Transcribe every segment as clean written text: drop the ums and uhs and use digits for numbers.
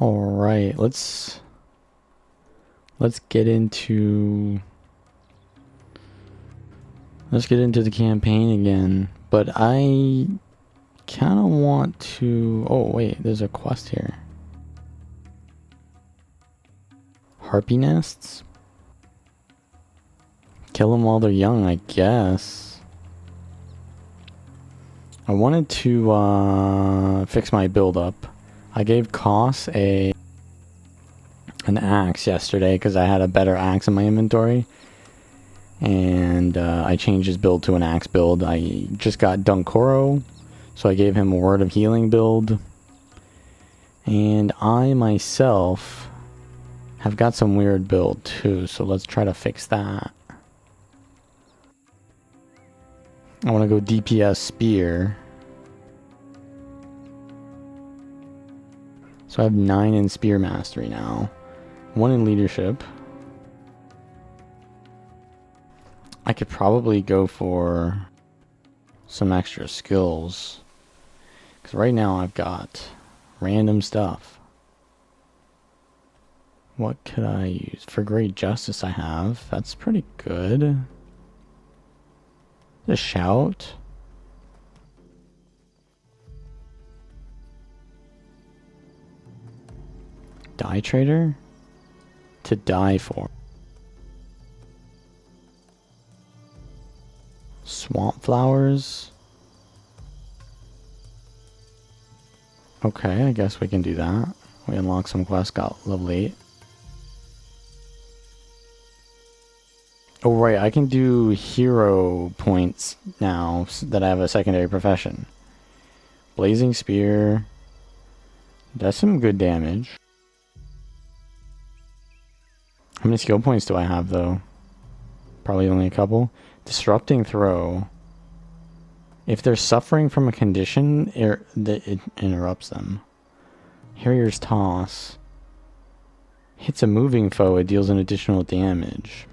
All right, let's get into the campaign again. But I kind of want to. Oh wait, there's a quest here. Harpy nests. Kill them while they're young, I guess. I wanted to fix my build up. I gave Koss an axe yesterday because I had a better axe in my inventory. And I changed his build to an axe build. I just got Dunkoro, so I gave him a Word of Healing build. And I myself have got some weird build too, so let's try to fix that. I want to go DPS Spear. So I have 9 in Spear Mastery now. 1 in Leadership. I could probably go for some extra skills. Because right now I've got random stuff. What could I use? For Great Justice I have. That's pretty good. A Shout. Die Trader? To die for. Swamp Flowers. Okay, I guess we can do that. We unlocked some quests, got level 8. Oh right, I can do hero points now that I have a secondary profession. Blazing Spear. That's some good damage. How many skill points do I have though? Probably only a couple. Disrupting Throw. If they're suffering from a condition, it interrupts them. Harrier's Toss. Hits a moving foe, it deals an additional damage.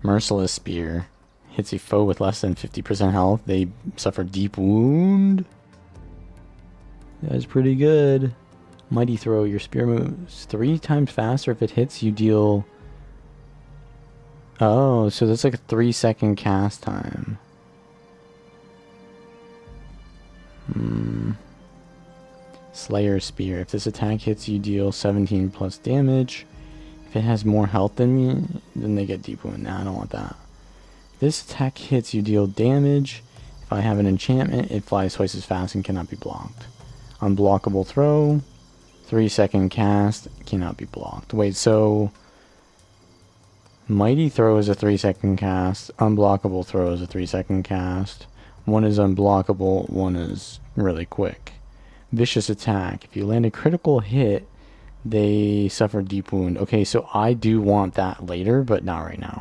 Merciless Spear. Hits a foe with less than 50% health. They suffer deep wound. That's pretty good. Mighty Throw. Your spear moves 3 times faster if it hits. You deal... Oh, so that's like a 3-second cast time. Slayer Spear. If this attack hits, you deal 17 plus damage. If it has more health than me, then they get deep wound. Nah, I don't want that. If this attack hits, you deal damage. If I have an enchantment, it flies twice as fast and cannot be blocked. Unblockable Throw. 3-second cast. Cannot be blocked. Wait, so... Mighty Throw is a 3-second cast. Unblockable Throw is a 3-second cast. One is unblockable, one is really quick. Vicious Attack. If you land a critical hit, they suffer deep wound. Okay, so I do want that later, but not right now.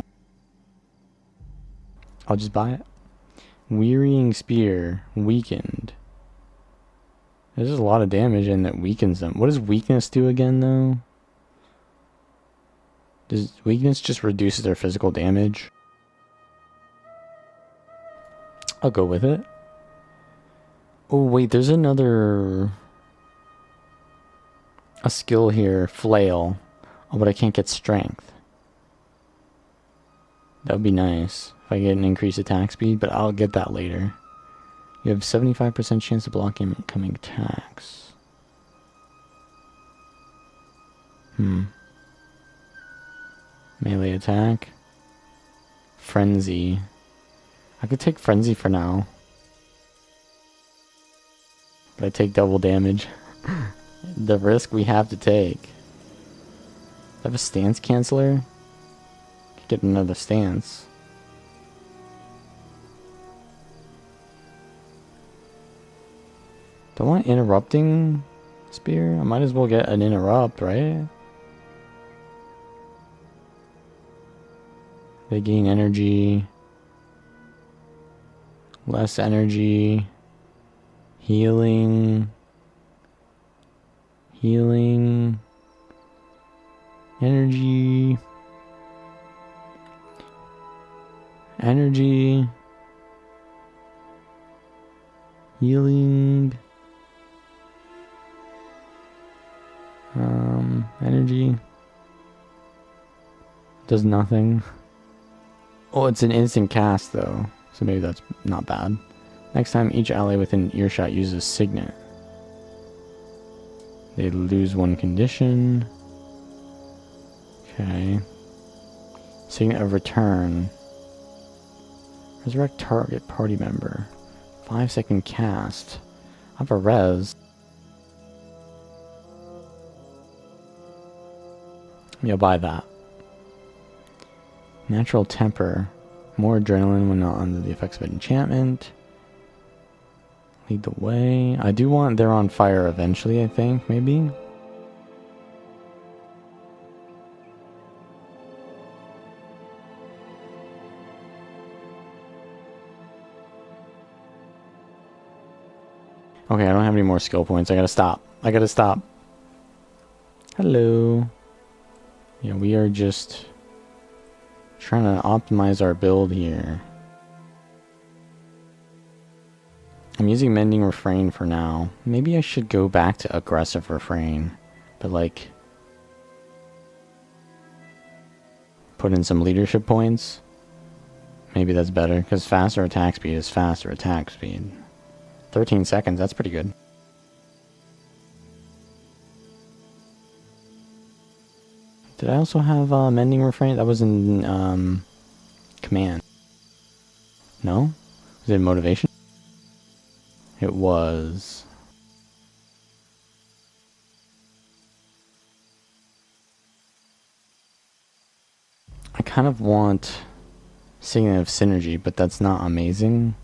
I'll just buy it. Wearying Spear. Weakened. There's a lot of damage and that weakens them. What does weakness do again, though? Does weakness just reduces their physical damage? I'll go with it. Oh wait, there's a skill here, Flail. Oh, but I can't get strength. That would be nice if I get an increased attack speed, but I'll get that later. You have 75% chance to block incoming attacks. Melee attack. Frenzy. I could take Frenzy for now. But I take double damage. The risk we have to take. I have a stance canceller. Could get another stance. Do I want interrupting spear? I might as well get an interrupt, right? They gain energy. Less energy. Healing. Healing. Energy. Energy. Healing. Energy. Does nothing. Oh, it's an instant cast though, so maybe that's not bad. Next time each ally within earshot uses Signet, they lose one condition. Okay. Signet of return. Resurrect target party member. 5-second cast. I have a res. Maybe I'll buy that. Natural temper. More adrenaline when not under the effects of enchantment. Lead the way. I do want They're on Fire eventually, I think, maybe. Okay, I don't have any more skill points. I gotta stop. I gotta stop. Hello. Yeah, we are just trying to optimize our build here. I'm using Mending Refrain for now. Maybe I should go back to Aggressive Refrain. But like, put in some leadership points. Maybe that's better, because faster attack speed is faster attack speed. 13 seconds, that's pretty good. Did I also have Mending Refrain? That was in Command. No? Was it Motivation? It was. I kind of want Signet of Synergy, but that's not amazing.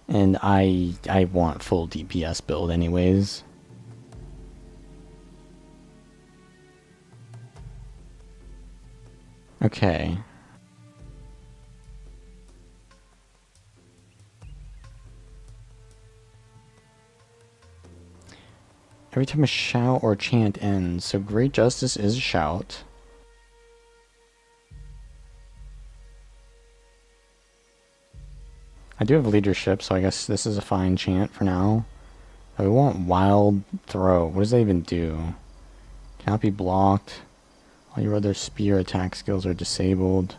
And I want full DPS build anyways. Okay. Every time a shout or chant ends, so Great Justice is a shout. I do have leadership, so I guess this is a fine chant for now. We want Wild Throw. What does that even do? Cannot be blocked. All your other spear attack skills are disabled.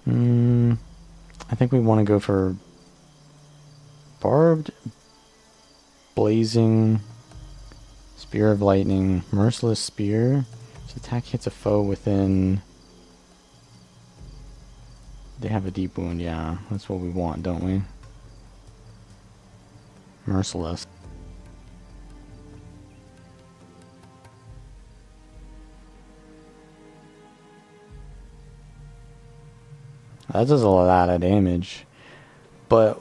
I think we want to go for Barbed, Blazing, Spear of Lightning, Merciless Spear. So attack hits a foe within... They have a deep wound, yeah. That's what we want, don't we? Merciless. That does a lot of damage. But...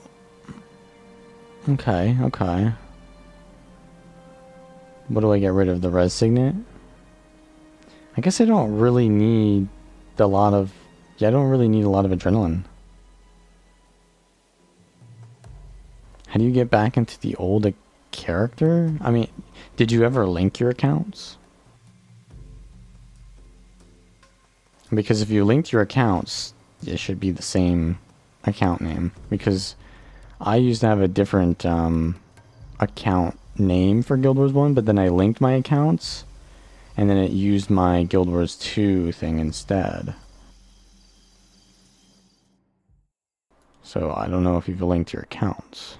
Okay, okay. What do I get rid of? The Res Signet? I guess I don't really need a lot of... Yeah, I don't really need a lot of adrenaline. How do you get back into the old character? I mean, did you ever link your accounts? Because if you linked your accounts, it should be the same account name. Because I used to have a different account name for Guild Wars 1, but then I linked my accounts, and then it used my Guild Wars 2 thing instead. So I don't know if you've linked your accounts.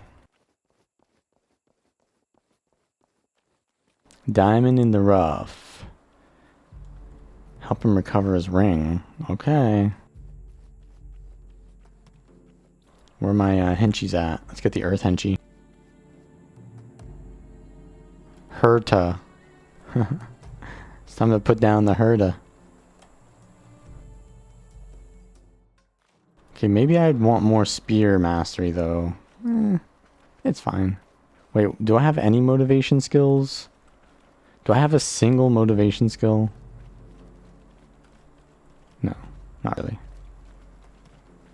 Diamond in the Rough. Help him recover his ring. Okay. Where my henchies at? Let's get the Earth henchie. Herta. It's time to put down the Herta. Okay, maybe I'd want more spear mastery though. It's fine. Wait, do I have any motivation skills? Do I have a single motivation skill? No, not really.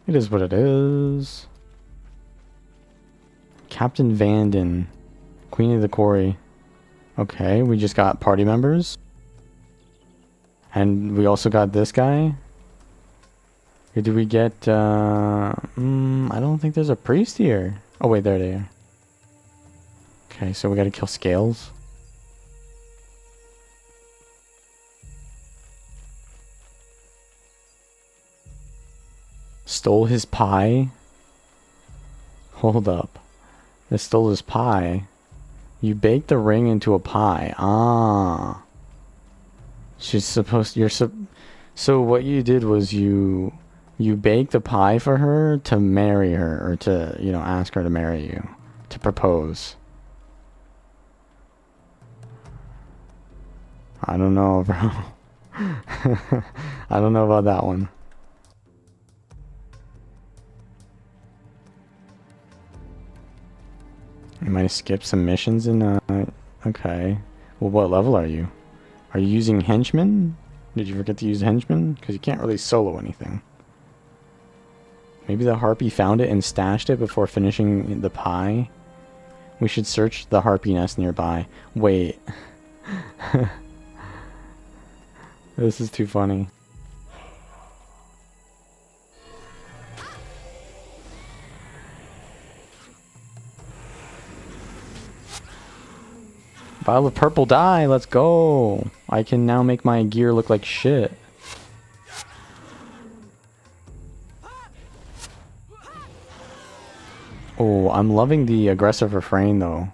It is what it is. Captain Vanden. Queen of the Quarry. Okay, we just got party members. And we also got this guy. Did we get, I don't think there's a priest here. Oh wait, there they are. Okay, so we gotta kill Scales. Stole his pie? Hold up. They stole his pie. You baked the ring into a pie. Ah. She's supposed... So what you did was you baked a pie for her to marry her, or to, you know, ask her to marry you. To propose. I don't know, bro. I don't know about that one. You might skip some missions in, okay. Well, what level are you? Are you using Henchman? Did you forget to use Henchman? Because you can't really solo anything. Maybe the Harpy found it and stashed it before finishing the pie? We should search the Harpy nest nearby. Wait. This is too funny. Vial of purple dye, let's go. I can now make my gear look like shit. Oh, I'm loving the aggressive refrain though.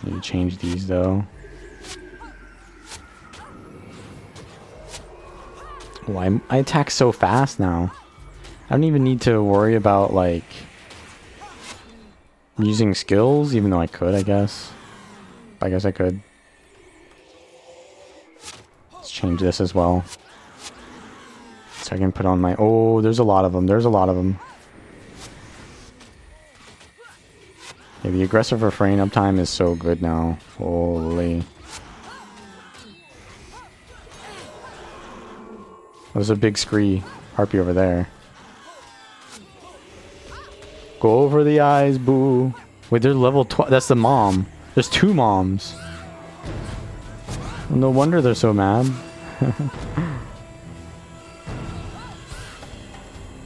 Need to change these though. Oh, I attack so fast now. I don't even need to worry about, like, using skills, even though I could, I guess. I guess I could. Let's change this as well. So I can put on my... Oh, there's a lot of them. There's a lot of them. Yeah, the aggressive refrain uptime is so good now. Holy. There's a big scree harpy over there. Go over the eyes, boo. Wait, they're level 12. That's the mom. There's two moms. Well, no wonder they're so mad.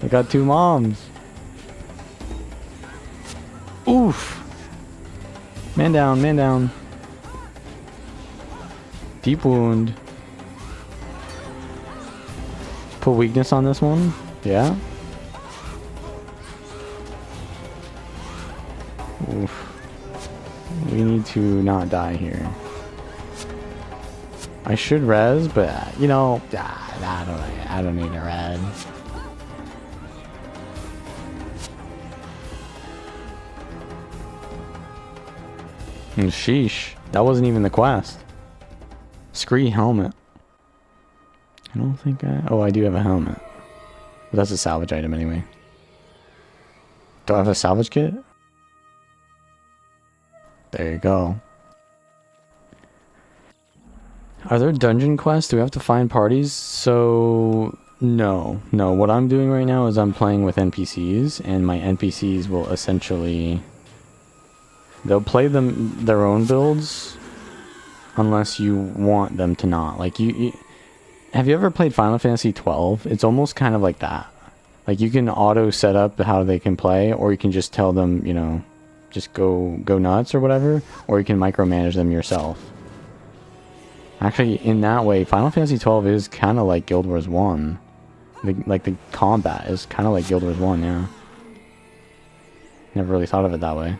They got two moms. Oof. Man down, man down. Deep wound. Put weakness on this one? Yeah. Oof. We need to not die here. I should res, but you know, I don't need a res. And sheesh, that wasn't even the quest. Scree helmet. I don't think oh, I do have a helmet. But that's a salvage item anyway. Do I have a salvage kit? There you go. Are there dungeon quests? Do we have to find parties? So, no. No, what I'm doing right now is I'm playing with NPCs, and my NPCs will essentially... They'll play their own builds, unless you want them to not. Like, have you ever played Final Fantasy 12? It's almost kind of like that. Like, you can auto set up how they can play, or you can just tell them, you know, just go nuts or whatever, or you can micromanage them yourself. Actually, in that way, Final Fantasy 12 is kind of like Guild Wars 1. Like, the combat is kind of like Guild Wars 1, yeah. Never really thought of it that way.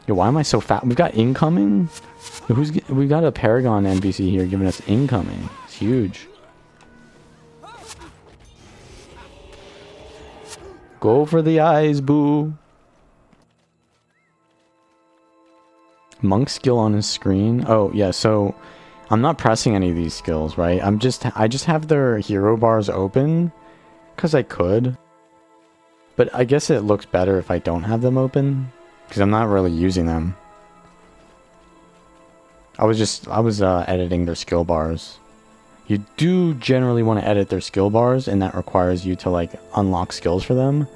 Yo, why am I so fat? We've got incoming? We've got a Paragon NPC here giving us incoming. It's huge. Go for the eyes, boo. Monk skill on his screen. Oh, yeah, so I'm not pressing any of these skills, right? I just have their hero bars open because I could. But I guess it looks better if I don't have them open because I'm not really using them. I was editing their skill bars. You do generally want to edit their skill bars, and that requires you to like unlock skills for them.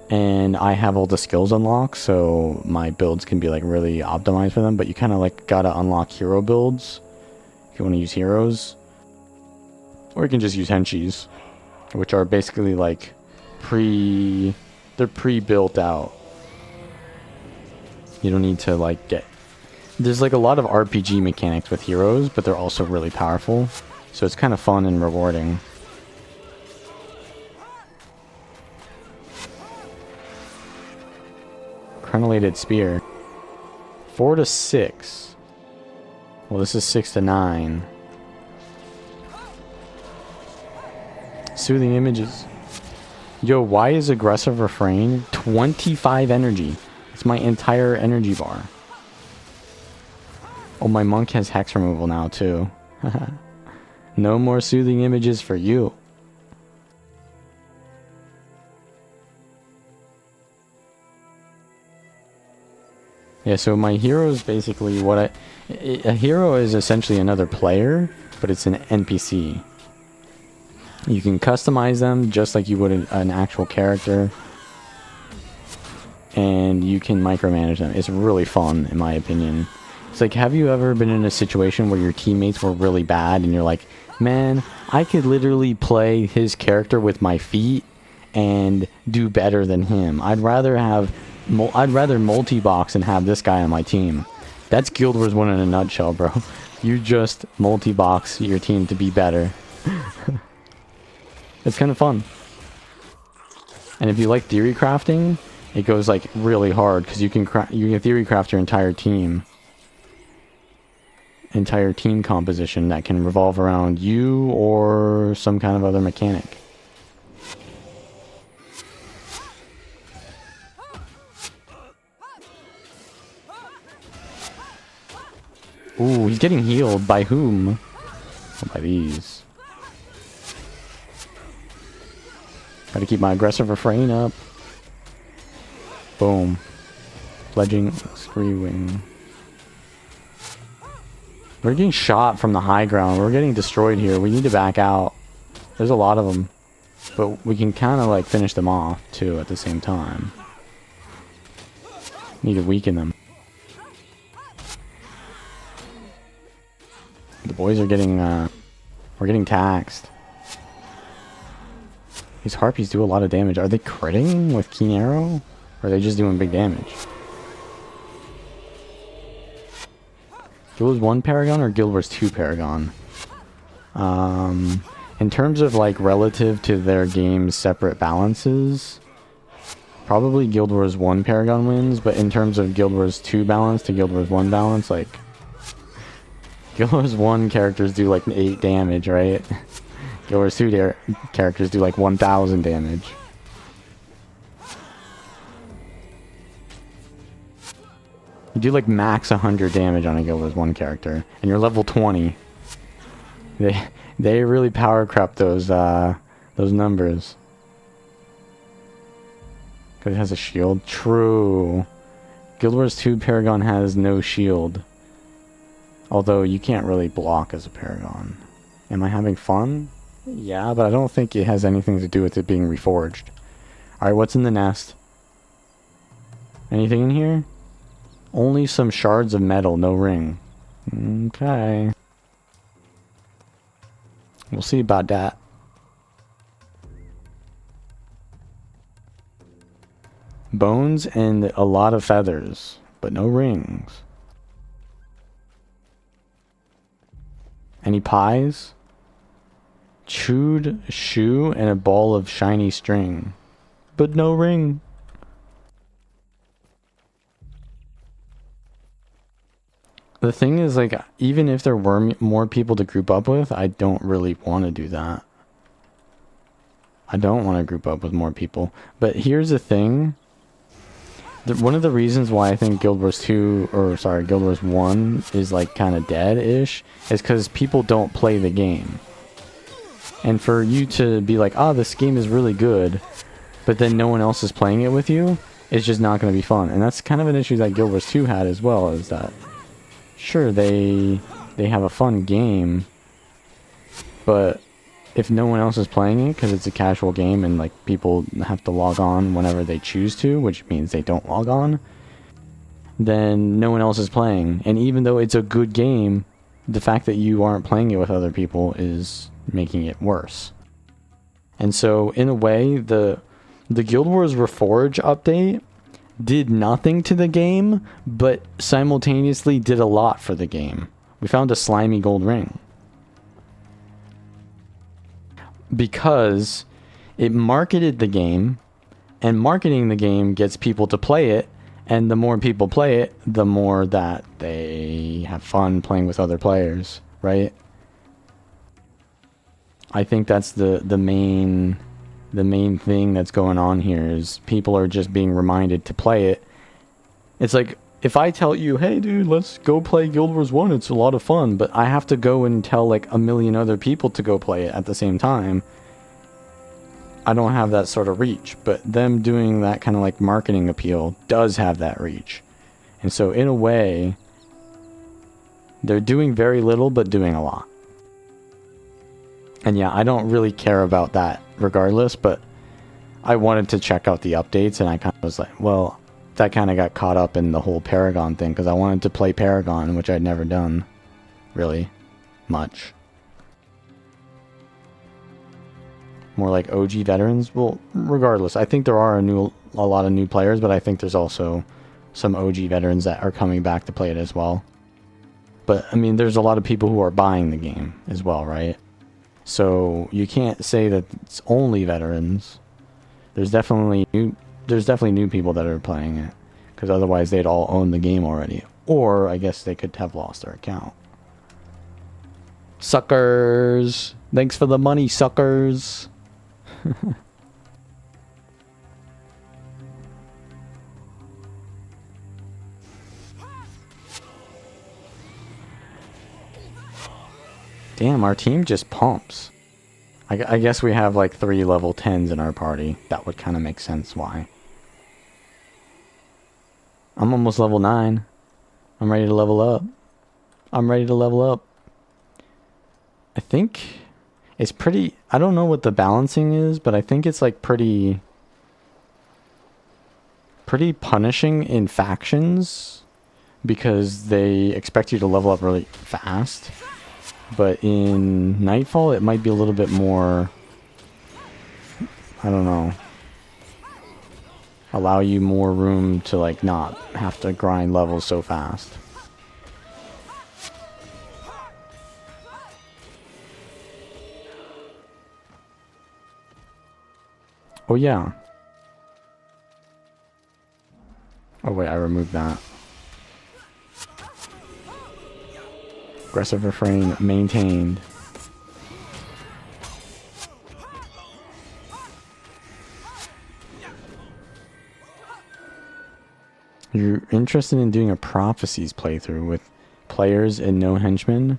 And I have all the skills unlocked, so my builds can be like really optimized for them, but you kind of like gotta unlock hero builds if you want to use heroes. Or you can just use henchies, which are basically like they're pre-built out. You don't need to like there's like a lot of RPG mechanics with heroes, but they're also really powerful. So it's kind of fun and rewarding. Crenellated Spear. 4 to 6. Well, this is 6 to 9. Soothing Images. Yo, why is Aggressive Refrain 25 energy? It's my entire energy bar. Oh, my monk has hex removal now, too. No more Soothing Images for you. Yeah, so my hero is basically what a hero is essentially another player, but it's an NPC. You can customize them just like you would an actual character, and you can micromanage them. It's really fun, in my opinion. It's like, have you ever been in a situation where your teammates were really bad and you're like, man, I could literally play his character with my feet and do better than him. I'd rather multi-box and have this guy on my team. That's Guild Wars 1 in a nutshell, bro. You just multi-box your team to be better. It's kind of fun. And if you like theory crafting, it goes like really hard because you can theory craft your entire team composition that can revolve around you or some kind of other mechanic. Ooh, he's getting healed. By whom? Oh, by these. Gotta keep my aggressive refrain up. Boom. Fledging Screewing. We're getting shot from the high ground. We're getting destroyed here. We need to back out. There's a lot of them. But we can kind of like finish them off too at the same time. Need to weaken them. The boys are getting, we're getting taxed. These harpies do a lot of damage. Are they critting with Keen Arrow? Or are they just doing big damage? Guild Wars 1 Paragon or Guild Wars 2 Paragon? In terms of like relative to their game's separate balances, probably Guild Wars 1 Paragon wins, but in terms of Guild Wars 2 balance to Guild Wars 1 balance, like Guild Wars 1 characters do like 8 damage, right? Guild Wars 2 characters do like 1,000 damage. You do like max 100 damage on a Guild Wars 1 character, and you're level 20. They really power crap those numbers. Because it has a shield. True. Guild Wars 2 Paragon has no shield. Although you can't really block as a Paragon. Am I having fun? Yeah, but I don't think it has anything to do with it being reforged. Alright, what's in the nest? Anything in here? Only some shards of metal, no ring. Okay. We'll see about that. Bones and a lot of feathers, but no rings. Any pies? Chewed shoe and a ball of shiny string, but no ring. The thing is, like, even if there were more people to group up with, I don't really want to do that. I don't want to group up with more people. But here's the thing. One of the reasons why I think Guild Wars 2, or sorry, Guild Wars 1 is like kind of dead-ish, is because people don't play the game. And for you to be like, oh, this game is really good, but then no one else is playing it with you, it's just not going to be fun. And that's kind of an issue that Guild Wars 2 had as well, is that sure, they have a fun game, but if no one else is playing it, because it's a casual game and like people have to log on whenever they choose to, which means they don't log on, then no one else is playing. And even though it's a good game, the fact that you aren't playing it with other people is making it worse. And so in a way, the Guild Wars Reforged update did nothing to the game, but simultaneously did a lot for the game. We found a slimy gold ring. Because it marketed the game, and marketing the game gets people to play it, and the more people play it, the more that they have fun playing with other players, right? I think that's the main thing that's going on here is people are just being reminded to play it. It's like, if I tell you, hey dude, let's go play Guild Wars 1, it's a lot of fun, but I have to go and tell like a million other people to go play it at the same time, I don't have that sort of reach. But them doing that kind of like marketing appeal does have that reach. And so in a way, they're doing very little but doing a lot. And yeah, I don't really care about that regardless, but I wanted to check out the updates, and I kind of was like, well, that kind of got caught up in the whole Paragon thing, because I wanted to play Paragon, which I'd never done really much. More like OG veterans. Well, regardless, I think there are a lot of new players, but I think there's also some OG veterans that are coming back to play it as well. But I mean, there's a lot of people who are buying the game as well, right? So you can't say that it's only veterans. There's definitely new people that are playing it, because otherwise they'd all own the game already, or I guess they could have lost their account. Suckers! Thanks for the money, suckers! Damn, our team just pumps. I guess we have like 3 level 10s in our party. That would kind of make sense why. I'm almost level 9. I'm ready to level up. I'm ready to level up. I think it's pretty... I don't know what the balancing is, but I think it's like pretty punishing in factions, because they expect you to level up really fast. But in Nightfall, it might be a little bit more, I don't know, allow you more room to like not have to grind levels so fast. Oh yeah. Oh wait, I removed that. Aggressive refrain maintained. You're interested in doing a Prophecies playthrough with players and no henchmen?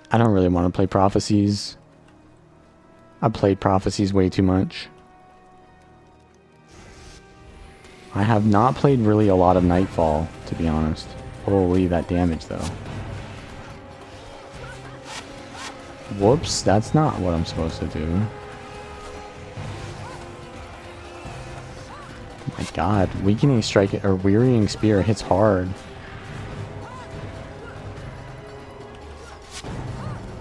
I don't really want to play Prophecies. I've played Prophecies way too much. I have not played really a lot of Nightfall, to be honest. Holy, that damage though. Whoops, that's not what I'm supposed to do. Oh my god, weakening strike or wearying spear hits hard.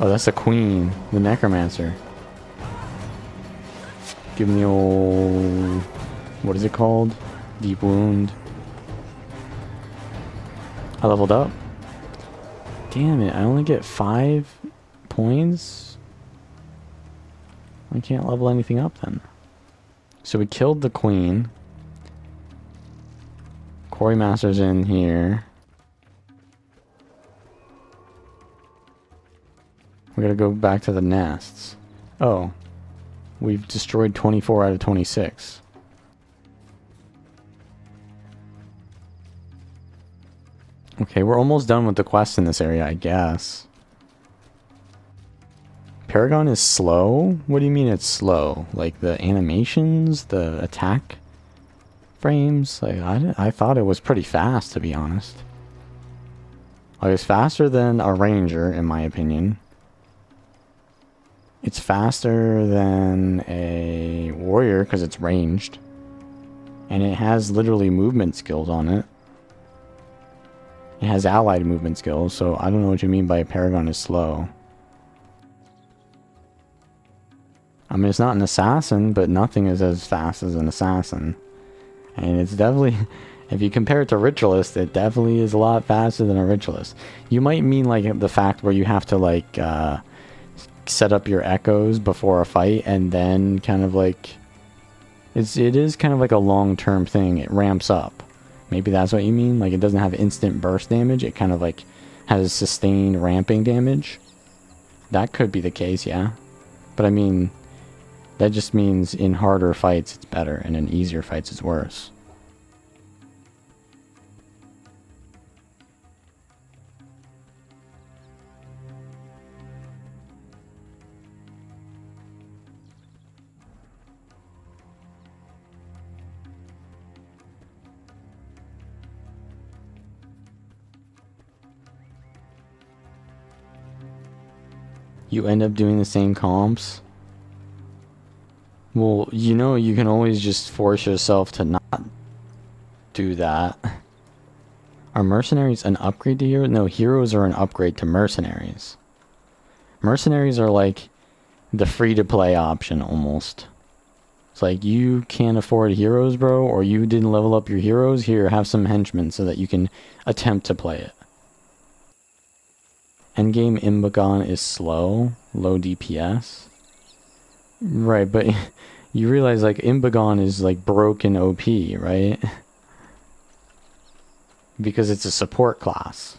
Oh, that's the queen, the necromancer. Give me the old... what is it called? Deep wound. I leveled up. Damn it, I only get 5 points? I can't level anything up then. So we killed the queen. Quarry Master's in here. We gotta go back to the nests. Oh. We've destroyed 24 out of 26. Okay, we're almost done with the quest in this area, I guess. Paragon is slow? What do you mean it's slow? Like the animations, the attack frames? Like I thought it was pretty fast, to be honest. Like, it's faster than a ranger, in my opinion. It's faster than a warrior because it's ranged. And it has literally movement skills on it. It has allied movement skills, so I don't know what you mean by Paragon is slow. I mean, it's not an assassin, but nothing is as fast as an assassin. And it's definitely, if you compare it to Ritualist, it definitely is a lot faster than a Ritualist. You might mean like the fact where you have to like set up your echoes before a fight and then kind of like, it is kind of like a long-term thing. It ramps up. Maybe that's what you mean? Like it doesn't have instant burst damage. It kind of like has sustained ramping damage. That could be the case, yeah. But I mean, that just means in harder fights it's better, and in easier fights it's worse. You end up doing the same comps? Well, you know, you can always just force yourself to not do that. Are mercenaries an upgrade to heroes? No, heroes are an upgrade to mercenaries. Mercenaries are like the free-to-play option, almost. It's like, you can't afford heroes, bro, or you didn't level up your heroes, here, have some henchmen so that you can attempt to play it. Endgame Imbagon is slow, low DPS. Right, but you realize like Imbagon is like broken OP, right? Because it's a support class.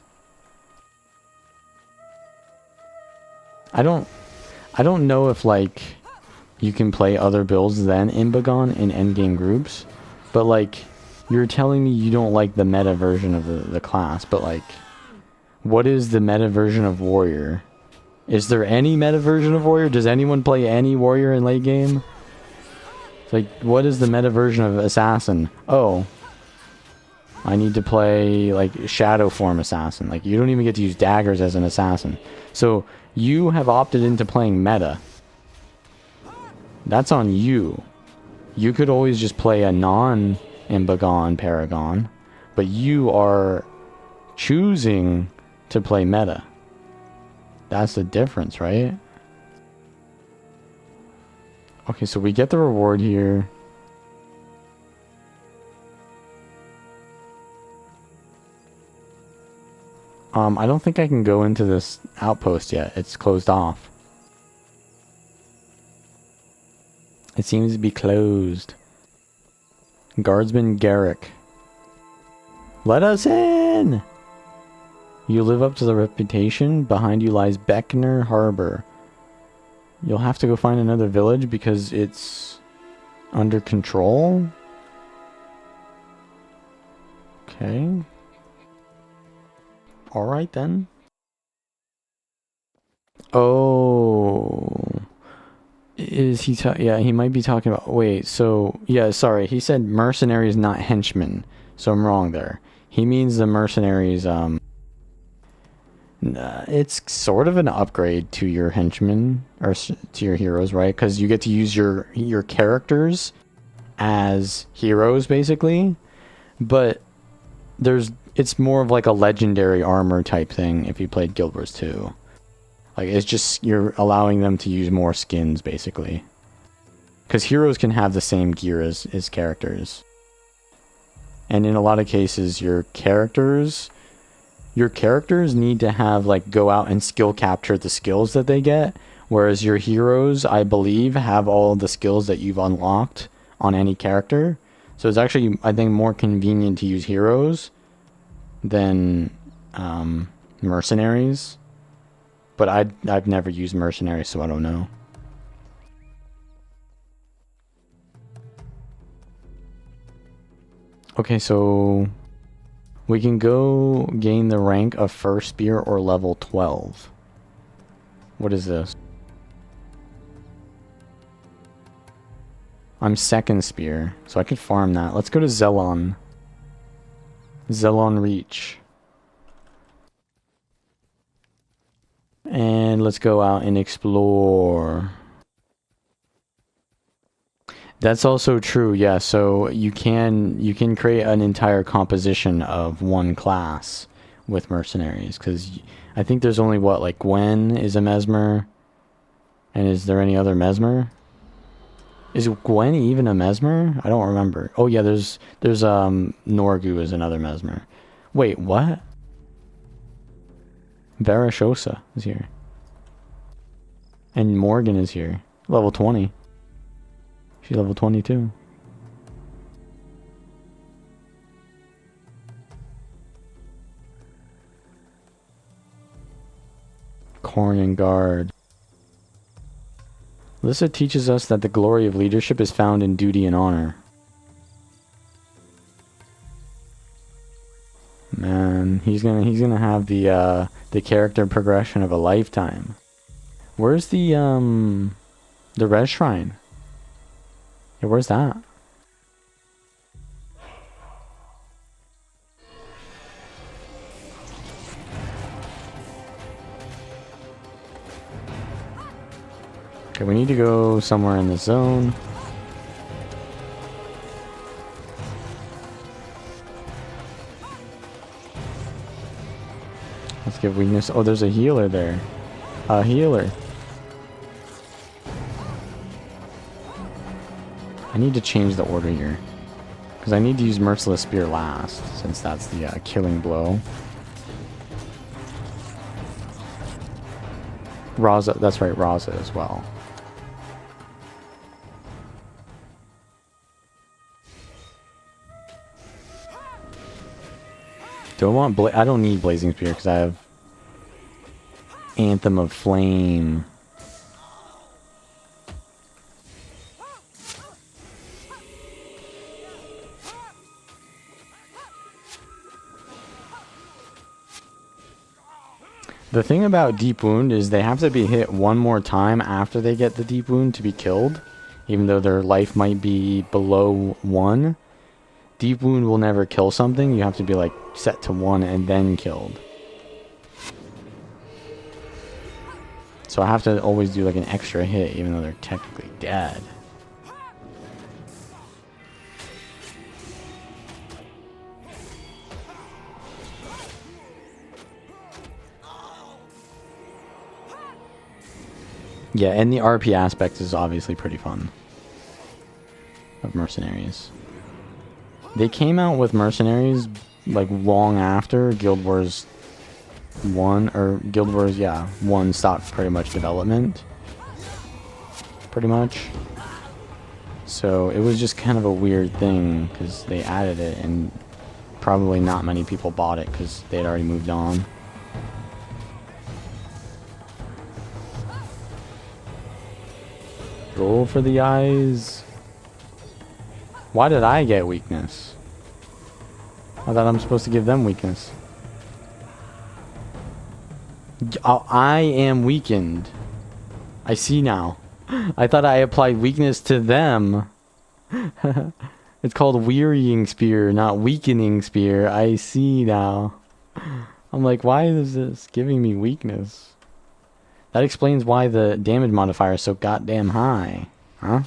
I don't know if like you can play other builds than Imbagon in endgame groups, but like you're telling me you don't like the meta version of the class, but like what is the meta version of warrior? Is there any meta version of warrior? Does anyone play any warrior in late game? It's like, what is the meta version of assassin? Oh, I need to play like shadow form assassin. Like you don't even get to use daggers as an assassin. So you have opted into playing meta. That's on you. You could always just play a non-Imbagon Paragon, but you are choosing to play meta. That's the difference, right? Okay, so we get the reward here. I don't think I can go into this outpost yet. It's closed off. It seems to be closed. Guardsman Garrick. Let us in! You live up to the reputation. Behind you lies Beckner Harbor. You'll have to go find another village because it's under control. Okay. Alright then. Oh. Is he yeah, he might be talking about... Wait, so... Yeah, sorry. He said mercenaries, not henchmen. So I'm wrong there. He means the mercenaries, it's sort of an upgrade to your henchmen, or to your heroes, right? Because you get to use your characters as heroes, basically. But it's more of like a legendary armor type thing if you played Guild Wars 2. Like, it's just, you're allowing them to use more skins, basically. Because heroes can have the same gear as characters. And in a lot of cases, your characters need to have, like, go out and skill capture the skills that they get. Whereas your heroes, I believe, have all the skills that you've unlocked on any character. So it's actually, I think, more convenient to use heroes than mercenaries. But I've never used mercenaries, so I don't know. Okay, so we can go gain the rank of first spear or level 12. What is this? I'm second spear, so I could farm that. Let's go to Zelon. Zelon Reach. And let's go out and explore. That's also true, yeah. So you can create an entire composition of one class with mercenaries, because I think there's only what, like Gwen is a mesmer, and is there any other mesmer? Is Gwen even a Mesmer? I don't remember. Oh yeah, there's Norgu is another Mesmer. Wait, what? Varashosa is here. And Morgan is here. Level 20. She's level 22. Corn and Guard. Alyssa teaches us that the glory of leadership is found in duty and honor. Man, he's gonna have the character progression of a lifetime. Where's the res shrine? Yeah, where's that? Okay, we need to go somewhere in the zone. Let's give weakness. Oh, there's a healer there. A healer. I need to change the order here. Because I need to use Merciless Spear last, since that's the killing blow. Raza, that's right, Raza as well. Do I want I don't need Blazing Spear because I have Anthem of Flame. The thing about Deep Wound is they have to be hit one more time after they get the Deep Wound to be killed, even though their life might be below 1. Deep Wound will never kill something. You have to be like set to 1 and then killed. So I have to always do like an extra hit even though they're technically dead. Yeah, and the RP aspect is obviously pretty fun of Mercenaries. They came out with Mercenaries like long after Guild Wars 1, or Guild Wars, yeah, 1 stopped pretty much development. Pretty much. So it was just kind of a weird thing because they added it and probably not many people bought it because they'd already moved on. Go for the eyes. Why did I get weakness? I thought I'm supposed to give them weakness. Oh, I am weakened. I see now. I thought I applied weakness to them. It's called Wearying Spear, not Weakening Spear. I see now. I'm like, why is this giving me weakness? That explains why the damage modifier is so goddamn high. Huh?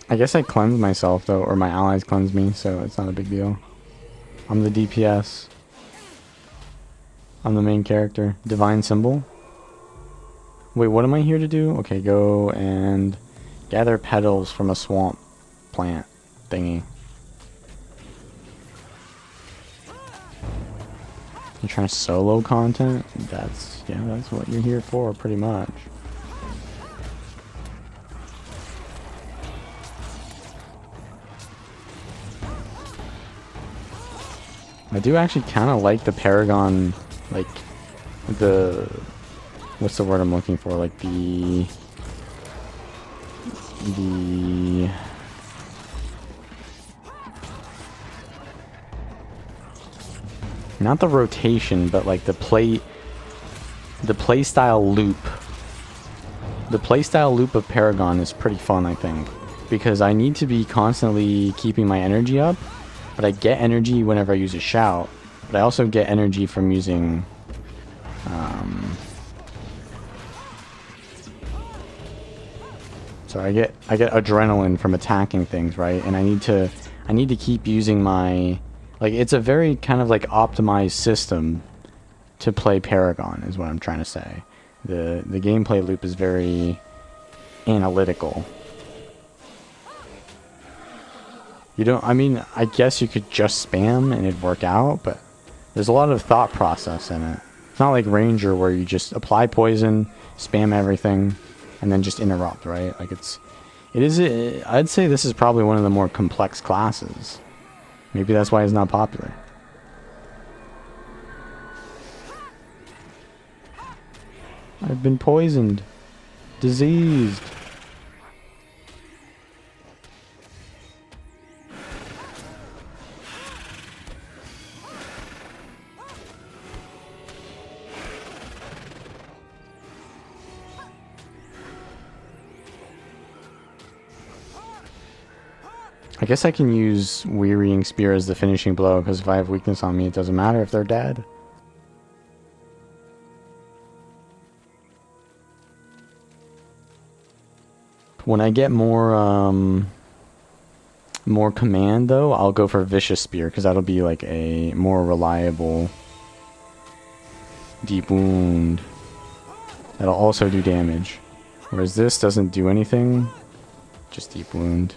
I guess I cleanse myself though, or my allies cleanse me, so it's not a big deal. I'm the DPS. I'm the main character. Divine Symbol. Wait, what am I here to do? Okay, go and gather petals from a swamp plant thingy. You're trying to solo content? That's what you're here for, pretty much. I do actually kind of like the Paragon, like, the, what's the word I'm looking for, like, not the rotation, but like the play style loop. The play style loop of Paragon is pretty fun, I think, because I need to be constantly keeping my energy up. But I get energy whenever I use a shout, but I also get energy from using So I get adrenaline from attacking things, right? And I need to keep using my, like, it's a very kind of like optimized system to play Paragon is what I'm trying to say. The gameplay loop is very analytical. You don't, I mean, I guess you could just spam and it'd work out, but there's a lot of thought process in it. It's not like Ranger where you just apply poison, spam everything, and then just interrupt, right? Like I'd say this is probably one of the more complex classes. Maybe that's why it's not popular. I've been poisoned. Diseased. I guess I can use Wearying Spear as the finishing blow, because if I have weakness on me, it doesn't matter if they're dead. When I get more command, though, I'll go for Vicious Spear, because that'll be like a more reliable deep wound. That'll also do damage. Whereas this doesn't do anything, just deep wound.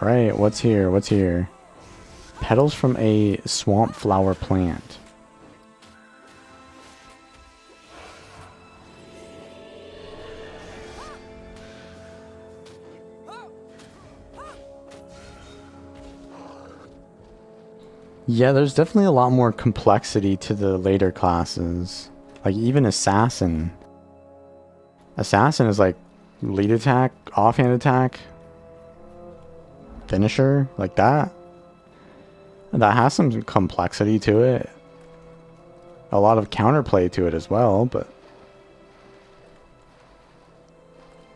Alright, what's here? What's here? Petals from a swamp flower plant. Yeah, there's definitely a lot more complexity to the later classes. Like even Assassin. Assassin is like lead attack, offhand attack, finisher, like that. And that has some complexity to it. A lot of counterplay to it as well, but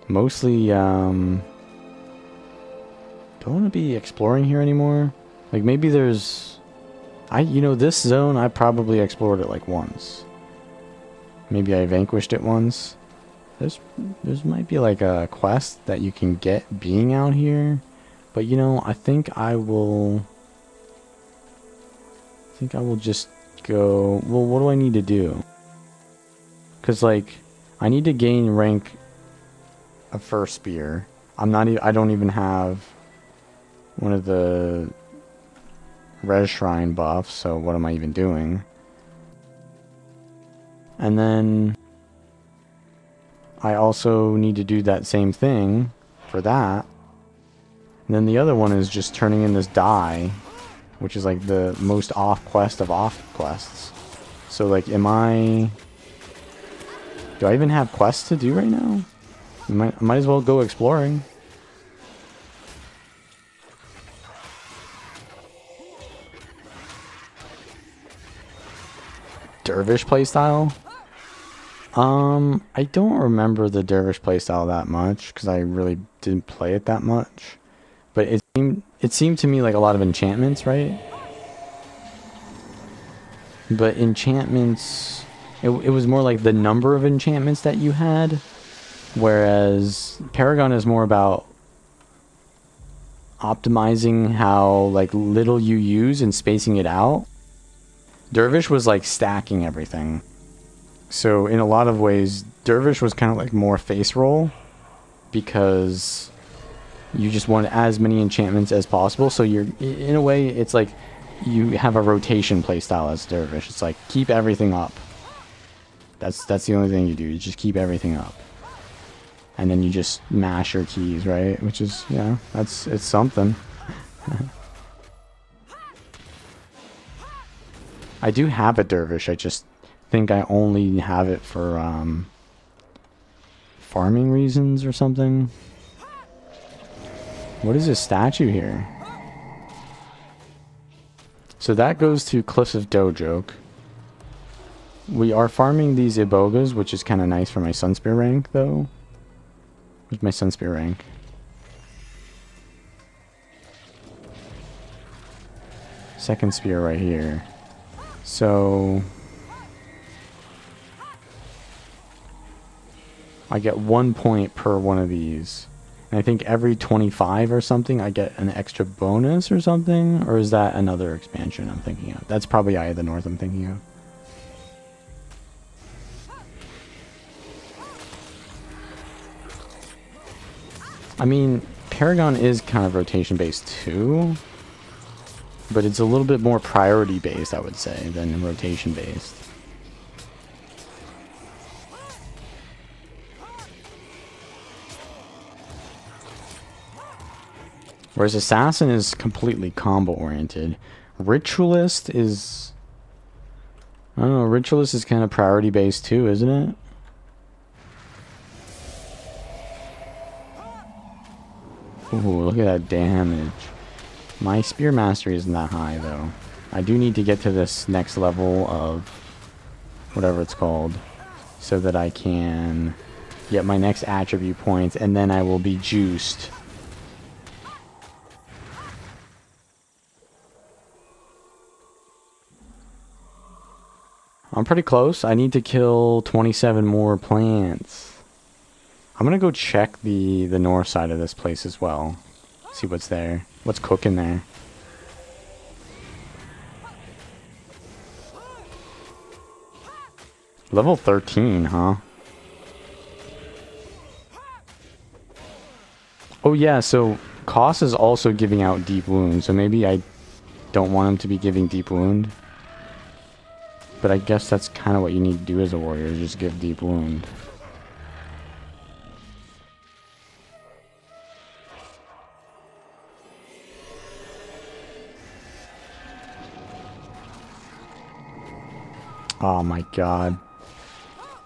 mostly don't want to be exploring here anymore. Like maybe there's you know, this zone I probably explored it like once. Maybe I vanquished it once. There's might be like a quest that you can get being out here. But you know, I think I will just go, well, what do I need to do? Cuz like I need to gain rank of first spear. I don't even have one of the Res Shrine buffs, so what am I even doing? And then I also need to do that same thing for that. And then the other one is just turning in this die, which is like the most off quest of off quests. So like, do I even have quests to do right now? I might as well go exploring. Dervish playstyle? I don't remember the Dervish playstyle that much, because I really didn't play it that much. But it seemed to me like a lot of enchantments, right? But enchantments, it was more like the number of enchantments that you had, whereas Paragon is more about optimizing how like little you use and spacing it out. Dervish was like stacking everything. So in a lot of ways, Dervish was kind of like more face roll, because you just want as many enchantments as possible. So you're, in a way, it's like you have a rotation playstyle as Dervish. It's like keep everything up. That's the only thing you do. You just keep everything up, and then you just mash your keys, right? Which is, yeah, it's something. I do have a Dervish. I just think I only have it for farming reasons or something. What is this statue here? So that goes to Cliffs of Dojoke. We are farming these Ibogas, which is kind of nice for my Sunspear rank, though. Where's my Sunspear rank? Second spear right here. So I get 1 point per one of these. And I think every 25 or something, I get an extra bonus or something. Or is that another expansion I'm thinking of? That's probably Eye of the North I'm thinking of. I mean, Paragon is kind of rotation based too. But it's a little bit more priority based, I would say, than rotation based. Whereas Assassin is completely combo oriented. Ritualist is... I don't know, Ritualist is kind of priority based too, isn't it? Ooh, look at that damage. My spear mastery isn't that high though. I do need to get to this next level of whatever it's called so that I can get my next attribute points and then I will be juiced. I'm pretty close. I need to kill 27 more plants. I'm gonna go check the north side of this place as well. See what's there. What's cooking there. Level 13, huh? Oh yeah, so Koss is also giving out deep wound, so maybe I don't want him to be giving deep wound. But I guess that's kind of what you need to do as a warrior, just give deep wound. Oh my god.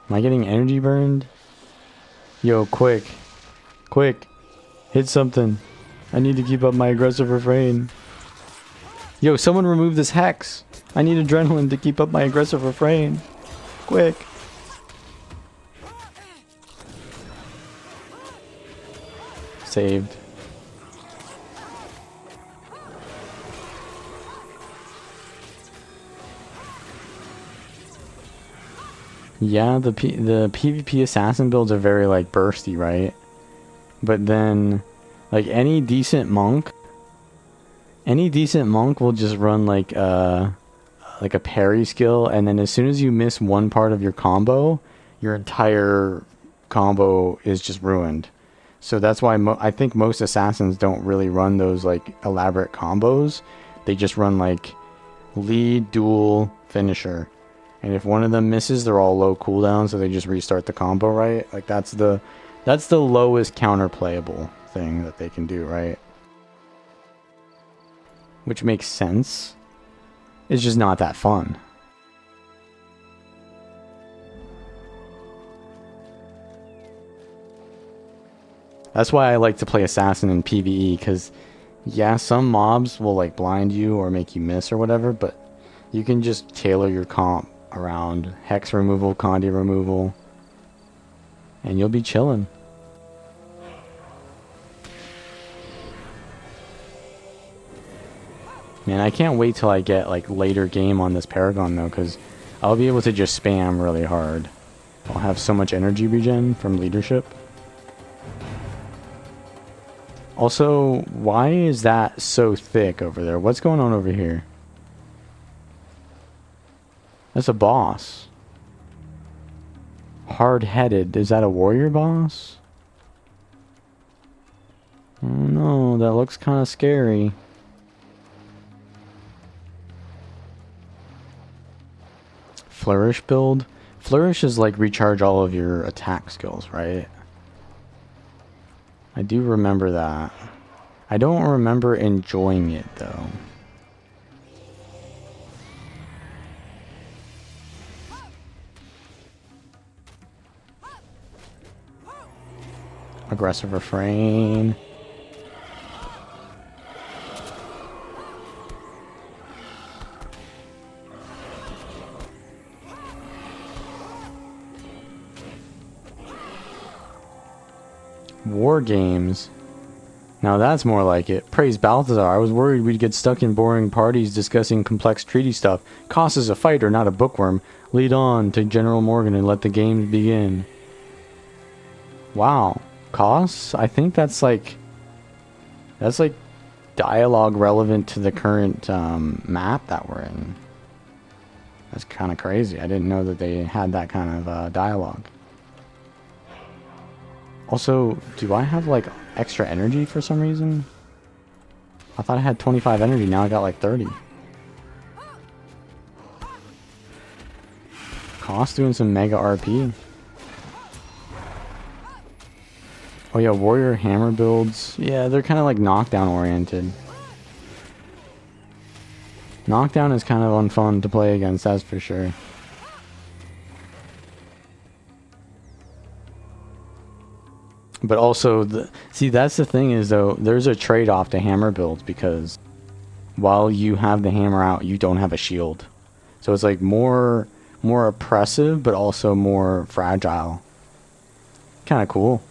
Am I getting energy burned? Yo, quick. Quick. Hit something. I need to keep up my aggressive refrain. Yo, someone remove this hex. I need adrenaline to keep up my aggressive refrain. Quick. Saved. Yeah, the PvP assassin builds are very like bursty, right? But then like any decent monk will just run like a parry skill, and then as soon as you miss one part of your combo, your entire combo is just ruined. So that's why I think most assassins don't really run those like elaborate combos. They just run like lead, duel, finisher. And if one of them misses, they're all low cooldown, so they just restart the combo, right? Like that's the lowest counterplayable thing that they can do, right? Which makes sense. It's just not that fun. That's why I like to play assassin in PvE, because yeah, some mobs will like blind you or make you miss or whatever, but you can just tailor your comp around hex removal, Condi removal, and you'll be chilling. Man, I can't wait till I get like later game on this Paragon though, because I'll be able to just spam really hard. I'll have so much energy regen from leadership. Also, why is that so thick over there? What's going on over here? That's a boss. Hard-headed. Is that a warrior boss? Oh no, that looks kind of scary. Flourish build. Flourish is like recharge all of your attack skills, right? I do remember that. I don't remember enjoying it though. Aggressive refrain. War games. Now that's more like it. Praise Balthazar. I was worried we'd get stuck in boring parties discussing complex treaty stuff. Koss is a fighter, not a bookworm. Lead on to General Morgan and let the games begin. Wow. Costs? I think that's like dialogue relevant to the current map that we're in. That's kind of crazy. I didn't know that they had that kind of dialogue. Also, do I have like extra energy for some reason? I thought I had 25 energy, now I got like 30. Cost doing some mega RP. Oh yeah, warrior hammer builds. Yeah, they're kind of like knockdown oriented. Knockdown is kind of unfun to play against, that's for sure. But also, see, that's the thing is though, there's a trade-off to hammer builds because while you have the hammer out, you don't have a shield. So it's like more oppressive, but also more fragile. Kind of cool.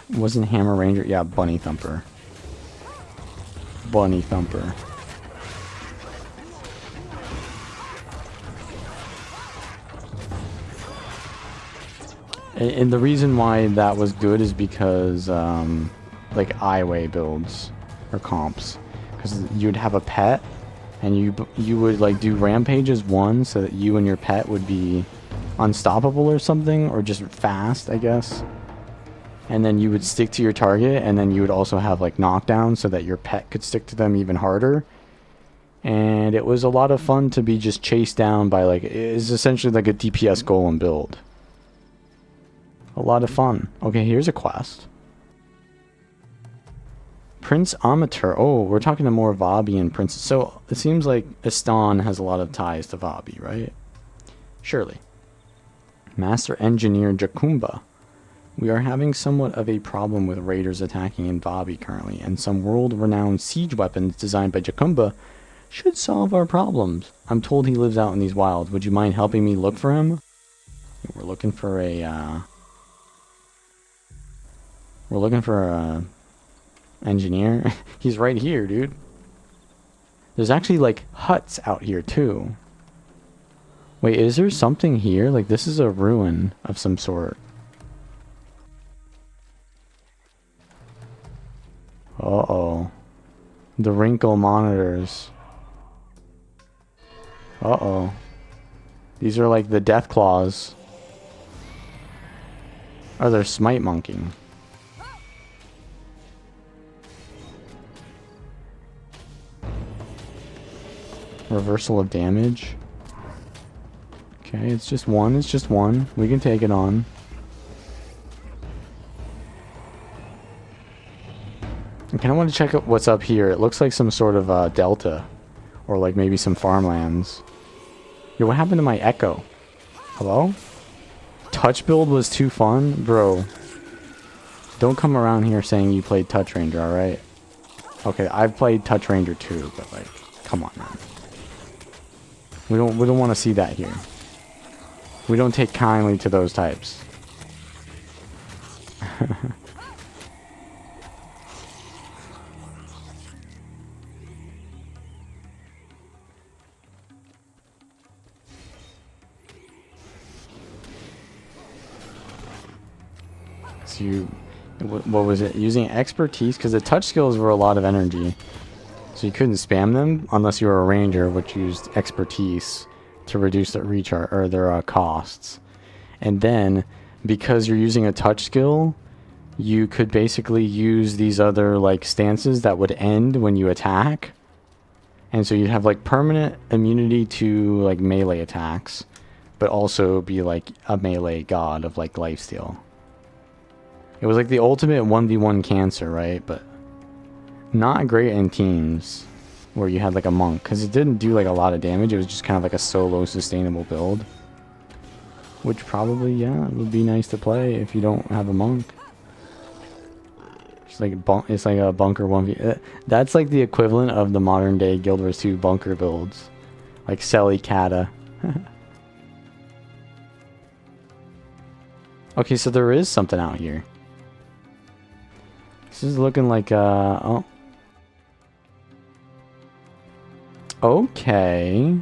Wasn't Hammer Ranger? Yeah, Bunny Thumper. Bunny Thumper. And the reason why that was good is because, like, Iway builds, or comps. Because you'd have a pet, and you would, like, do rampages once so that you and your pet would be unstoppable or something, or just fast, I guess. And then you would stick to your target, and then you would also have, like, knockdown so that your pet could stick to them even harder. And it was a lot of fun to be just chased down by, like, it's essentially like a DPS golem build. A lot of fun. Okay, here's a quest. Prince Amateur. Oh, we're talking to more Vabi and Prince. So it seems like Estan has a lot of ties to Vabi, right? Surely. Master Engineer Jacumba. We are having somewhat of a problem with raiders attacking in Vabi currently, and some world-renowned siege weapons designed by Jacumba should solve our problems. I'm told he lives out in these wilds. Would you mind helping me look for him? We're looking for a, engineer. He's right here, dude. There's actually, like, huts out here, too. Wait, is there something here? Like, this is a ruin of some sort. Uh-oh. The wrinkle monitors. Uh-oh. These are like the death claws. Oh, they're smite monkeying. Reversal of damage. Okay, it's just one. It's just one. We can take it on. I kind of want to check out what's up here. It looks like some sort of delta. Or like maybe some farmlands. Yo, what happened to my echo? Hello? Touch build was too fun? Bro. Don't come around here saying you played Touch Ranger, alright? Okay, I've played Touch Ranger too, but like, come on, man. We don't want to see that here. We don't take kindly to those types. So you, what was it? Using expertise, because the touch skills were a lot of energy. So you couldn't spam them unless you were a ranger, which used expertise to reduce their recharge or their costs. And then, because you're using a touch skill, you could basically use these other like stances that would end when you attack. And so you'd have like permanent immunity to like melee attacks, but also be like a melee god of like lifesteal. It was like the ultimate 1v1 cancer, right? But not great in teams where you had like a monk, because it didn't do like a lot of damage. It was just kind of like a solo sustainable build, which probably, yeah, would be nice to play if you don't have a monk. It's like a bunker 1v. That's like the equivalent of the modern day Guild Wars 2 bunker builds, like Selly Kata. Okay, so there is something out here. This is looking like oh. Okay.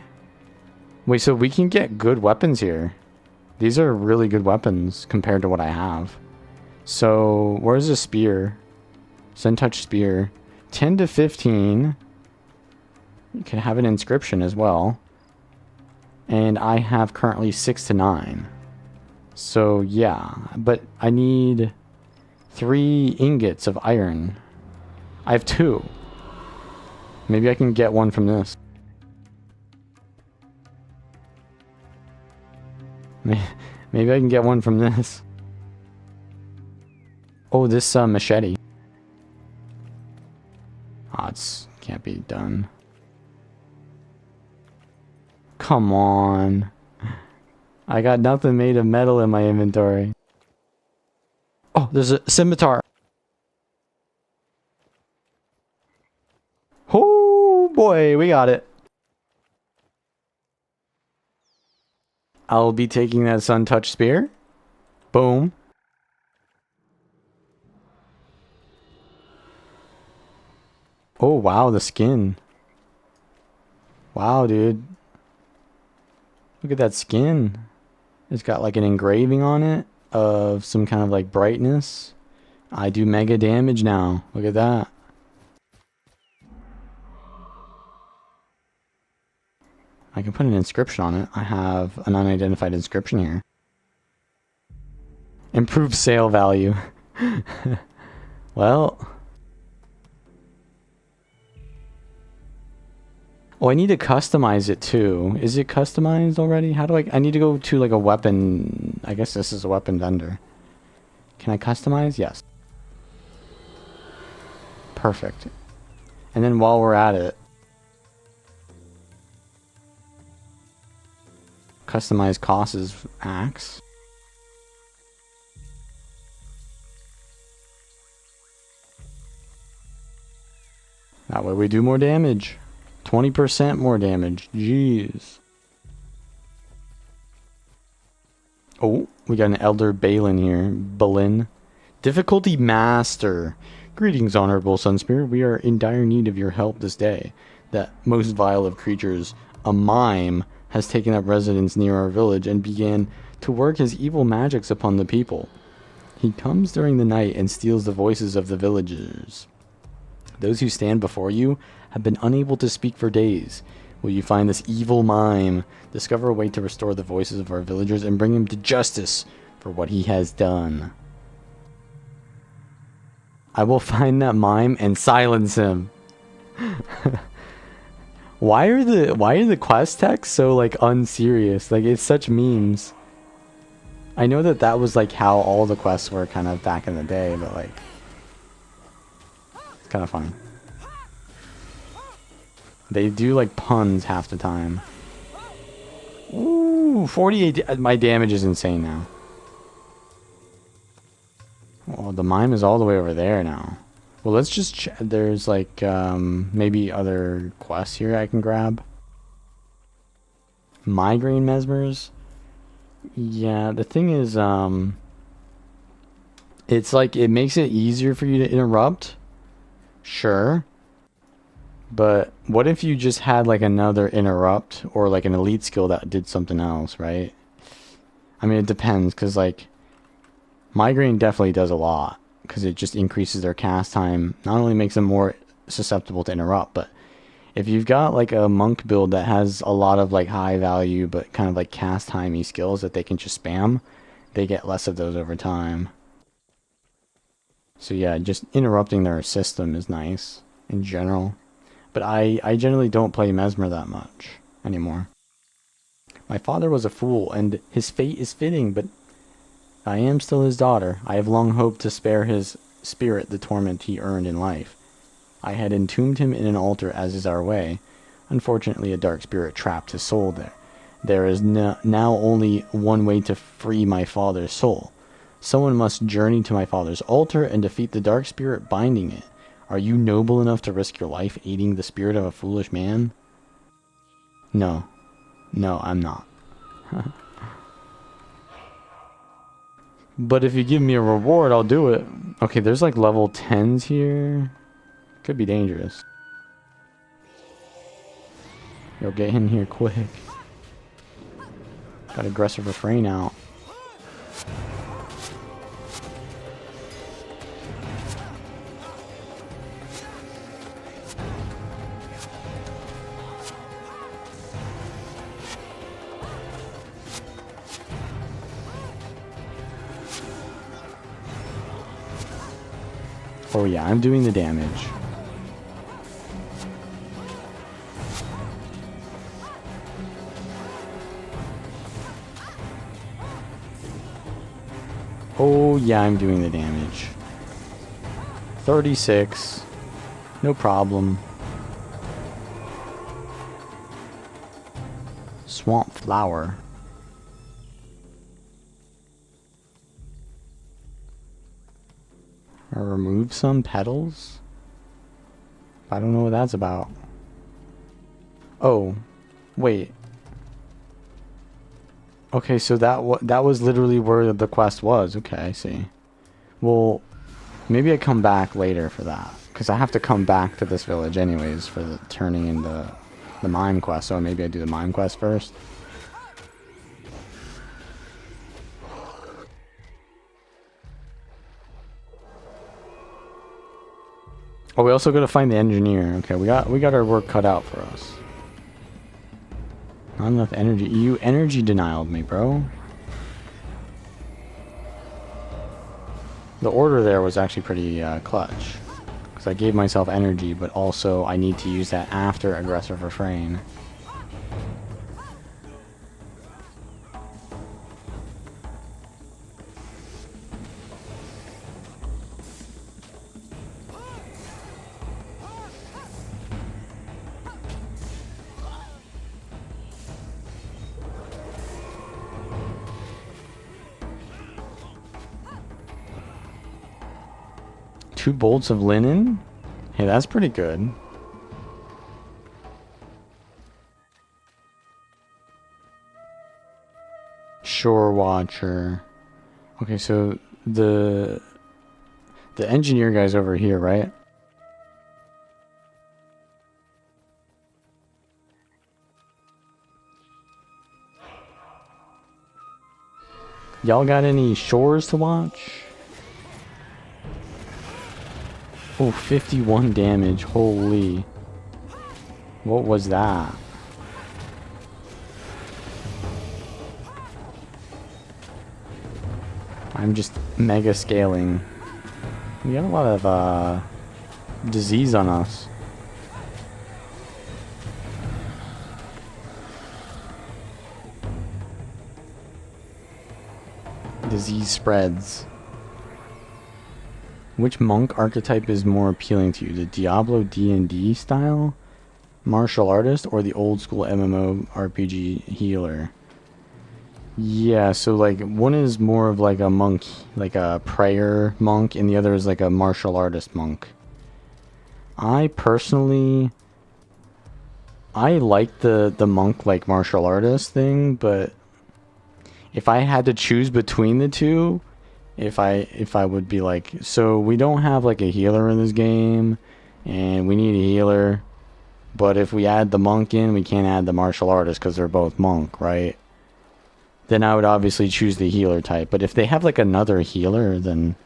Wait, so we can get good weapons here. These are really good weapons compared to what I have. So, where's the spear? Sun Touch Spear. 10 to 15. You can have an inscription as well. And I have currently 6 to 9. So, yeah. But I need 3 ingots of iron. I have 2. Maybe I can get one from this. Maybe I can get one from this. Oh, this machete. Ah, it's can't be done. Come on. I got nothing made of metal in my inventory. Oh, there's a scimitar. Oh boy, we got it. I'll be taking that Sun Touch Spear. Boom. Oh, wow, the skin. Wow, dude. Look at that skin. It's got like an engraving on it of some kind of like brightness. I do mega damage now. Look at that. I can put an inscription on it. I have an unidentified inscription here. Improved sale value. Well. Oh, I need to customize it too. Is it customized already? How do I need to go to like a weapon. I guess this is a weapon vendor. Can I customize? Yes. Perfect. And then while we're at it, customize Koss's axe. That way we do more damage. 20% more damage. Jeez. Oh, we got an Elder Balin here. Balin. Difficulty Master. Greetings, Honorable Sunspear. We are in dire need of your help this day. That most vile of creatures, a mime, has taken up residence near our village and began to work his evil magics upon the people. He comes during the night and steals the voices of the villagers. Those who stand before you have been unable to speak for days. Will you find this evil mime, discover a way to restore the voices of our villagers, and bring him to justice for what he has done? I will find that mime and silence him. Why are the quest texts so like unserious? Like, it's such memes. I know that was like how all the quests were kind of back in the day, but like it's kind of fun. They do like puns half the time. Ooh, 48. My damage is insane now. Oh, the mime is all the way over there now. Well, let's just there's like maybe other quests here I can grab. Migraine mesmers. Yeah, the thing is it's like it makes it easier for you to interrupt. Sure. But what if you just had like another interrupt or like an elite skill that did something else, right? I mean, it depends, because like migraine definitely does a lot, because it just increases their cast time. Not only makes them more susceptible to interrupt, but if you've got like a monk build that has a lot of like high value but kind of like cast timey skills that they can just spam, they get less of those over time. So yeah, just interrupting their system is nice in general. But I generally don't play Mesmer that much anymore. My father was a fool, and his fate is fitting, but I am still his daughter. I have long hoped to spare his spirit the torment he earned in life. I had entombed him in an altar, as is our way. Unfortunately, a dark spirit trapped his soul there. There is now only one way to free my father's soul. Someone must journey to my father's altar and defeat the dark spirit binding it. Are you noble enough to risk your life aiding the spirit of a foolish man? No. No, I'm not. But if you give me a reward, I'll do it. Okay, there's like level 10s here. Could be dangerous. Yo, get in here quick. Got aggressive refrain out. Oh yeah, I'm doing the damage. Oh yeah, I'm doing the damage. 36. No problem. Swamp flower. Or remove some petals? I don't know what that's about. Oh, wait. Okay, so that was literally where the quest was. Okay, I see. Well, maybe I come back later for that, because I have to come back to this village anyways for the turning in the mime quest. So maybe I do the mime quest first. Oh, we also got to find the engineer. Okay, we got our work cut out for us. Not enough energy. You energy denialed me, bro. The order there was actually pretty clutch. Because I gave myself energy, but also I need to use that after aggressive refrain. Two bolts of linen? Hey, that's pretty good. Shore Watcher. Okay, so the engineer guy's over here, right? Y'all got any shores to watch? Oh, 51 damage. Holy. What was that? I'm just mega scaling. We got a lot of disease on us. Disease spreads. Which monk archetype is more appealing to you? The Diablo D&D style martial artist or the old school MMO RPG healer? Yeah, so like one is more of like a monk, like a prayer monk, and the other is like a martial artist monk. I personally like the monk like martial artist thing, but if I had to choose between the two, if I would be like, so we don't have like a healer in this game and we need a healer, but if we add the monk in, we can't add the martial artist because they're both monk, right? Then I would obviously choose the healer type. But if they have like another healer, then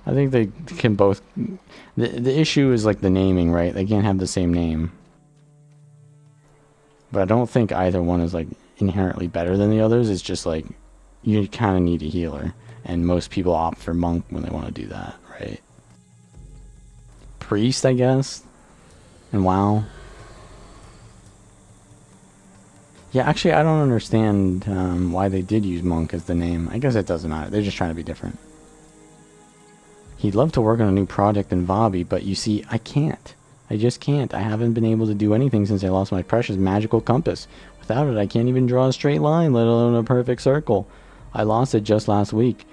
I think they can both. The issue is like the naming, right? They can't have the same name. But I don't think either one is like inherently better than the others. It's just like you kind of need a healer. And most people opt for monk when they want to do that, right? Priest, I guess. And WoW. Yeah, actually, I don't understand why they did use monk as the name. I guess it doesn't matter. They're just trying to be different. He'd love to work on a new project in Vavi, but you see, I can't. I just can't. I haven't been able to do anything since I lost my precious magical compass. Without it, I can't even draw a straight line, let alone a perfect circle. I lost it just last week.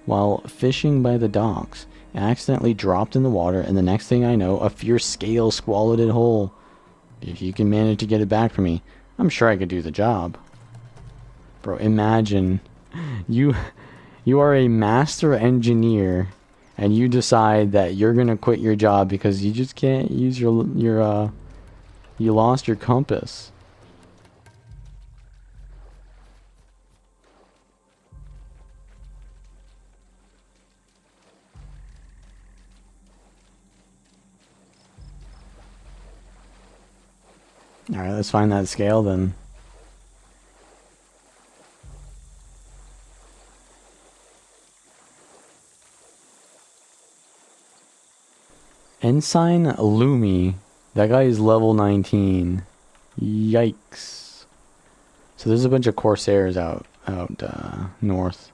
While fishing by the docks, I accidentally dropped in the water, and the next thing I know, a fierce scale swallowed it whole. If you can manage to get it back for me, I'm sure I could do the job. Bro, imagine you are a master engineer and you decide that you're gonna quit your job because you just can't use you lost your compass. Alright, let's find that scale then. Ensign Lumi. That guy is level 19. Yikes. So there's a bunch of Corsairs out north.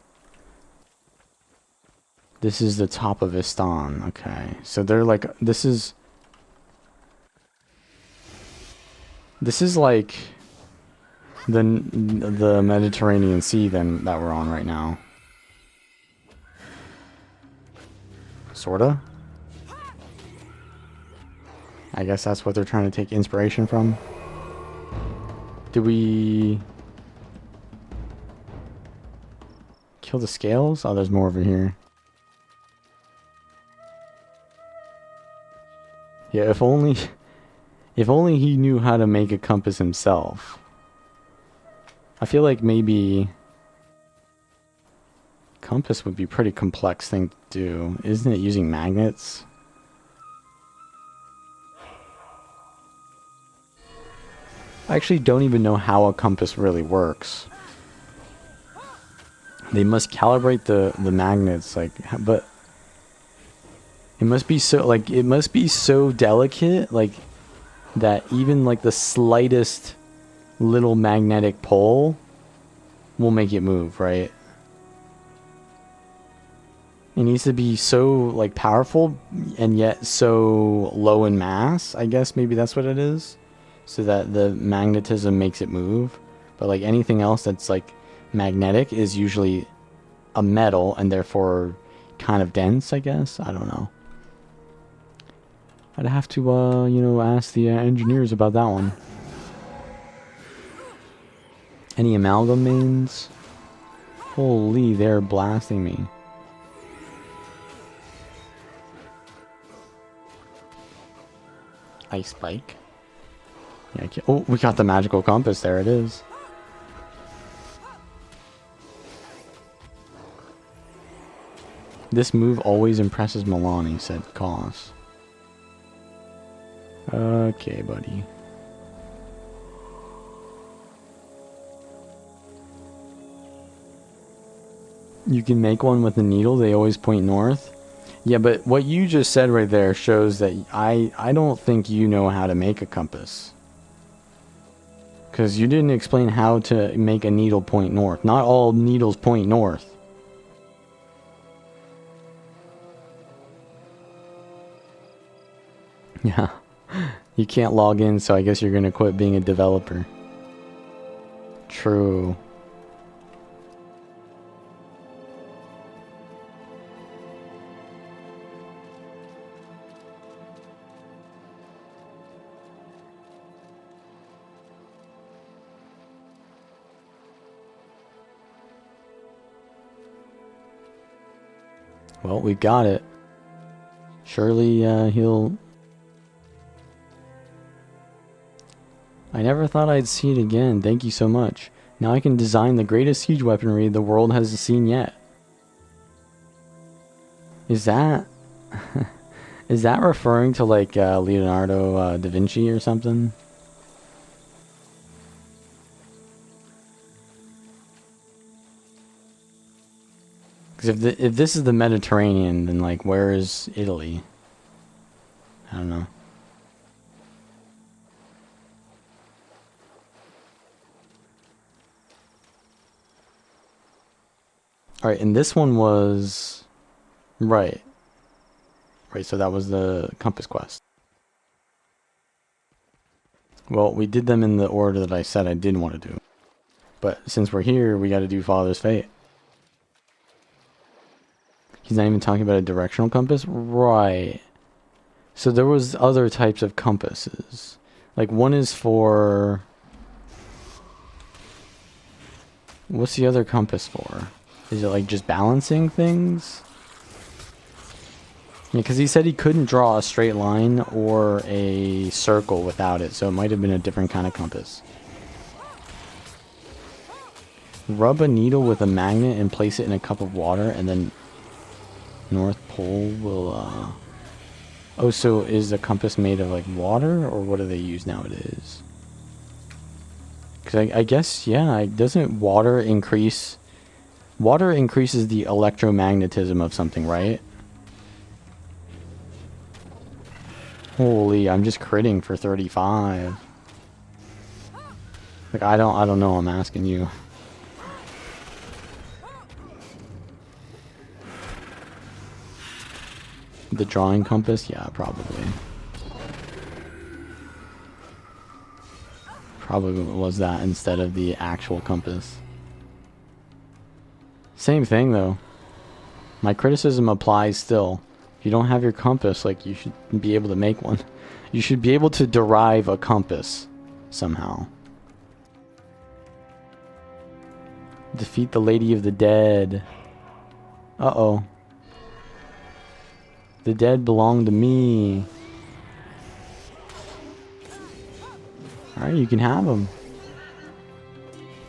This is the top of Istan. Okay. So they're like, this is like the Mediterranean Sea then that we're on right now. Sorta? I guess that's what they're trying to take inspiration from. Did we kill the scales? Oh, there's more over here. Yeah, if only he knew how to make a compass himself. I feel like maybe compass would be a pretty complex thing to do. Isn't it using magnets? I actually don't even know how a compass really works. They must calibrate the magnets, like, but it must be so delicate, like, that even like the slightest little magnetic pole will make it move, right? It needs to be so like powerful and yet so low in mass, I guess maybe that's what it is. So that the magnetism makes it move. But like anything else that's like magnetic is usually a metal and therefore kind of dense, I guess. I don't know. I'd have to, you know, ask the engineers about that one. Any amalgam mains? Holy, they're blasting me. Ice spike. Yeah, oh, we got the magical compass. There it is. This move always impresses Milani, said Koss. Okay, buddy. You can make one with a needle. They always point north. Yeah, but what you just said right there shows that I don't think you know how to make a compass. Because you didn't explain how to make a needle point north. Not all needles point north. Yeah. You can't log in, so I guess you're going to quit being a developer. True. Well, we've got it. Surely he'll... I never thought I'd see it again. Thank you so much. Now I can design the greatest siege weaponry the world has seen yet. Is that... is that referring to like Leonardo da Vinci or something? Because if this is the Mediterranean, then like where is Italy? I don't know. Alright, and this one was... Right. Right, so that was the compass quest. Well, we did them in the order that I said I didn't want to do. But since we're here, we got to do Father's Fate. He's not even talking about a directional compass? Right. So there was other types of compasses. Like one is for... What's the other compass for? Is it like just balancing things? Yeah, because he said he couldn't draw a straight line or a circle without it, so it might have been a different kind of compass. Rub a needle with a magnet and place it in a cup of water, and then North Pole will, Oh, so is the compass made of like water, or what do they use nowadays? Because I guess, yeah, doesn't water increase... Water increases the electromagnetism of something, right? Holy, I'm just critting for 35. Like, I don't know, I'm asking you. The drawing compass? Yeah, probably. Probably was that instead of the actual compass. Same thing, though. My criticism applies still. If you don't have your compass, like, you should be able to make one. You should be able to derive a compass somehow. Defeat the Lady of the Dead. Uh-oh. The dead belong to me. Alright, you can have them.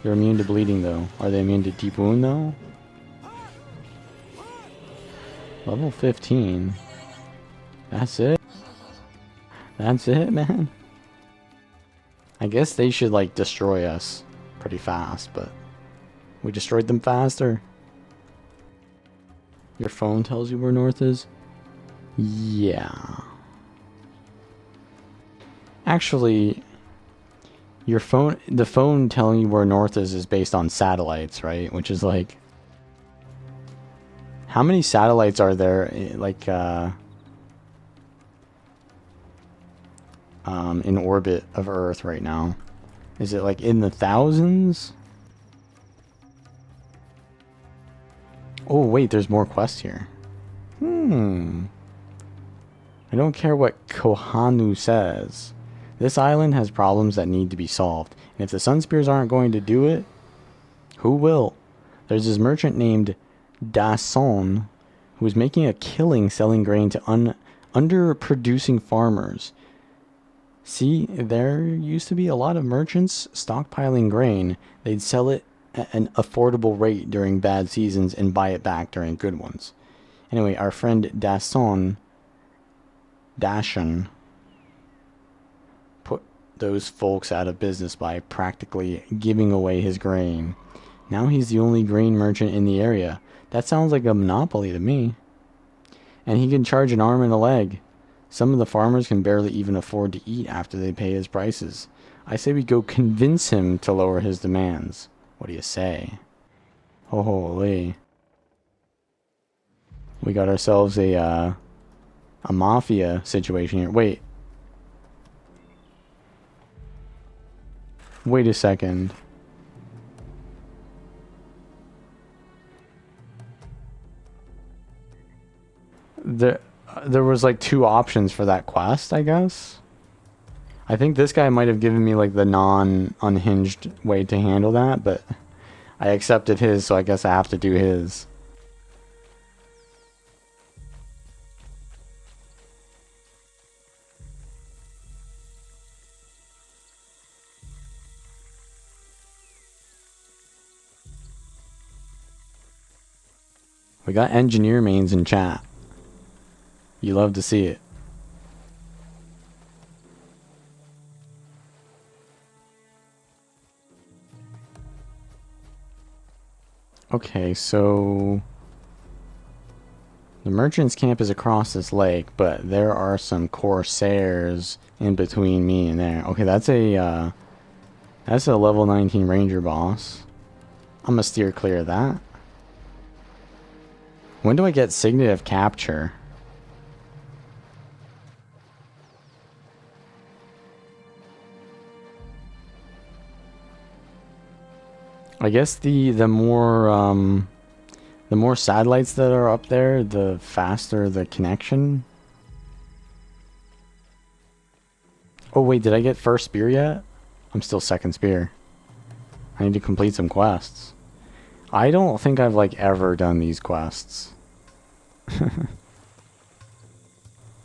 They're immune to bleeding, though. Are they immune to deep wound, though? Level 15. That's it? That's it, man? I guess they should, like, destroy us pretty fast, but... we destroyed them faster. Your phone tells you where north is? Yeah. Actually, your phone, the phone telling you where north is based on satellites, right? Which is like, how many satellites are there, like, in orbit of Earth right now? Is it like in the thousands? Oh wait, there's more quests here. I don't care what Kohanu says. This island has problems that need to be solved. And if the Sun Spears aren't going to do it, who will? There's this merchant named Dasson who is making a killing selling grain to underproducing farmers. See, there used to be a lot of merchants stockpiling grain. They'd sell it at an affordable rate during bad seasons and buy it back during good ones. Anyway, our friend Dasson put those folks out of business by practically giving away his grain. Now he's the only grain merchant in the area. That sounds like a monopoly to me. And he can charge an arm and a leg. Some of the farmers can barely even afford to eat after they pay his prices. I say we go convince him to lower his demands. What do you say? Holy. We got ourselves a mafia situation here. Wait a second. There was like two options for that quest, I guess. I think this guy might have given me like the non-unhinged way to handle that, but I accepted his, so I guess I have to do his. We got engineer mains in chat. You love to see it. Okay, so the merchant's camp is across this lake, but there are some corsairs in between me and there. Okay, that's a level 19 ranger boss. I'm gonna steer clear of that. When do I get Signet of Capture? I guess the more satellites that are up there, the faster the connection. Oh wait, did I get first spear yet? I'm still second spear. I need to complete some quests. I don't think I've like ever done these quests.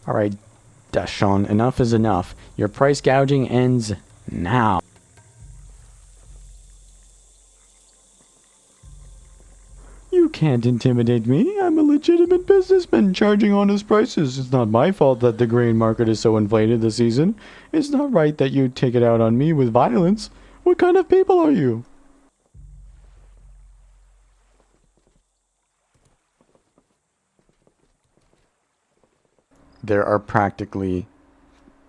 Alright, Dashon, enough is enough. Your price gouging ends now. You can't intimidate me. I'm a legitimate businessman charging honest prices. It's not my fault that the grain market is so inflated this season. It's not right that you take it out on me with violence. What kind of people are you? There are practically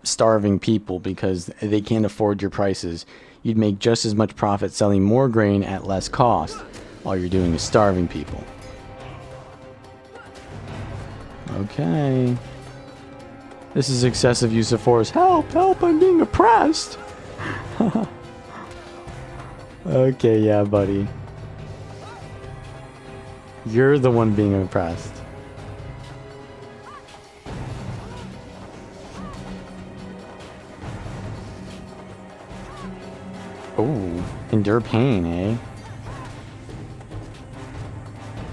starving people because they can't afford your prices. You'd make just as much profit selling more grain at less cost. All you're doing is starving people. Okay. This is excessive use of force. Help! Help! I'm being oppressed! Okay, yeah, buddy. You're the one being oppressed. Oh, endure pain, eh?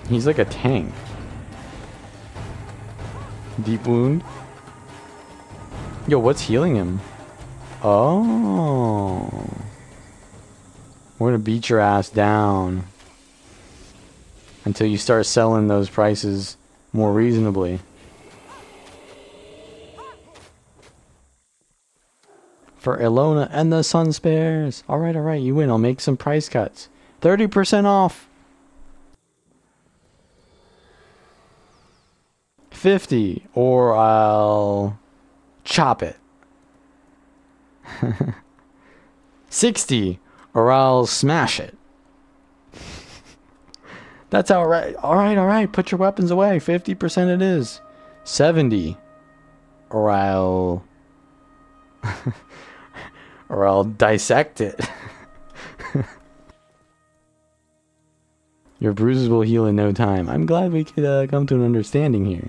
He's like a tank. Deep wound. Yo, what's healing him? Oh. We're gonna beat your ass down until you start selling those prices more reasonably. For Ilona and the Sun Spares. Alright, you win. I'll make some price cuts. 30% off. 50, or I'll chop it. 60, or I'll smash it. That's alright. Alright. Put your weapons away. 50% it is. 70, or I'll or I'll dissect it. Your bruises will heal in no time. I'm glad we could come to an understanding here.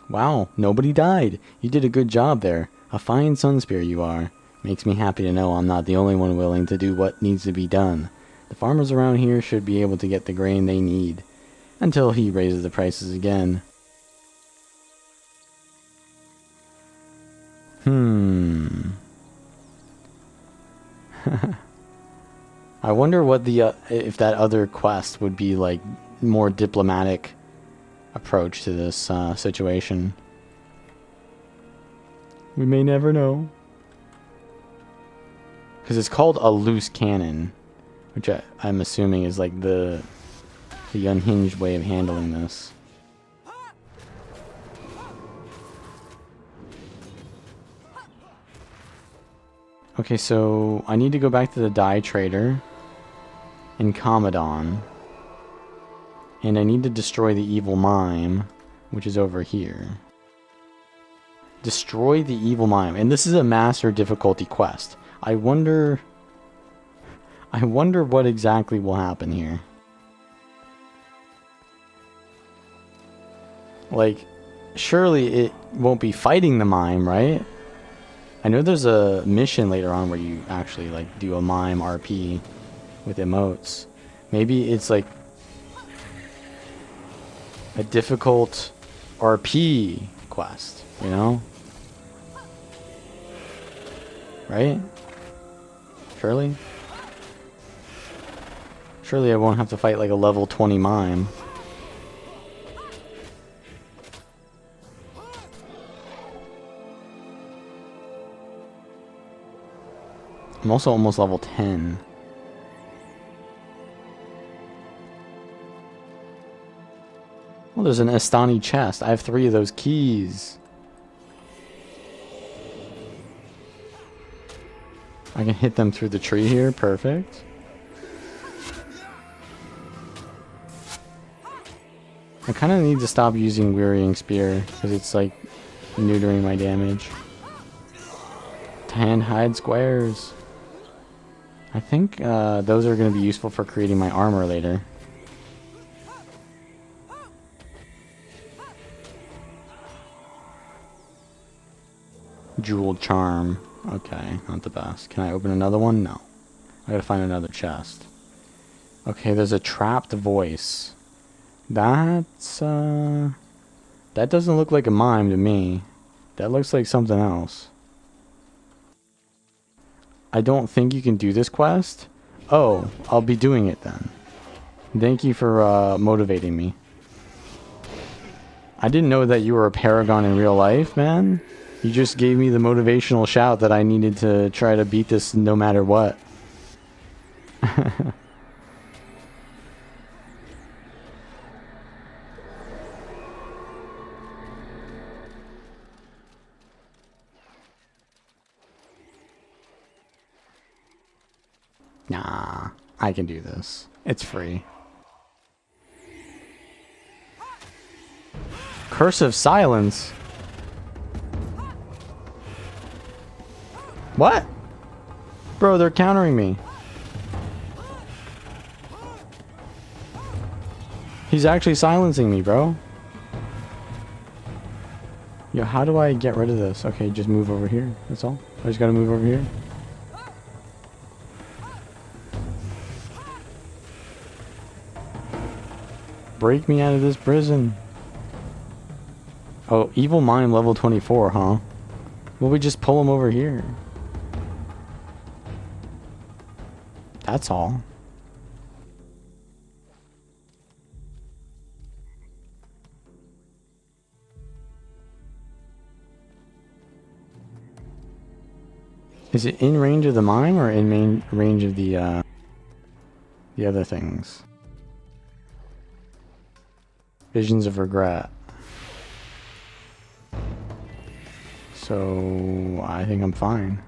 Wow, nobody died. You did a good job there. A fine sun spear you are. Makes me happy to know I'm not the only one willing to do what needs to be done. The farmers around here should be able to get the grain they need. Until he raises the prices again. I wonder what the if that other quest would be like more diplomatic approach to this situation. We may never know. Because it's called a loose cannon, which I'm assuming is like the unhinged way of handling this. Okay, so I need to go back to the dye trader in Commodon. And I need to destroy the evil mime, which is over here. Destroy the evil mime. And this is a master difficulty quest. I wonder what exactly will happen here. Like, surely it won't be fighting the mime, right? I know there's a mission later on where you actually like do a mime RP with emotes. Maybe it's like a difficult RP quest, you know? Right? Surely? Surely I won't have to fight like a level 20 mime. I'm also almost level 10. Well, there's an Estani chest. I have 3 of those keys. I can hit them through the tree here. Perfect. I kind of need to stop using Wearying Spear because it's like neutering my damage. Tan hide squares. I think those are going to be useful for creating my armor later. Jeweled charm. Okay, not the best. Can I open another one? No. I gotta find another chest. Okay, there's a trapped voice. That's that doesn't look like a mime to me. That looks like something else. I don't think you can do this quest. Oh, I'll be doing it then. Thank you for motivating me. I didn't know that you were a paragon in real life, man. You just gave me the motivational shout that I needed to try to beat this no matter what. Nah, I can do this. It's free. Cursive silence? What? Bro, they're countering me. He's actually silencing me, bro. Yo, how do I get rid of this? Okay, just move over here. That's all. I just gotta move over here. Break me out of this prison. Oh, Evil Mind level 24, huh? Well, we just pull him over here. That's all. Is it in range of the mime or in main range of the other things? Visions of regret. So I think I'm fine.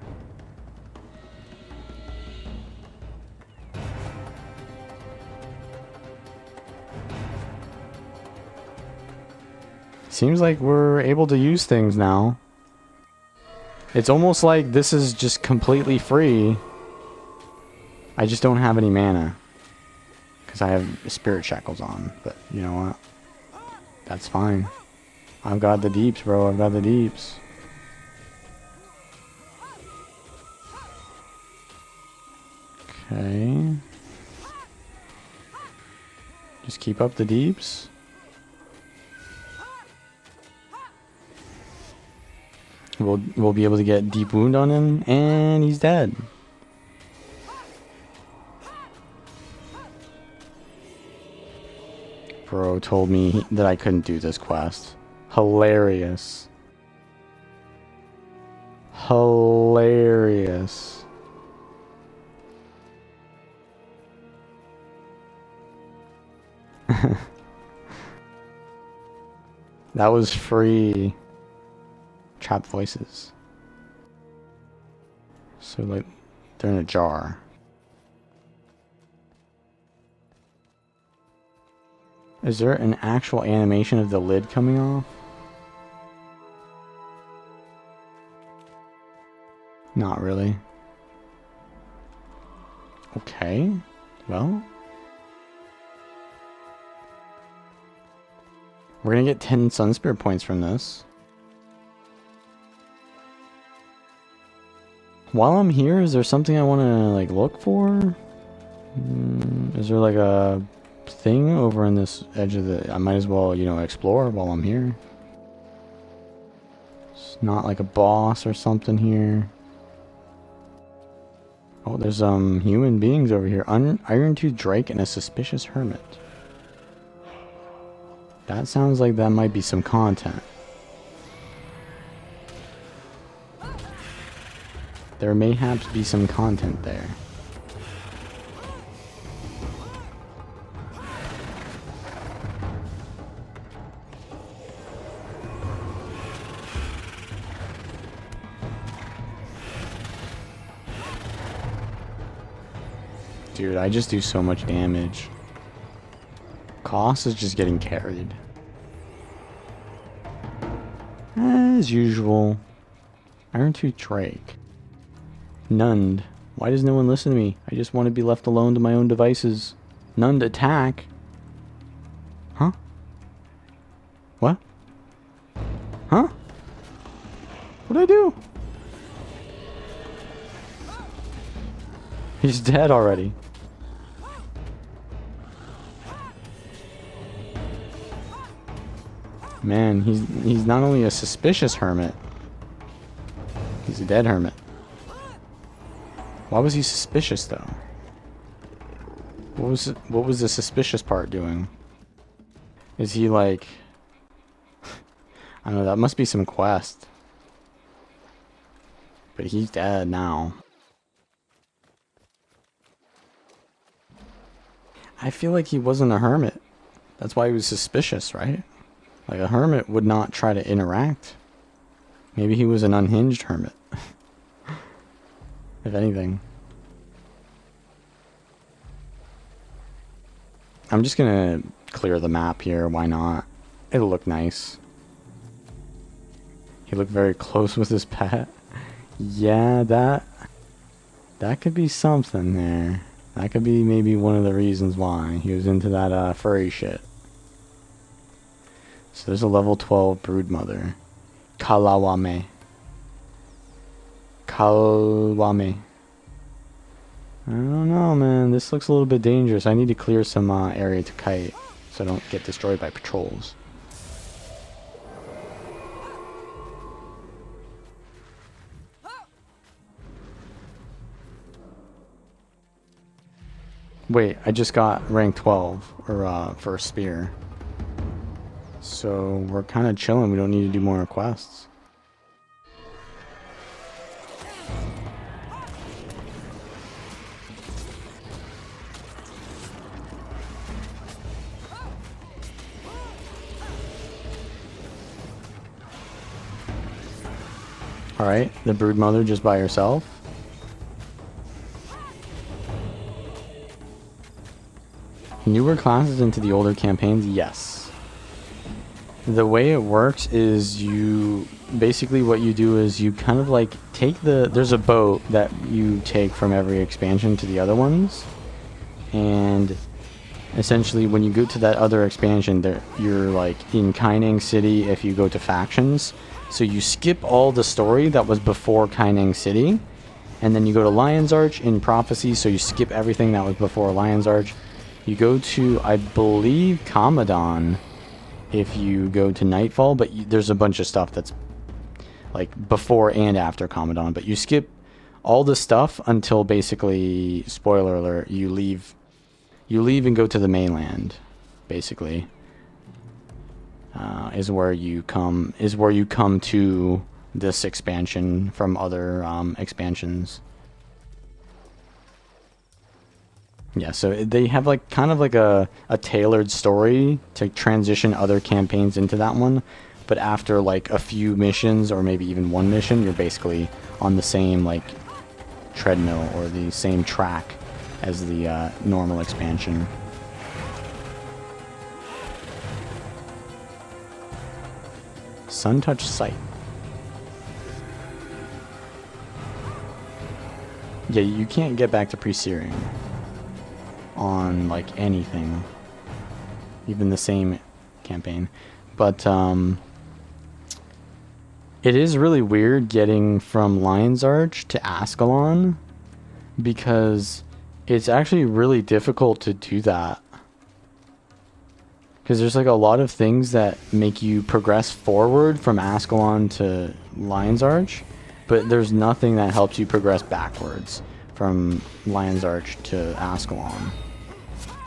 Seems like we're able to use things now. It's almost like this is just completely free. I just don't have any mana. Because I have spirit shackles on. But you know what? That's fine. I've got the deeps, bro. I've got the deeps. Okay. Just keep up the deeps. We'll be able to get deep wound on him, and he's dead. Bro told me that I couldn't do this quest. Hilarious. Hilarious. That was free. Trap voices. So like they're in a jar. Is there an actual animation of the lid coming off? Not really. Okay. Well, we're gonna get 10 Sun Spirit points from this. While I'm here, is there something I want to like look for? Is there like a thing over on this edge of the... I might as well, you know, explore while I'm here. It's not like a boss or something here. Oh, there's human beings over here. Iron Tooth Drake and a Suspicious Hermit. That sounds like that might be some content. There mayhaps be some content there. Dude, I just do so much damage. Cost is just getting carried. As usual. Iron Tooth Drake. Nunned. Why does no one listen to me? I just want to be left alone to my own devices. Nunned attack? Huh? What? Huh? What'd I do? He's dead already. Man, he's not only a suspicious hermit, he's a dead hermit. Why was he suspicious though? What was the suspicious part doing? Is he like I don't know, that must be some quest. But he's dead now. I feel like he wasn't a hermit. That's why he was suspicious, right? Like, a hermit would not try to interact. Maybe he was an unhinged hermit. If anything. I'm just gonna clear the map here. Why not? It'll look nice. He looked very close with his pet. Yeah, that could be something there. That could be maybe one of the reasons why he was into that furry shit. So there's a level 12 broodmother. Kalawame. Kalwame. I don't know, man. This looks a little bit dangerous. I need to clear some area to kite so I don't get destroyed by patrols. Wait, I just got rank 12 or for a spear. So we're kind of chilling. We don't need to do more quests. Alright, the broodmother just by herself. Newer classes into the older campaigns? Yes. The way it works is you... Basically what you do is you kind of like take the... There's a boat that you take from every expansion to the other ones. And essentially when you go to that other expansion, you're like in Kaineng City if you go to factions. So you skip all the story that was before Kaineng City. And then you go to Lion's Arch in Prophecy, so you skip everything that was before Lion's Arch. You go to, I believe, Commodon if you go to Nightfall, but there's a bunch of stuff that's like before and after Commodon. But you skip all the stuff until basically, spoiler alert, you leave and go to the mainland, basically. Is where you come to this expansion from other expansions. Yeah, so they have like kind of like a tailored story to transition other campaigns into that one, but after like a few missions or maybe even one mission, you're basically on the same like treadmill or the same track as the normal expansion. Sun-touched sight. Yeah, you can't get back to pre-searing on like anything, even the same campaign. But it is really weird getting from Lion's Arch to Ascalon, because it's actually really difficult to do that. Because there's like a lot of things that make you progress forward from Ascalon to Lion's Arch, but there's nothing that helps you progress backwards from Lion's Arch to Ascalon.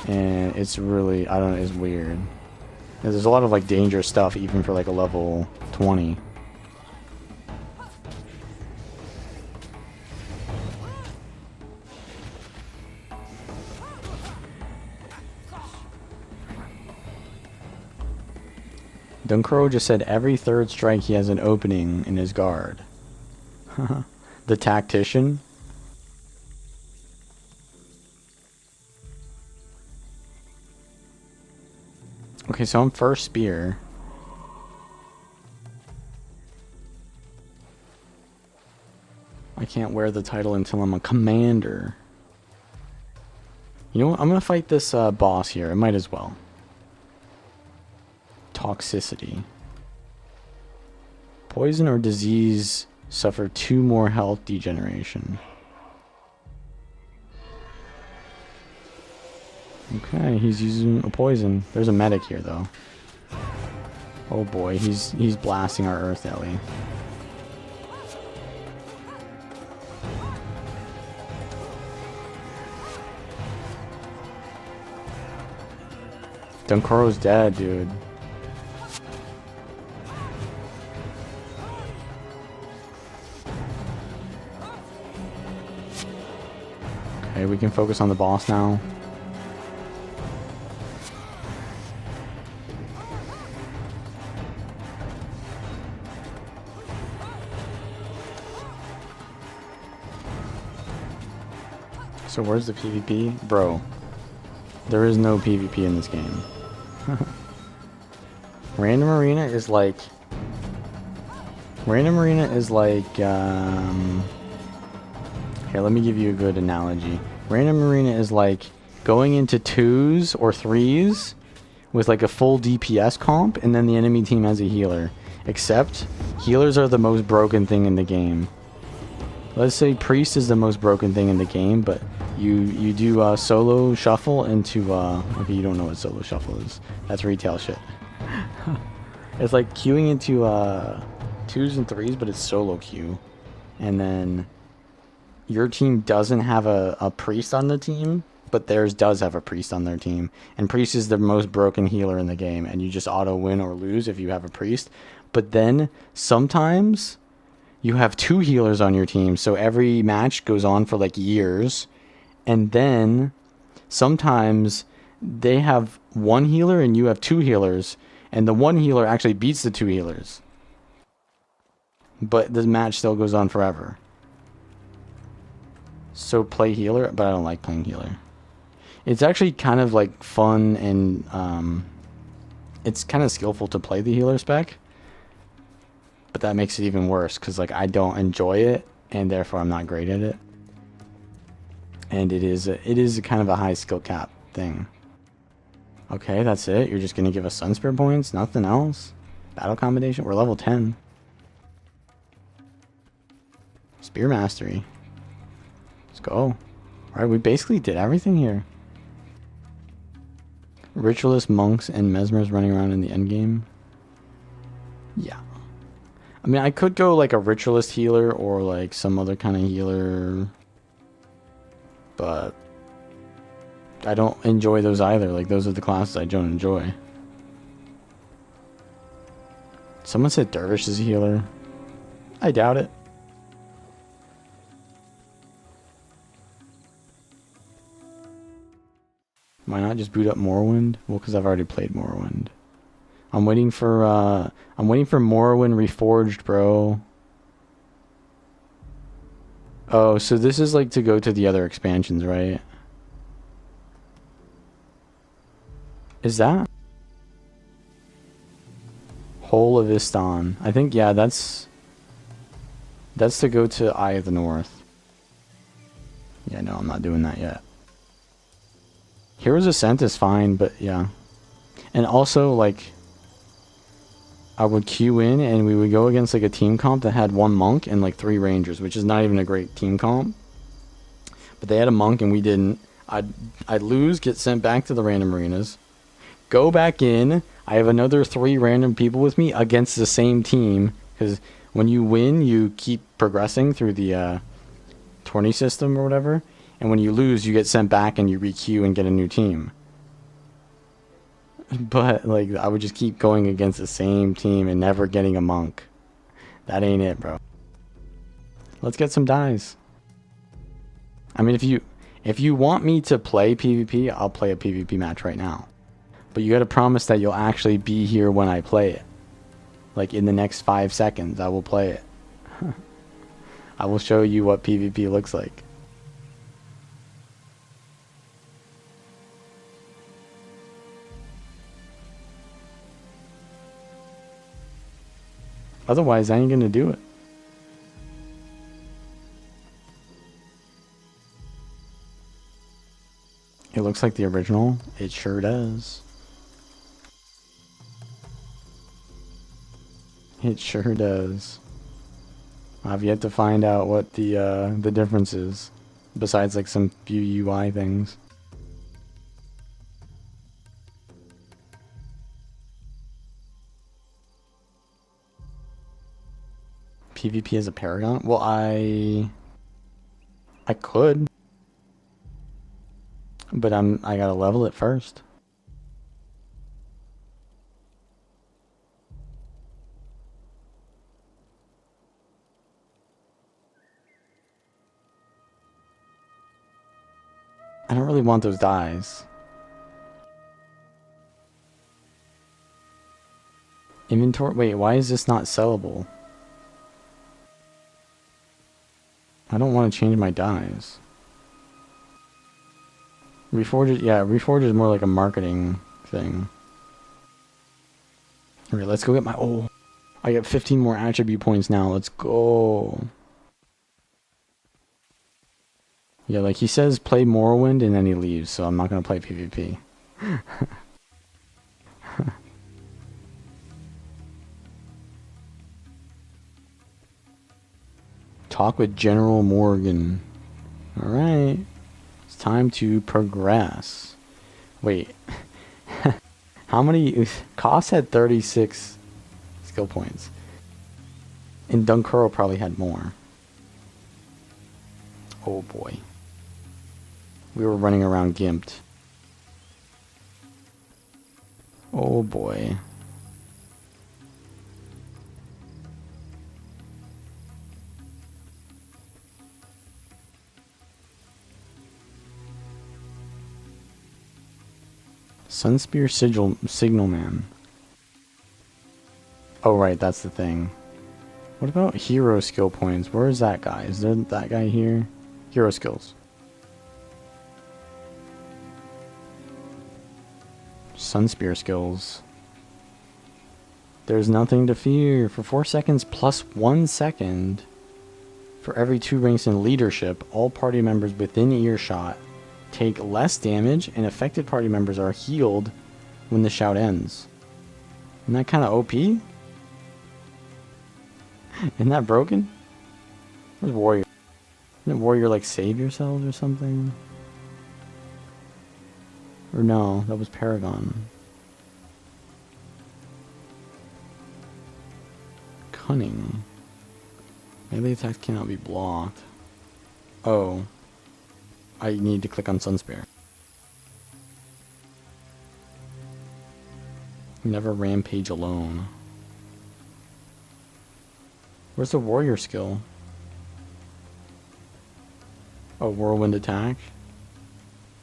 And it's really, I don't know, it's weird. There's a lot of like dangerous stuff even for like a level 20. Dunkro just said every third strike he has an opening in his guard. The tactician? Okay, so I'm first spear. I can't wear the title until I'm a commander. You know what? I'm gonna fight this boss here. I might as well. Toxicity. Poison or disease suffer 2 more health degeneration. Okay, he's using a poison. There's a medic here though. Oh boy, he's blasting our Earth Ellie. Dunkoro's dead, dude. Okay, we can focus on the boss now. So where's the PvP? Bro, there is no PvP in this game. Random Arena is like... Random Arena is like, here, let me give you a good analogy. Random Arena is like going into 2s or 3s with like a full DPS comp, and then the enemy team has a healer. Except, healers are the most broken thing in the game. Let's say Priest is the most broken thing in the game, but you do solo shuffle into, okay, you don't know what solo shuffle is. That's retail shit. It's like queuing into 2s and 3s, but it's solo queue. And then your team doesn't have a priest on the team, but theirs does have a priest on their team. And priest is the most broken healer in the game, and you just auto win or lose if you have a priest. But then sometimes you have 2 healers on your team, so every match goes on for like years. And then sometimes they have 1 healer and you have 2 healers, and the 1 healer actually beats the 2 healers. But the match still goes on forever. So play healer, but I don't like playing healer. It's actually kind of like fun, and it's kind of skillful to play the healer spec. But that makes it even worse, because like I don't enjoy it, and therefore I'm not great at it. And it is a kind of a high skill cap thing. Okay, that's it. You're just gonna give us Sun Spirit points, nothing else. Battle combination. We're level 10. Spear mastery. Let's go. Alright, we basically did everything here. Ritualist monks and mesmers running around in the endgame. Yeah. I mean, I could go like a ritualist healer or like some other kind of healer, but I don't enjoy those either. Like, those are the classes I don't enjoy. Someone said Dervish is a healer. I doubt it. Why not just boot up Morrowind? Well, because I've already played Morrowind. I'm waiting for Morrowind Reforged, bro. Oh, so this is like to go to the other expansions, right? Is that Whole of Istan? I think, yeah, that's to go to Eye of the North. Yeah, no, I'm not doing that yet. Hero's Ascent is fine, but yeah. And also, like, I would queue in and we would go against like a team comp that had 1 monk and like 3 rangers, which is not even a great team comp. But they had a monk and we didn't. I'd lose, get sent back to the random arenas, go back in. I have another 3 random people with me against the same team, because when you win, you keep progressing through the tourney system or whatever. And when you lose, you get sent back and you re-queue and get a new team. But, like, I would just keep going against the same team and never getting a monk. That ain't it, bro. Let's get some dies. I mean, if you want me to play PvP, I'll play a PvP match right now. But you gotta promise that you'll actually be here when I play it. Like, in the next 5 seconds, I will play it. I will show you what PvP looks like. Otherwise, I ain't gonna do it. It looks like the original. It sure does. It sure does. I've yet to find out what the difference is, besides like some few UI things. PvP as a Paragon? Well, I could, but I gotta level it first. I don't really want those dies. Inventory. Wait, why is this not sellable? I don't want to change my dies. Reforged, yeah, Reforged is more like a marketing thing. Alright, let's go get my... Oh, I get 15 more attribute points now. Let's go. Yeah, like he says play Morrowind and then he leaves, so I'm not going to play PvP. Talk with General Morgan. Alright. It's time to progress. Wait. How many... Koss had 36 skill points. And Dunkuro probably had more. Oh boy. We were running around gimped. Oh boy. Sunspear Signalman. Oh right, that's the thing. What about hero skill points? Where is that guy? Is there that guy here? Hero skills. Sunspear skills. There's nothing to fear. For 4 seconds plus 1 second. For every 2 ranks in leadership, all party members within earshot take less damage, and affected party members are healed when the shout ends. Isn't that kind of OP? Isn't that broken? Where's Warrior? Isn't Warrior like save yourselves or something? Or no, that was Paragon. Cunning. Melee attacks cannot be blocked. Oh. I need to click on Sunspear. Never rampage alone. Where's the warrior skill? Oh, whirlwind attack?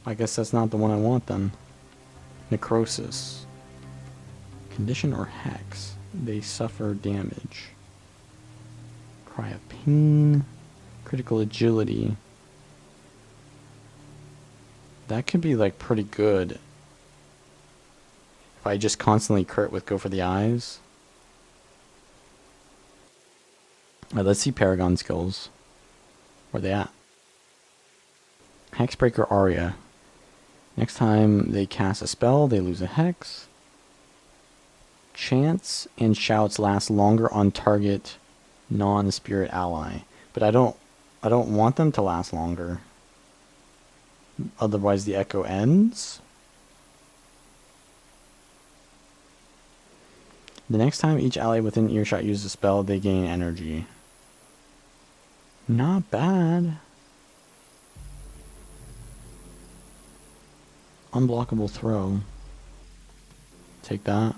I guess that's not the one I want then. Necrosis. Condition or hex. They suffer damage. Cry of pain. Critical agility. That could be like pretty good. If I just constantly crit with go for the eyes. Alright, let's see Paragon skills. Where they at? Hexbreaker Aria. Next time they cast a spell, they lose a hex. Chants and shouts last longer on target non-spirit ally. But I don't want them to last longer. Otherwise the echo ends. The next time each ally within earshot uses a spell, they gain energy. Not bad. Unblockable throw. Take that.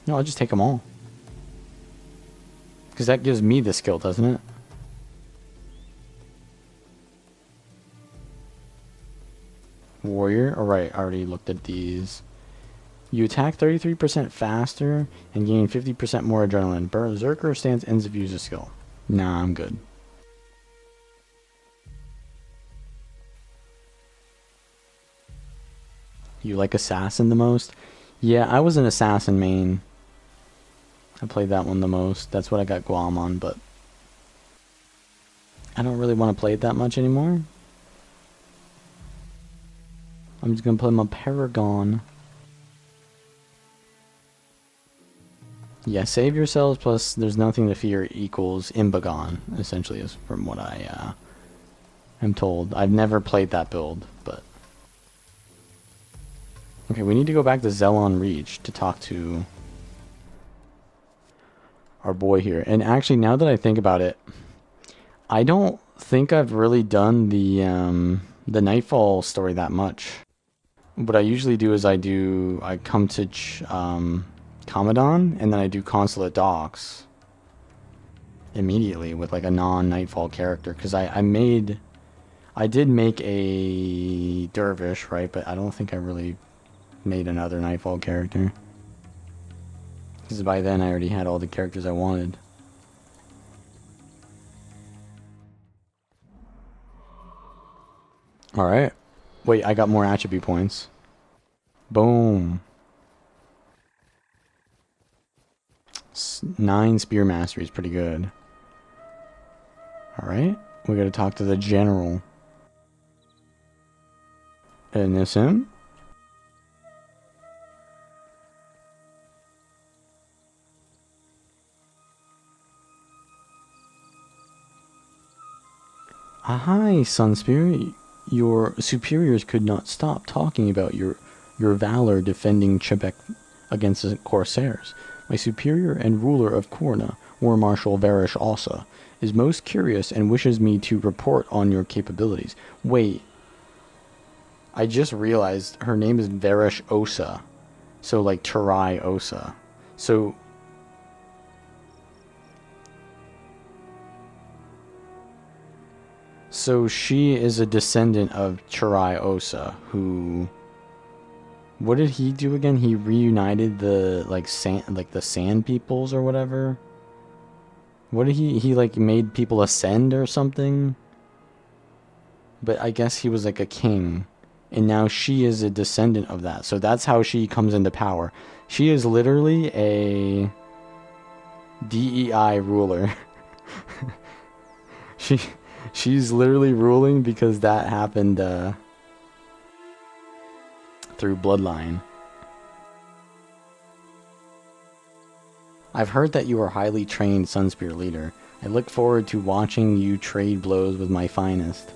No, I'll just take them all. Because that gives me the skill, doesn't it? Warrior. Alright, I already looked at these. You attack 33% faster and gain 50% more adrenaline. Berserker stands ends if you use a skill. Nah, I'm good. You like Assassin the most? Yeah, I was an Assassin main. I played that one the most. That's what I got Guam on, but I don't really want to play it that much anymore. I'm just gonna play my Paragon. Yeah, save yourselves plus there's nothing to fear equals Imbagon, essentially, is from what I am told. I've never played that build, but... Okay, we need to go back to Zelon Reach to talk to our boy here. And actually, now that I think about it, I don't think I've really done the Nightfall story that much. What I usually do is I come to Commodon, and then I do Consulate Docks immediately with like a non-Nightfall character, because I made I did make a dervish, right? But I don't think I really made another Nightfall character. Because by then I already had all the characters I wanted. Alright. Wait, I got more attribute points. Boom. 9 spear mastery is pretty good. Alright. We gotta talk to the general. And this him? Hi, Sunspear. Your superiors could not stop talking about your valor defending Chebek against the Corsairs. My superior and ruler of Korna, War Marshal Varish Ossa, is most curious and wishes me to report on your capabilities. Wait. I just realized her name is Varish Ossa. So like Tarai Ossa. So she is a descendant of Tarai Ossa, who... What did he do again? He reunited the the sand peoples or whatever. What did he like made people ascend or something? But I guess he was like a king, and now she is a descendant of that. So that's how she comes into power. She is literally a DEI ruler. She's literally ruling because that happened through bloodline. I've heard that you are highly trained Sunspear leader. I look forward to watching you trade blows with my finest.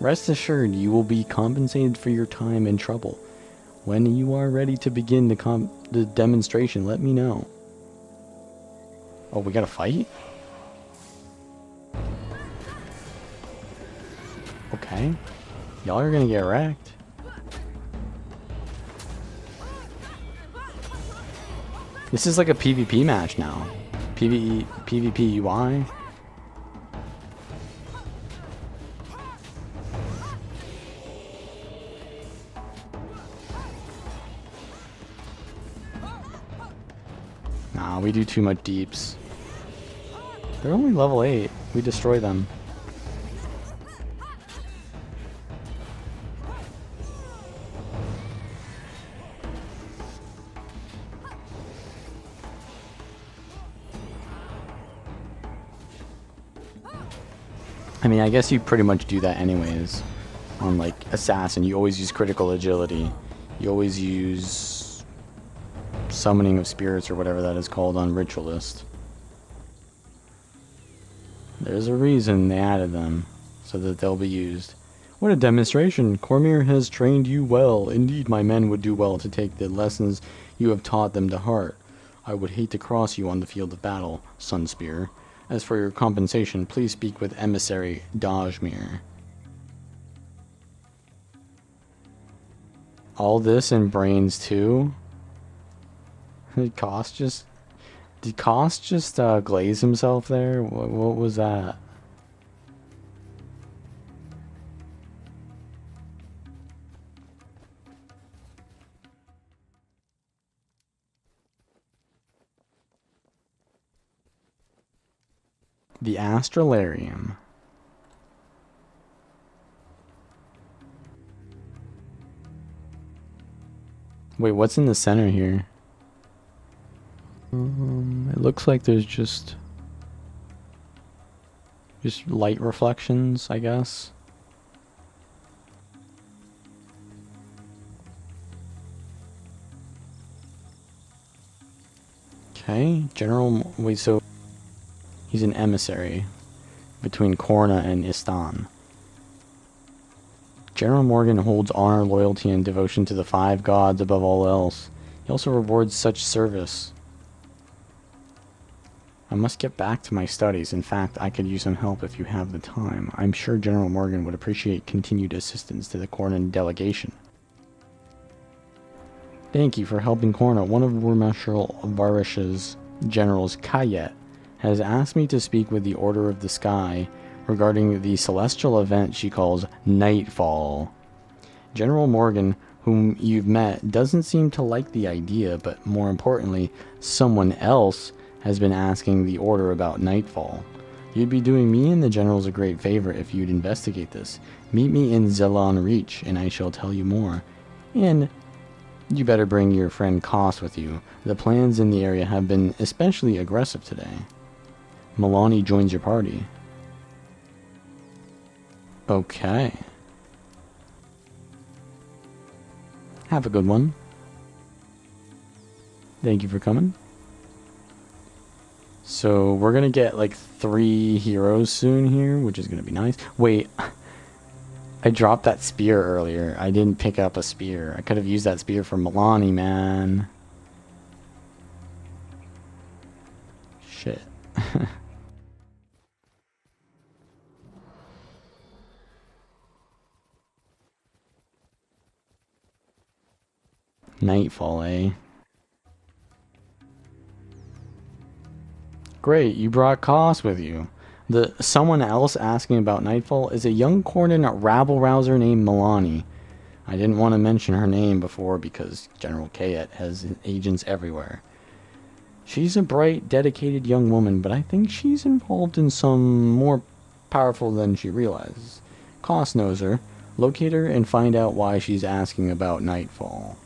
Rest assured, you will be compensated for your time and trouble. When you are ready to begin the demonstration, let me know. Oh, we gotta fight? Okay. Y'all are gonna get wrecked. This is like a PvP match now. PvE, PvP UI. Nah, we do too much deeps. They're only level 8. We destroy them. I mean, I guess you pretty much do that anyways. On like Assassin, you always use critical agility. You always use summoning of spirits or whatever that is called on Ritualist. There's a reason they added them, so that they'll be used. What a demonstration! Cormyr has trained you well. Indeed, my men would do well to take the lessons you have taught them to heart. I would hate to cross you on the field of battle, Sunspear. As for your compensation, please speak with Emissary Dajmir. All this and brains too? Did Koss just glaze himself there? What was that? The Astralarium. Wait, what's in the center here? It looks like there's just light reflections, I guess. Okay, General. Wait, so he's an emissary between Korna and Istan. General Morgan holds honor, loyalty, and devotion to the 5 gods above all else. He also rewards such service. I must get back to my studies. In fact, I could use some help if you have the time. I'm sure General Morgan would appreciate continued assistance to the Korna delegation. Thank you for helping Korna. One of War Marshal Varish's generals, Kayet, has asked me to speak with the Order of the Sky regarding the celestial event she calls Nightfall. General Morgan, whom you've met, doesn't seem to like the idea, but more importantly, someone else has been asking the Order about Nightfall. You'd be doing me and the Generals a great favor if you'd investigate this. Meet me in Zelon Reach, and I shall tell you more. And you better bring your friend Koss with you. The plans in the area have been especially aggressive today. Milani joins your party. Okay. Have a good one. Thank you for coming. So we're gonna get like 3 heroes soon here, which is gonna be nice. Wait, I dropped that spear earlier. I didn't pick up a spear. I could have used that spear for Milani, man. Shit. Nightfall, eh? Great, you brought Koss with you. Someone else asking about Nightfall is a young Cordan rabble-rouser named Milani. I didn't want to mention her name before because General Kayet has agents everywhere. She's a bright, dedicated young woman, but I think she's involved in some more powerful than she realizes. Koss knows her. Locate her and find out why she's asking about Nightfall.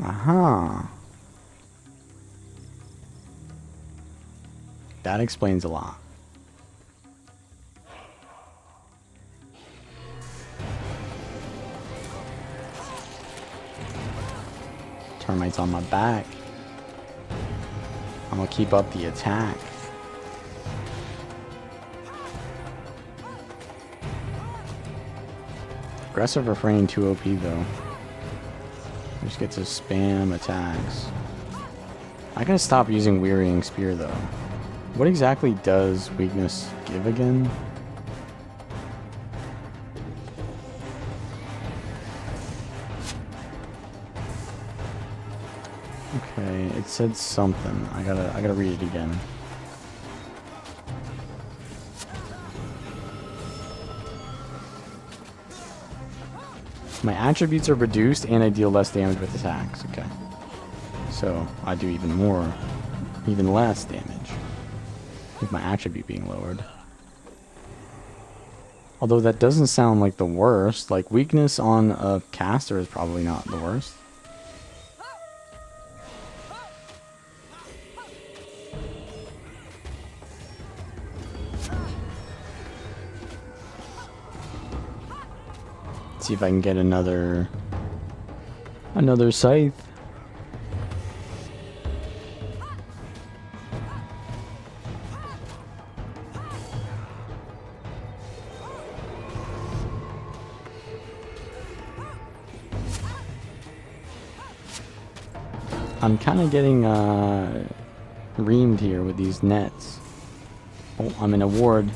Aha. That explains a lot. Termites on my back. I'm gonna keep up the attack. Aggressive refrain too OP though. Just get to spam attacks. I gotta stop using Wearying Spear though. What exactly does weakness give again? Okay, it said something. I gotta read it again. My attributes are reduced and I deal less damage with attacks. Okay. So I do even less damage. With my attribute being lowered. Although that doesn't sound like the worst. Like weakness on a caster is probably not the worst. Let's see if I can get another scythe. I'm kind of getting reamed here with these nets. Oh, I'm in a ward.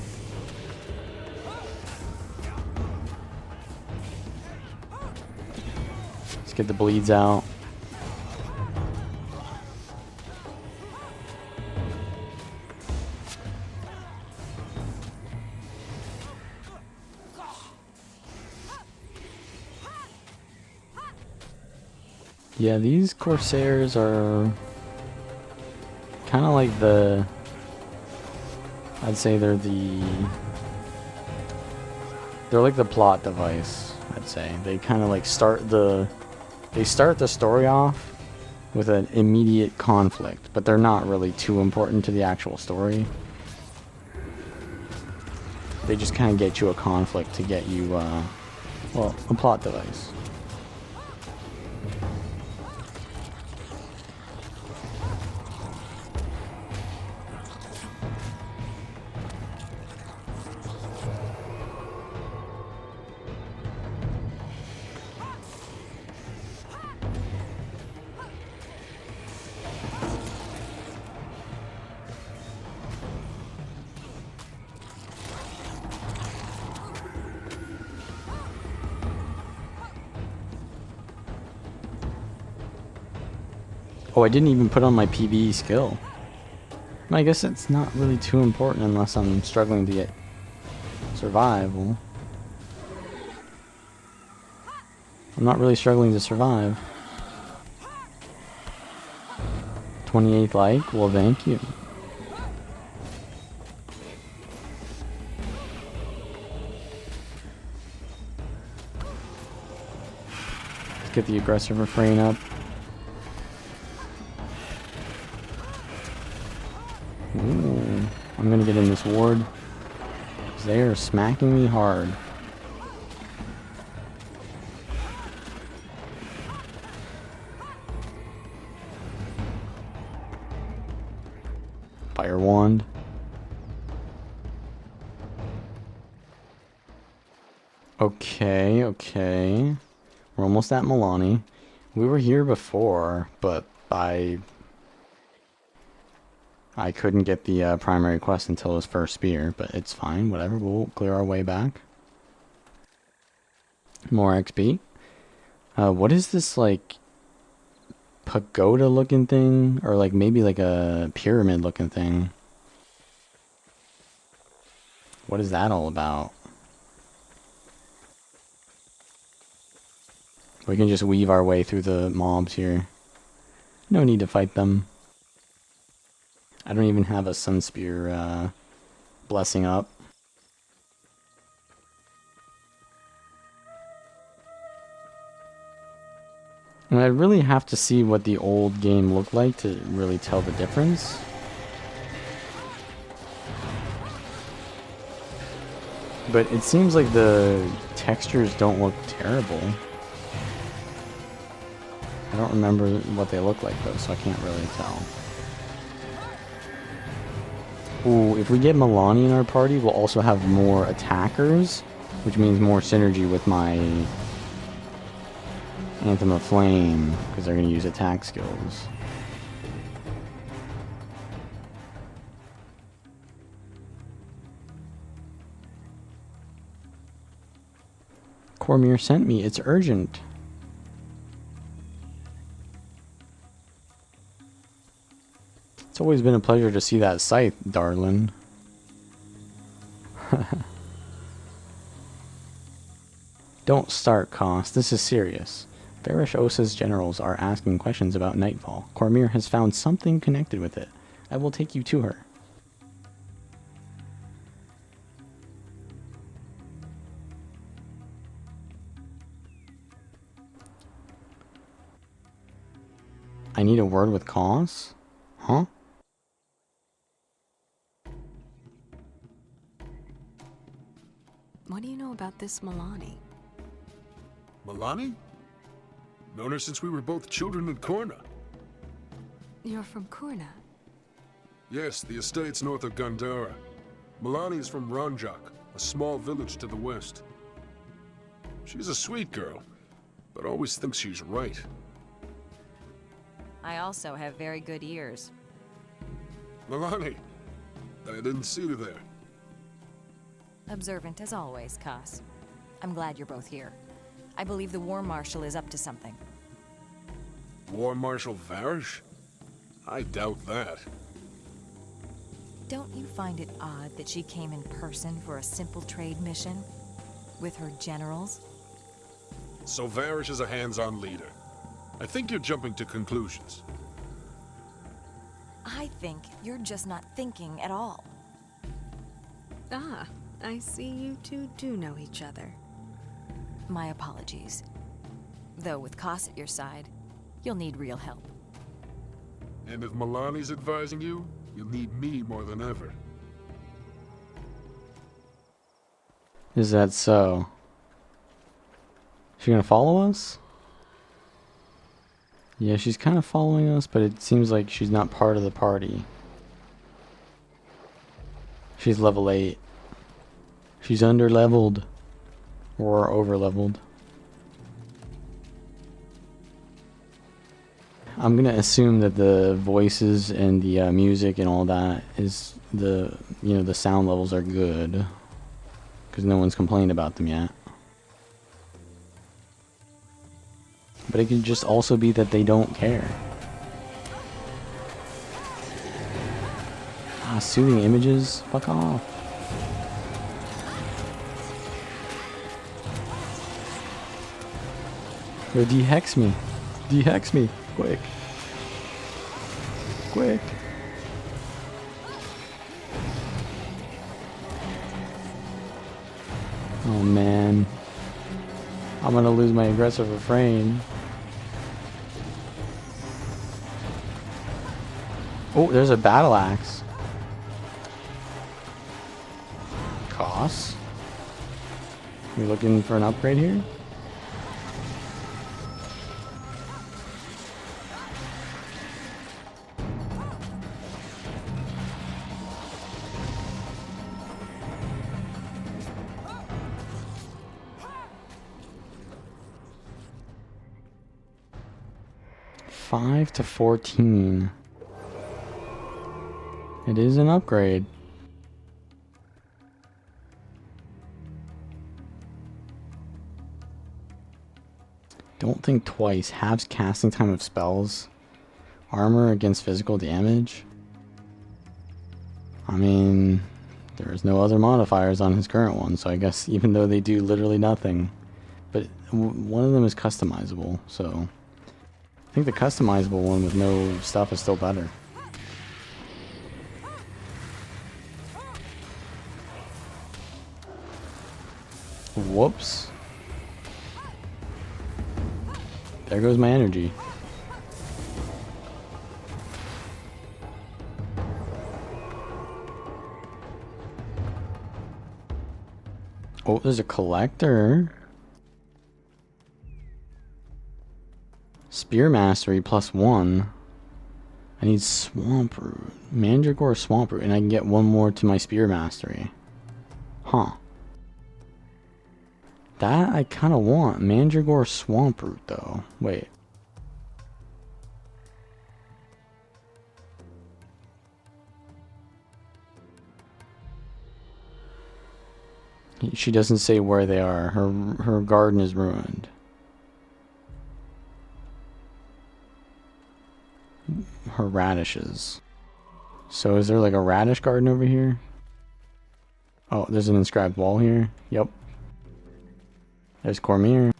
Let's get the bleeds out. Yeah, these Corsairs are kind of like I'd say they're like the plot device, I'd say. They kind of like start the story off with an immediate conflict, but they're not really too important to the actual story. They just kind of get you a conflict to get you, well, a plot device. Oh, I didn't even put on my PvE skill. I guess it's not really too important unless I'm struggling to get survival. I'm not really struggling to survive. 28th like? Well, thank you. Let's get the aggressive refrain up. Ooh, I'm gonna get in this ward. They are smacking me hard. Fire wand. Okay, okay. We're almost at Milani. We were here before, but I couldn't get the primary quest until his first spear, but it's fine, whatever. We'll clear our way back. More XP. What is this, like, pagoda looking thing? Or like maybe like a pyramid looking thing? What is that all about? We can just weave our way through the mobs here. No need to fight them. I don't even have a sun spear blessing up. And I really have to see what the old game looked like to really tell the difference. But it seems like the textures don't look terrible. I don't remember what they look like though, so I can't really tell. Ooh, if we get Milani in our party, we'll also have more attackers, which means more synergy with my Anthem of Flame, because they're going to use attack skills. Cormier sent me. It's urgent. It's always been a pleasure to see that scythe, darling. Don't start, Koss. This is serious. Farish Osa's generals are asking questions about Nightfall. Cormier has found something connected with it. I will take you to her. I need a word with Koss? Huh? What do you know about this Milani? Milani? Known her since we were both children in Korna. You're from Kurna. Yes, the estates north of Gandhara. Milani is from Ranjak, a small village to the west. She's a sweet girl, but always thinks she's right. I also have very good ears. Milani, I didn't see you there. Observant as always, Koss. I'm glad you're both here. I believe the War Marshal is up to something. War Marshal Varish? I doubt that. Don't you find it odd that she came in person for a simple trade mission? With her generals? So Varish is a hands-on leader. I think you're jumping to conclusions. I think you're just not thinking at all. Ah, I see you two do know each other. My apologies. Though with Koss at your side, you'll need real help. And if Milani's advising you, you'll need me more than ever. Is that so? She gonna follow us? Yeah, she's kind of following us, but it seems like she's not part of the party. She's level 8. She's under-leveled. Or over-leveled. I'm gonna assume that the voices and the music and all that is the, you know, the sound levels are good. Because no one's complained about them yet. But it could just also be that they don't care. Cast soothing images? Fuck off. Yo, dehex me. Dehex me. Quick. Quick. Oh man. I'm gonna lose my aggressive refrain. Oh, there's a battle axe. Costs. We looking for an upgrade here? Five to 14. It is an upgrade. Don't think twice. Halves casting time of spells. Armor against physical damage. I mean, there's no other modifiers on his current one, so I guess even though they do literally nothing. But one of them is customizable, so I think the customizable one with no stuff is still better. Whoops. There goes my energy. Oh, there's a collector. Spear Mastery +1. I need Swamp Root. Mandragora Swamp Root, and I can get one more to my Spear Mastery. Huh. That I kind of want. Mandragora Swamp Root, though. Wait. She doesn't say where they are. Her garden is ruined. Her radishes. So is there like a radish garden over here? Oh, there's an inscribed wall here. Yep. There's Cormier.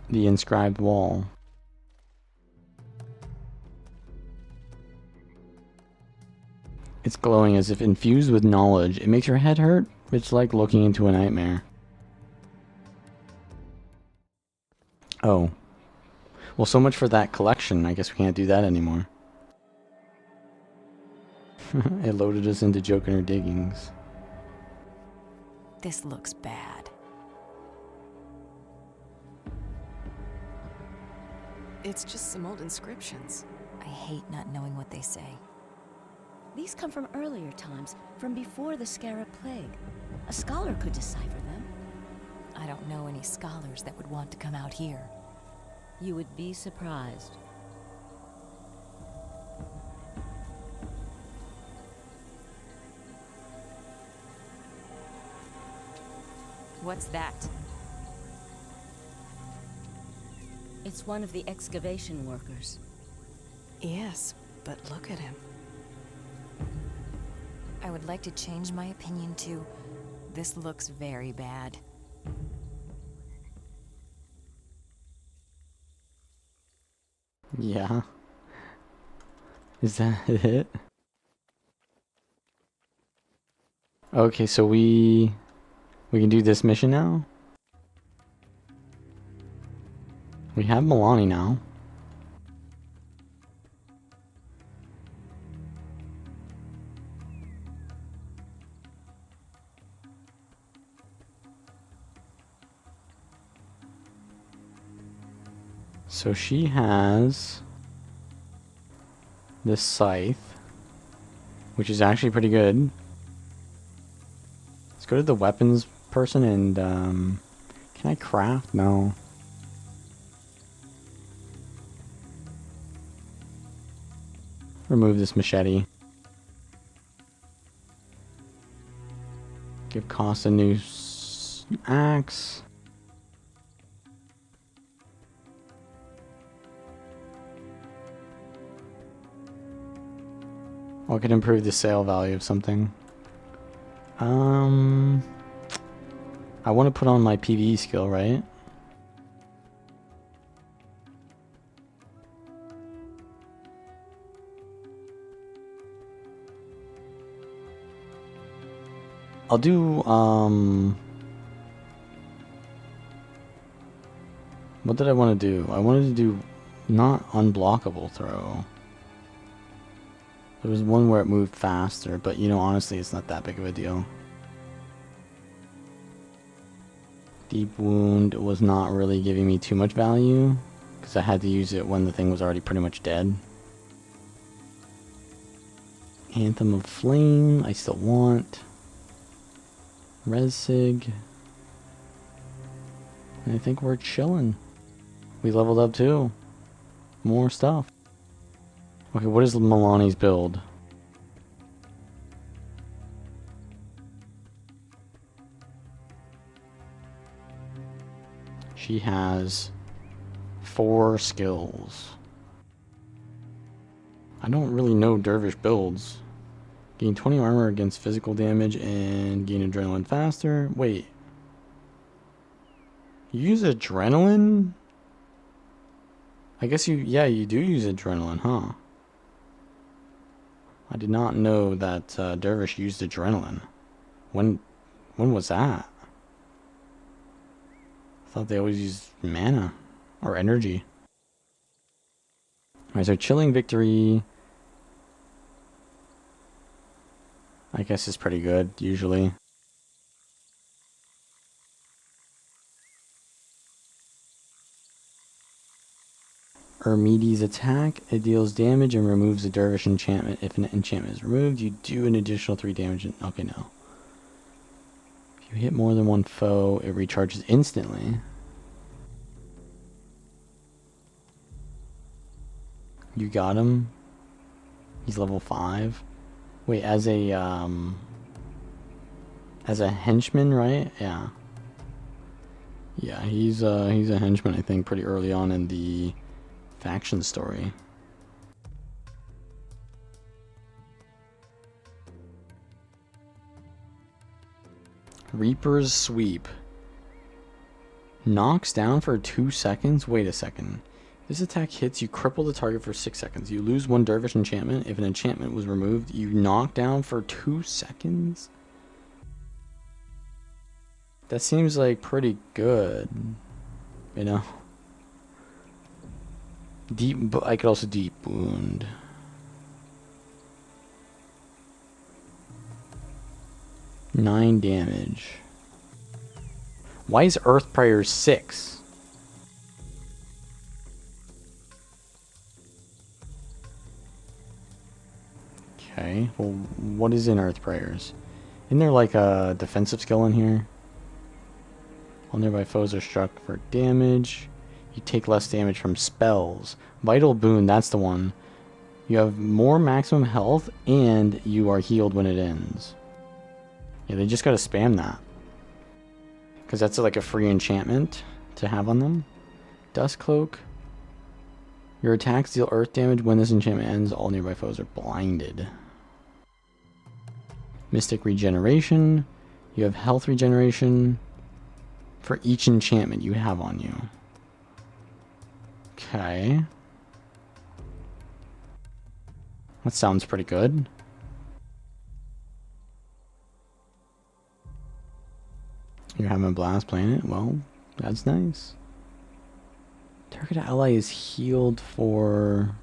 The inscribed wall. It's glowing as if infused with knowledge. It makes your head hurt. It's like looking into a nightmare. Oh. Well, so much for that collection. I guess we can't do that anymore. It loaded us into joking her diggings. This looks bad. It's just some old inscriptions. I hate not knowing what they say. These come from earlier times, from before the Scarab Plague. A scholar could decipher them. I don't know any scholars that would want to come out here. You would be surprised. What's that? It's one of the excavation workers. Yes, but look at him. I would like to change my opinion to, this looks very bad. Yeah. Is that it? Okay, so we can do this mission now? We have Milani now. So she has this scythe, which is actually pretty good. Let's go to the weapons person and can I craft? No. Remove this machete. Give Cost a new axe. What could improve the sale value of something? I want to put on my PvE skill, right? I'll do, what did I want to do? I wanted to do not unblockable throw. There was one where it moved faster, but you know, honestly, it's not that big of a deal. Deep Wound was not really giving me too much value, because I had to use it when the thing was already pretty much dead. Anthem of Flame, I still want. Resig. I think we're chilling. We leveled up too. More stuff. Okay, what is Milani's build? She has 4 skills. I don't really know Dervish builds. Gain 20 armor against physical damage and gain adrenaline faster. Wait. You use adrenaline? I guess yeah, you do use adrenaline, huh? I did not know that Dervish used adrenaline. When was that? I thought they always used mana or energy. Alright, so Chilling Victory, I guess, is pretty good, usually. Ermides attack, it deals damage and removes a Dervish enchantment. If an enchantment is removed, you do an additional 3 damage. Okay, no. If you hit more than one foe, it recharges instantly. You got him. He's level 5. Wait, as a henchman, right? Yeah. Yeah, he's a henchman, I think, pretty early on in the faction story. Reaper's Sweep. Knocks down for 2 seconds? Wait a second. This attack hits, you cripple the target for 6 seconds. You lose 1 Dervish enchantment. If an enchantment was removed, you knock down for 2 seconds? That seems like pretty good. You know? I could also Deep Wound. Nine damage. Why is Earth Prayer 6? Okay, well, what is in Earth Prayers? Isn't there like a defensive skill in here? All nearby foes are struck for damage. You take less damage from spells. Vital Boon, that's the one. You have more maximum health and you are healed when it ends. Yeah, they just gotta spam that. Because that's like a free enchantment to have on them. Dust Cloak. Your attacks deal earth damage when this enchantment ends. All nearby foes are blinded. Mystic Regeneration. You have health regeneration for each enchantment you have on you. Okay. That sounds pretty good. You're having a blast playing it? Well, that's nice. Target ally is healed for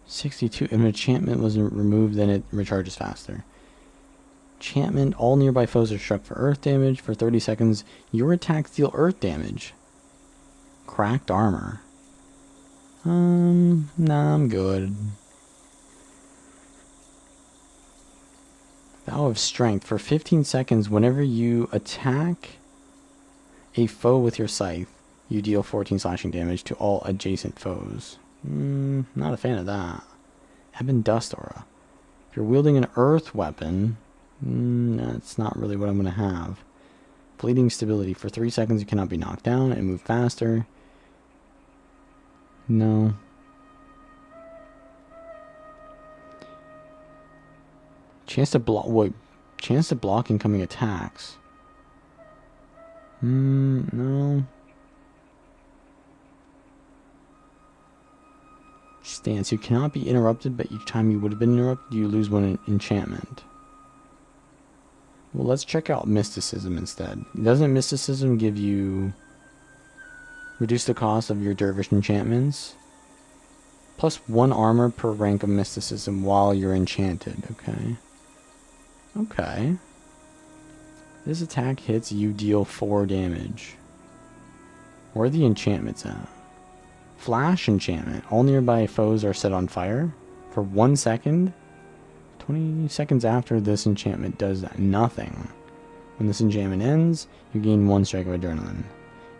62. If an enchantment was removed, then it recharges faster. Enchantment, all nearby foes are struck for earth damage. For 30 seconds, your attacks deal earth damage. Cracked armor. Nah, I'm good. Vow of Strength. For 15 seconds, whenever you attack a foe with your scythe, you deal 14 slashing damage to all adjacent foes. Not a fan of that. Ebon Dust Aura. If you're wielding an earth weapon, that's not really what I'm going to have. Bleeding Stability. For 3 seconds, you cannot be knocked down and move faster. No. Chance to block. Wait. Chance to block incoming attacks. No. Stance. You cannot be interrupted, but each time you would have been interrupted, you lose one enchantment. Well, let's check out Mysticism instead. Doesn't Mysticism give you... reduce the cost of your Dervish enchantments? Plus 1 armor per rank of Mysticism while you're enchanted, okay? Okay. This attack hits, you deal 4 damage. Where are the enchantments at? Flash enchantment. All nearby foes are set on fire for 1 second. 20 seconds after this enchantment does nothing. When this enchantment ends, you gain 1 strike of adrenaline.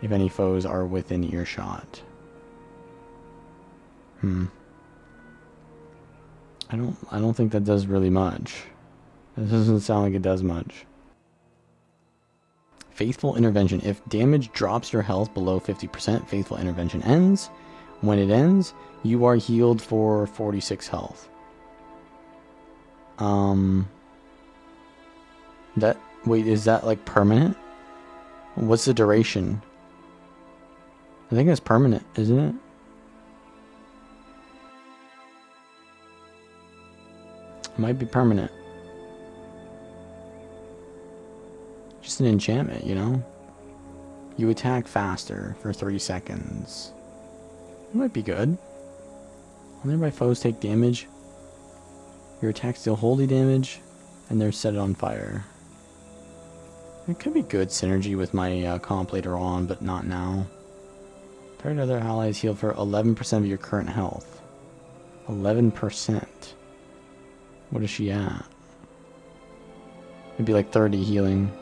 If any foes are within earshot. I don't think that does really much. This doesn't sound like it does much. Faithful Intervention. If damage drops your health below 50%, Faithful Intervention ends. When it ends, you are healed for 46 health. Wait, is that like permanent? What's the duration? I think it's permanent, isn't it? It might be permanent. Just an enchantment, you know? You attack faster for 3 seconds. It might be good. All nearby foes take damage. Your attacks deal holy damage, and they're set on fire. It could be good synergy with my comp later on, but not now. Target other allies heal for 11% of your current health. 11%. What is she at? It'd be like 30 healing.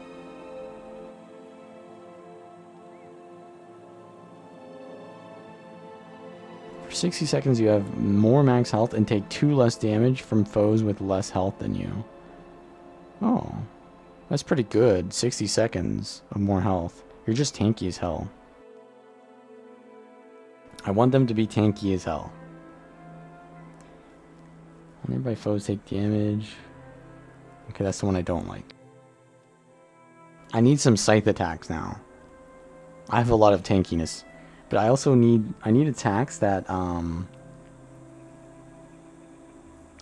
For 60 seconds you have more max health and take 2 less damage from foes with less health than you. Oh. That's pretty good. 60 seconds of more health. You're just tanky as hell. I want them to be tanky as hell. Nearby foes take damage. Okay, that's the one I don't like. I need some scythe attacks now. I have a lot of tankiness. But I also need attacks that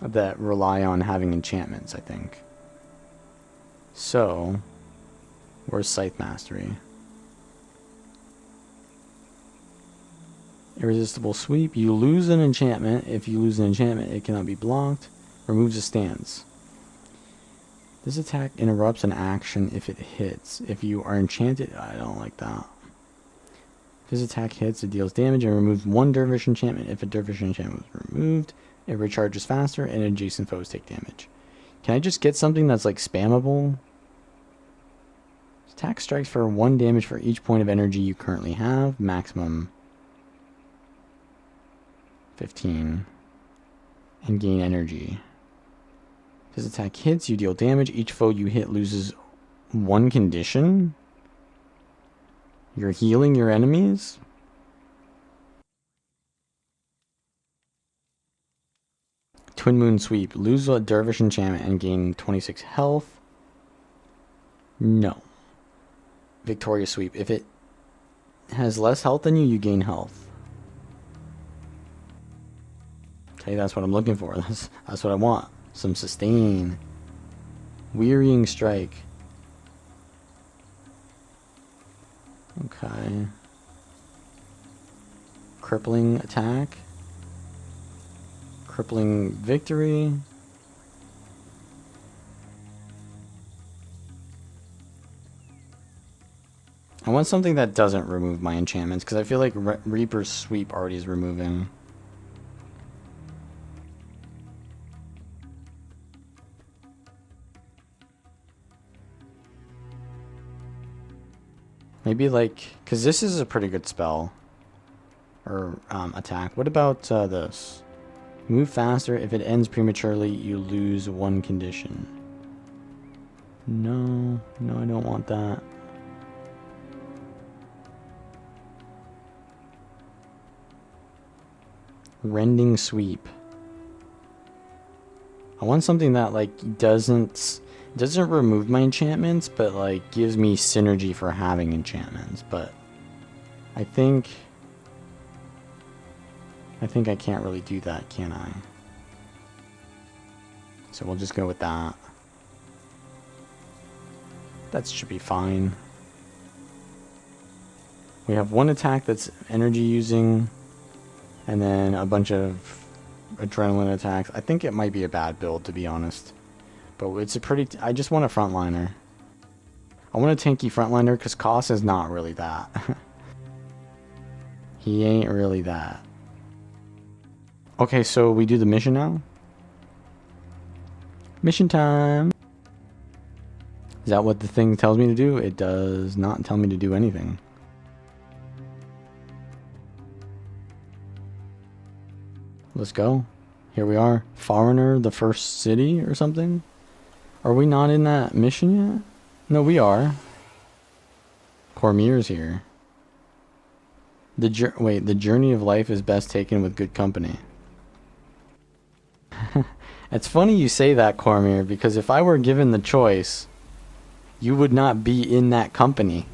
that rely on having enchantments, I think. So, where's Scythe Mastery? Irresistible Sweep. You lose an enchantment. If you lose an enchantment, it cannot be blocked. Removes a stance. This attack interrupts an action if it hits. If you are enchanted, I don't like that. If this attack hits, it deals damage and removes 1 Dervish enchantment. If a Dervish enchantment was removed, it recharges faster and adjacent foes take damage. Can I just get something that's like spammable? Attack strikes for 1 damage for each point of energy you currently have. Maximum 15. And gain energy. If this attack hits, you deal damage. Each foe you hit loses 1 condition. You're healing your enemies? Twin Moon Sweep. Lose a Dervish enchantment and gain 26 health. No. Victorious Sweep. If it has less health than you, you gain health. Okay, that's what I'm looking for. That's what I want. Some sustain. Wearying Strike. Okay. Crippling Attack. Crippling Victory. I want something that doesn't remove my enchantments, because I feel like Reaper's Sweep already is removing. Maybe like, because this is a pretty good spell. Or attack. What about this? Move faster. If it ends prematurely, you lose 1 condition. No, I don't want that. Rending Sweep. I want something that like doesn't remove my enchantments, but like gives me synergy for having enchantments. But I think I can't really do that, can I? So we'll just go with that. That should be fine. We have one attack that's energy using, and then a bunch of adrenaline attacks. I think it might be a bad build, to be honest. But it's a pretty... I just want a frontliner. I want a tanky frontliner because Koss is not really that. He ain't really that. Okay, so we do the mission now? Mission time! Is that what the thing tells me to do? It does not tell me to do anything. Let's go. Here we are. Foreigner, the first city or something? Are we not in that mission yet? No, we are. Cormier's here. The journey of life is best taken with good company. It's funny you say that, Cormier, because if I were given the choice, you would not be in that company.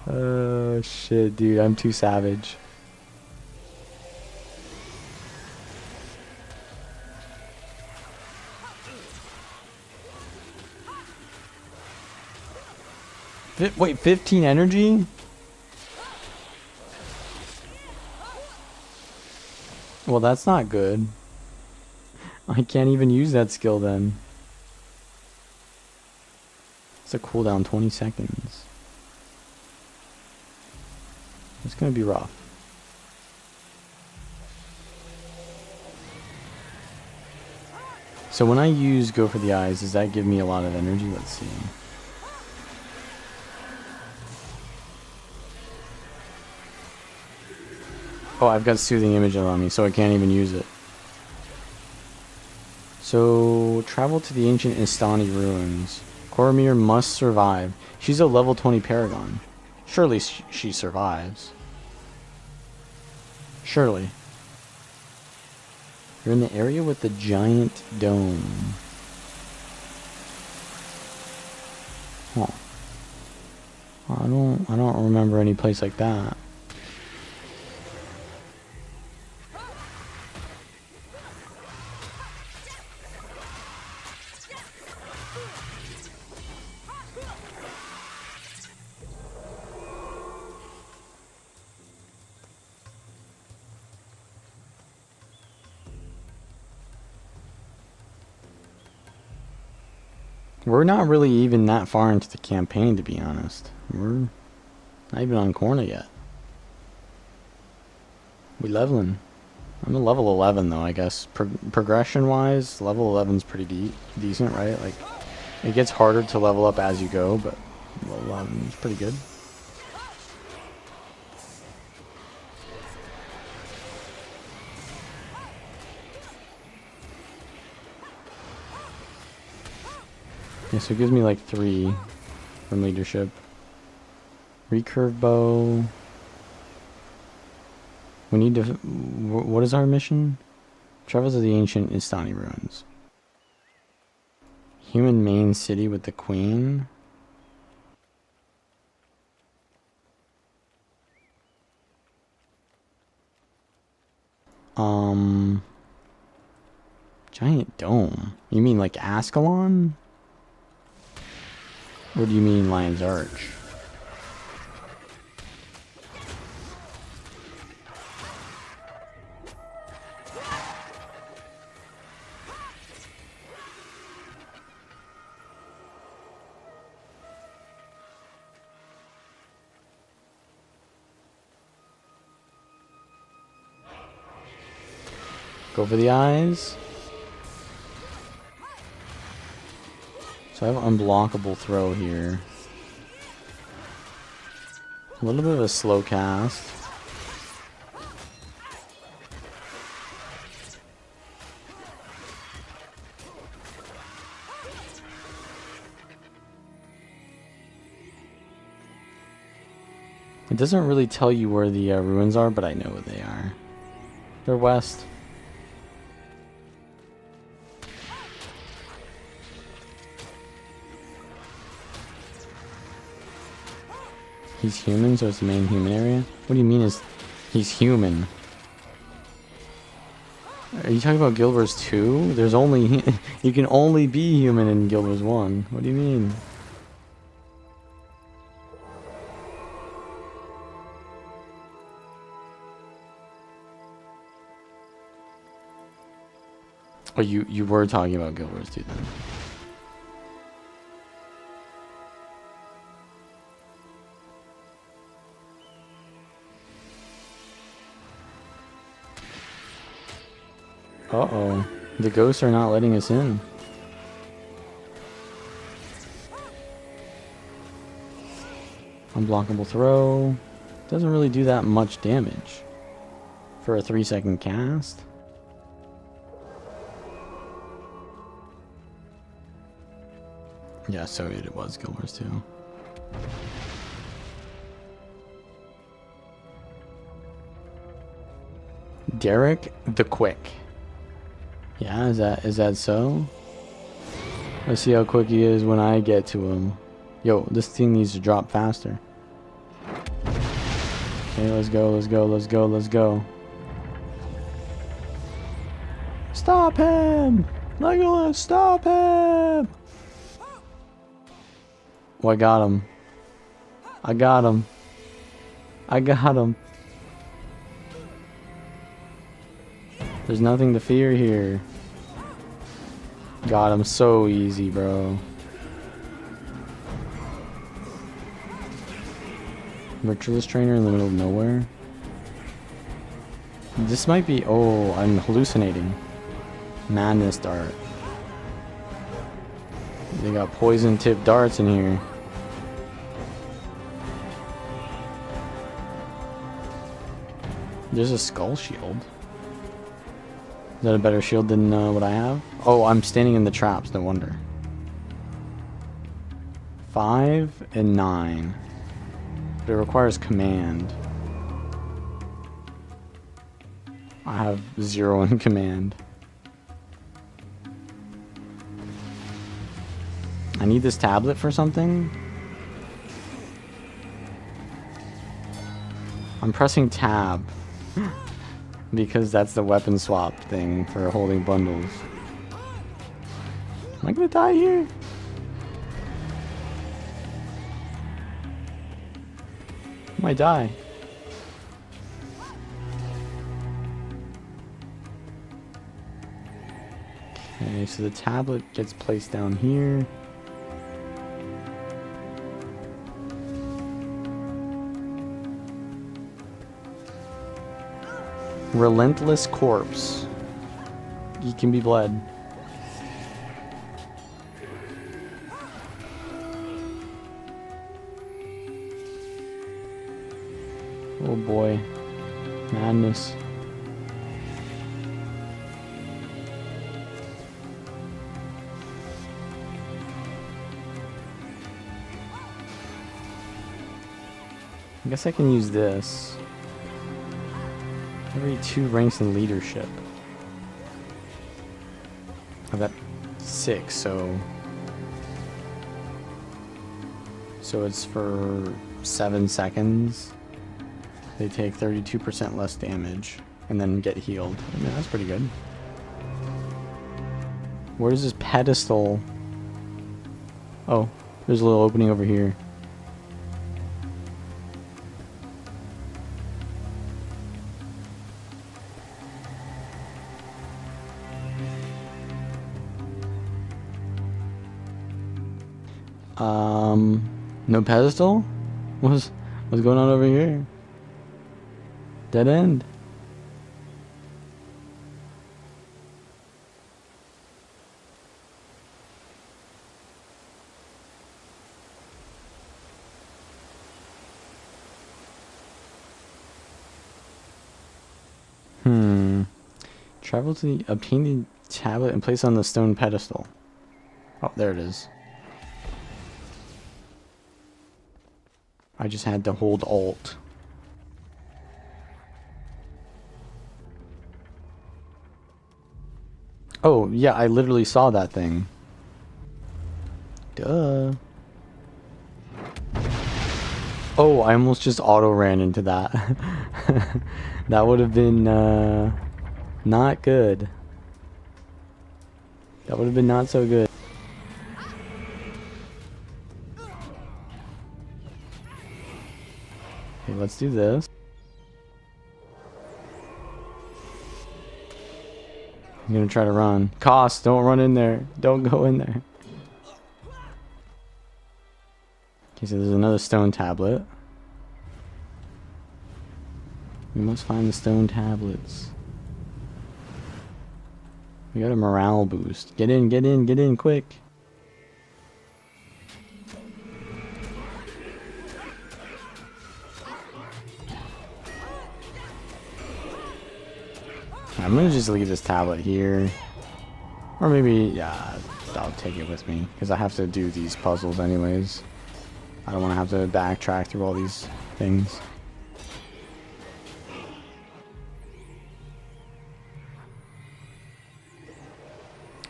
Oh shit, dude, I'm too savage. Wait, 15 energy? Well, that's not good. I can't even use that skill then. It's a cooldown 20 seconds. It's gonna be rough. So when I use Go for the Eyes, does that give me a lot of energy? Let's see. Oh, I've got Soothing Image on me, so I can't even use it. So, travel to the ancient Istani ruins. Cormier must survive. She's a level 20 Paragon. Surely she survives. Surely. You're in the area with the giant dome. Huh. I don't remember any place like that. We're not really even that far into the campaign, to be honest. We're not even on Corna yet. We leveling. I'm a level 11 though, I guess. Progression wise, level 11's pretty decent, right? Like, it gets harder to level up as you go, but level 11 is pretty good. Yeah, so it gives me like 3 from leadership. Recurve bow. We need to... What is our mission? Travel to the ancient Istani ruins. Human main city with the queen. Giant dome. You mean like Ascalon? Or do you mean Lion's Arch? Go for the eyes. So I have an unblockable throw here. A little bit of a slow cast. It doesn't really tell you where the ruins are, but I know where they are. They're west. He's human, so it's the main human area? What do you mean is he's human? Are you talking about Guild Wars 2? There's only... you can only be human in Guild Wars 1. What do you mean? Oh, you were talking about Guild Wars 2 then. Uh-oh. The ghosts are not letting us in. Unblockable throw. Doesn't really do that much damage for a 3-second cast. Yeah, so it was Guild Wars 2. Derek the Quick. Yeah, is that so? Let's see how quick he is when I get to him. Yo, this thing needs to drop faster. Okay, let's go, let's go, let's go, let's go. Stop him! Legolas, stop him! Oh, I got him. I got him. I got him. There's nothing to fear here. Got him so easy, bro. Virtualist trainer in the middle of nowhere. This might be... Oh, I'm hallucinating. Madness dart. They got poison tip darts in here. There's a skull shield. Is that a better shield than what I have? Oh, I'm standing in the traps, no wonder. 5 and 9. But it requires command. I have 0 in command. I need this tablet for something? I'm pressing tab. Because that's the weapon swap thing for holding bundles. Am I gonna die here? I might die. Okay, so the tablet gets placed down here. Relentless corpse. He can be bled. Oh boy. Madness. I guess I can use this. Every 2 ranks in leadership. I've got 6, so it's for 7 seconds. They take 32% less damage and then get healed. I mean, that's pretty good. Where's this pedestal? Oh, there's a little opening over here. No pedestal? What's going on over here? Dead end. Travel to the obtain the tablet and place on the stone pedestal. Oh, there it is. I just had to hold Alt. Oh, yeah, I literally saw that thing. Duh. Oh, I almost just auto ran into that. That would have been not good. That would have been not so good. Okay, let's do this. I'm gonna try to run. Cost, don't run in there. Don't go in there. Okay, so there's another stone tablet. We must find the stone tablets. We got a morale boost. Get in, get in, get in, quick. I'm gonna just leave this tablet here. Or maybe, yeah, I'll take it with me. Because I have to do these puzzles anyways. I don't want to have to backtrack through all these things.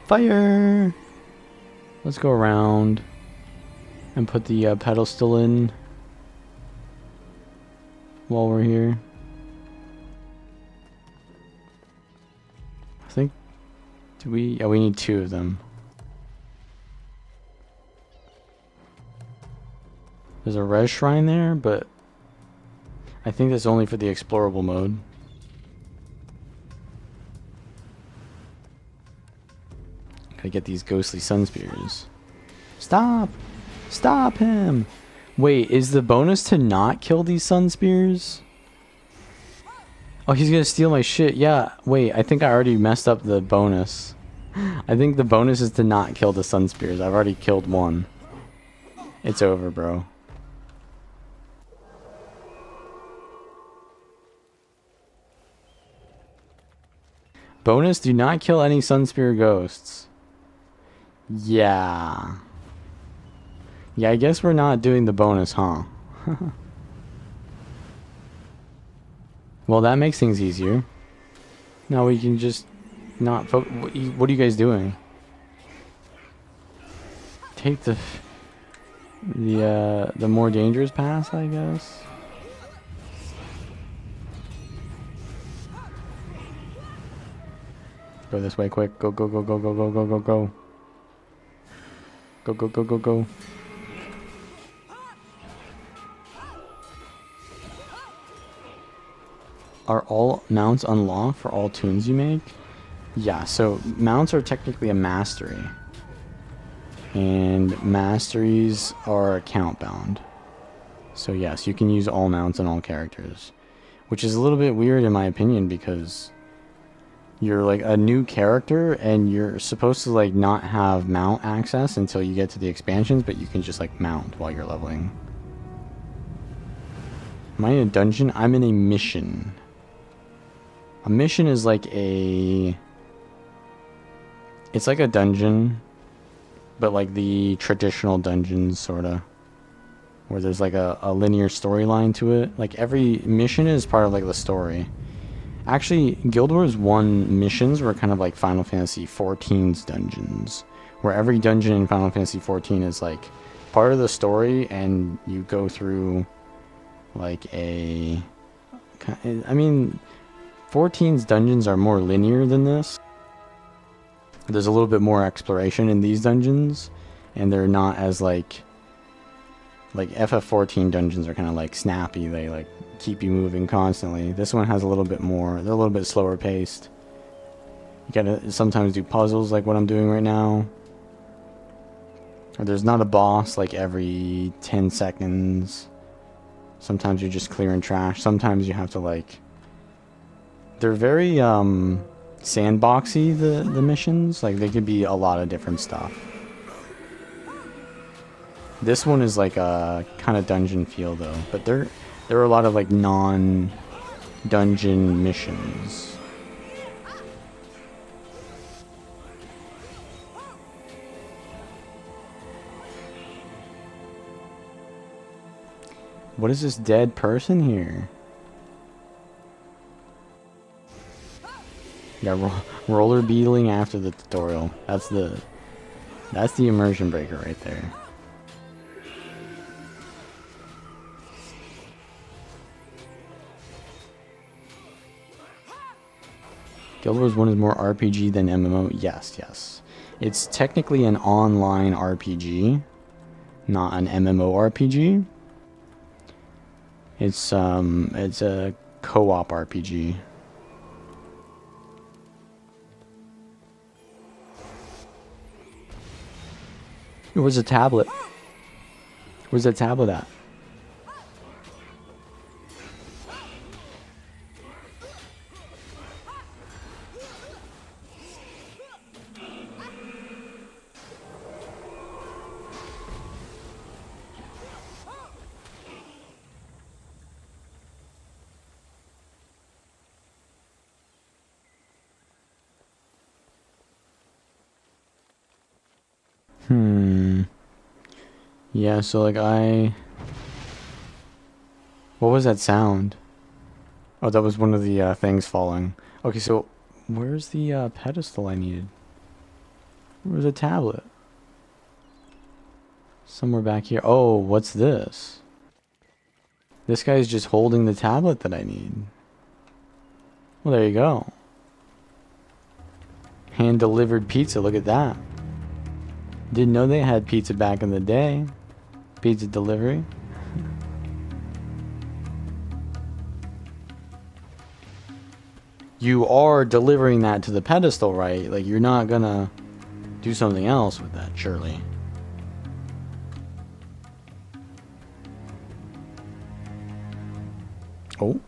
Fire! Let's go around and put the pedestal in while we're here. I think, do we? Yeah, we need 2 of them. There's a res shrine there, but I think that's only for the explorable mode. Gotta get these ghostly sun spears. Stop! Stop him! Wait, is the bonus to not kill these sun spears? Oh, he's gonna steal my shit. Yeah, wait, I think I already messed up the bonus. I think the bonus is to not kill the sun spears. I've already killed one. It's over, bro. Bonus, do not kill any sun spear ghosts. Yeah. Yeah, I guess we're not doing the bonus, huh? Well, that makes things easier. Now we can just not what are you guys doing? Take the more dangerous path, I guess. Go this way, quick. Go, go, go, go, go, go, go, go, go. Go, go, go, go, go. Are all mounts unlocked for all tunes you make? Yeah, so mounts are technically a mastery. And masteries are account bound. So yes, you can use all mounts on all characters. Which is a little bit weird in my opinion because you're like a new character and you're supposed to like not have mount access until you get to the expansions, but you can just like mount while you're leveling. Am I in a dungeon? I'm in a mission. A mission is like it's like a dungeon, but like the traditional dungeons sorta, where there's like a linear storyline to it. Like every mission is part of like the story. Actually, Guild Wars 1 missions were kind of like Final Fantasy XIV's dungeons, where every dungeon in Final Fantasy XIV is like part of the story, and you go through like I mean, 14's dungeons are more linear than this. There's a little bit more exploration in these dungeons, and they're not as like FF14 dungeons are kind of like snappy. They like keep you moving constantly. This one has a little bit more. They're a little bit slower paced. You gotta sometimes do puzzles like what I'm doing right now. Or there's not a boss like every 10 seconds. Sometimes you're just clearing trash. Sometimes you have to like... They're very sandboxy, the missions. Like they could be a lot of different stuff. This one is like a kind of dungeon feel though. But there are a lot of like non-dungeon missions. What is this dead person here? Yeah, roller beetling after the tutorial. That's the immersion breaker right there. Guild Wars 1 is more RPG than MMO. Yes, yes. It's technically an online RPG, not an MMORPG. It's a co-op RPG. Where's the tablet? Where's the tablet at? Yeah, so like what was that sound? Oh, that was one of the things falling. Okay, so where's the pedestal I needed? Where's the tablet? Somewhere back here. Oh, what's this? This guy's just holding the tablet that I need. Well, there you go. Hand-delivered pizza, look at that. Didn't know they had pizza back in the day. Pizza delivery. You are delivering that to the pedestal, right? Like, you're not gonna do something else with that, surely. Oh.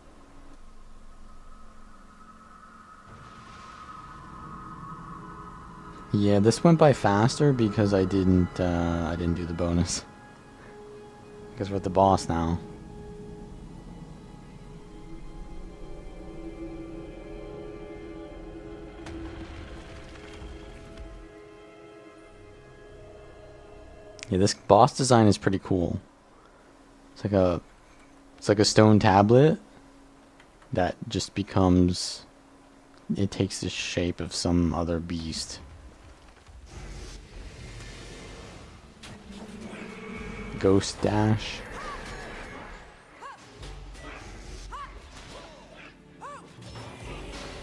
Yeah, this went by faster because I didn't do the bonus. Because we're at the boss now. Yeah, this boss design is pretty cool. It's like a stone tablet that just becomes, it takes the shape of some other beast. Ghost dash.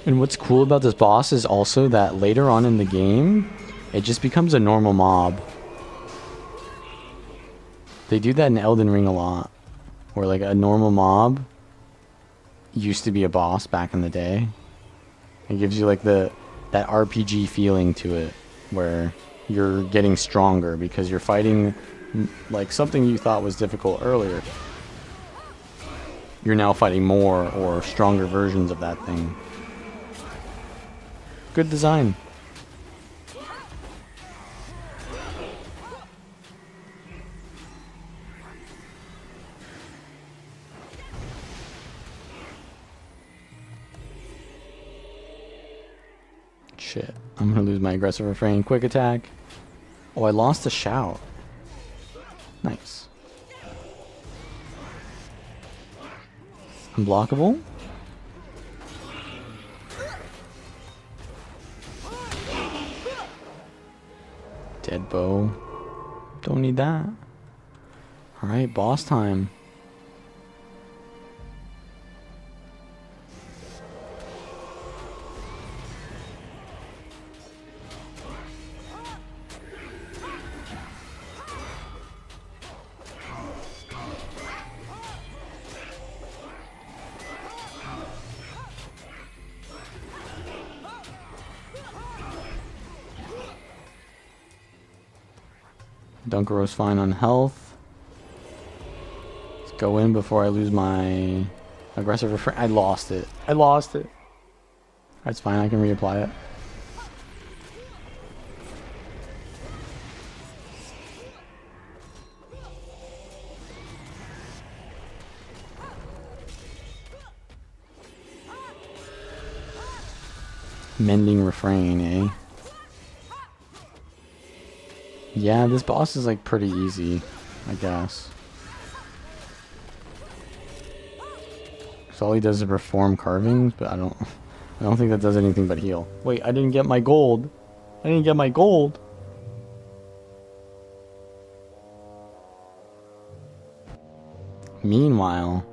And what's cool about this boss is also that later on in the game, it just becomes a normal mob. They do that in Elden Ring a lot, where like a normal mob used to be a boss back in the day. It gives you like that RPG feeling to it, where you're getting stronger because you're fighting like something you thought was difficult earlier. You're now fighting more or stronger versions of that thing. Good design. Shit, I'm gonna lose my aggressive refrain. Quick attack. Oh, I lost a shout. Nice. Unblockable? Dead bow. Don't need that. Alright, boss time. Dunkaro's fine on health. Let's go in before I lose my aggressive refrain. I lost it. I lost it. That's fine, I can reapply it. Mending refrain, eh? Yeah, this boss is like pretty easy, I guess. So all he does is perform carvings, but I don't think that does anything but heal. Wait, I didn't get my gold. I didn't get my gold. Meanwhile,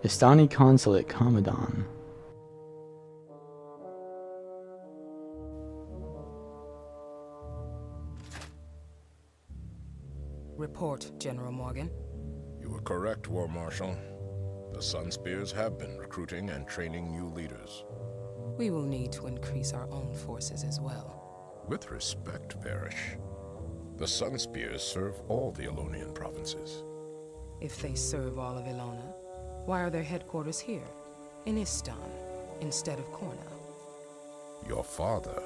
Istani Consulate Commandant. Report, General Morgan. You were correct, War Marshal. The Sunspears have been recruiting and training new leaders. We will need to increase our own forces as well. With respect, Parrish, the Sunspears serve all the Elonian provinces. If they serve all of Ilona, why are their headquarters here, in Istan, instead of Korna? Your father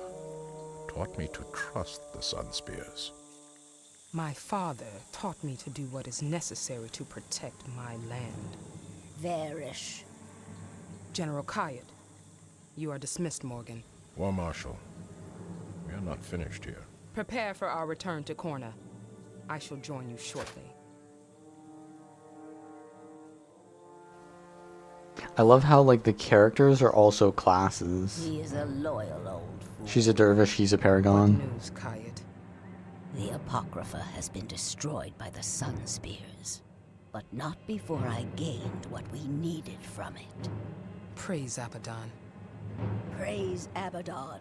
taught me to trust the Sunspears. My father taught me to do what is necessary to protect my land. Varish. General Kayat, you are dismissed, Morgan. War Marshal, we are not finished here. Prepare for our return to Korna. I shall join you shortly. I love how, like, the characters are also classes. He is a loyal old fool. She's a dervish, he's a paragon. What news, Kayat? The Apocrypha has been destroyed by the Sunspears. But not before I gained what we needed from it. Praise Abaddon. Praise Abaddon.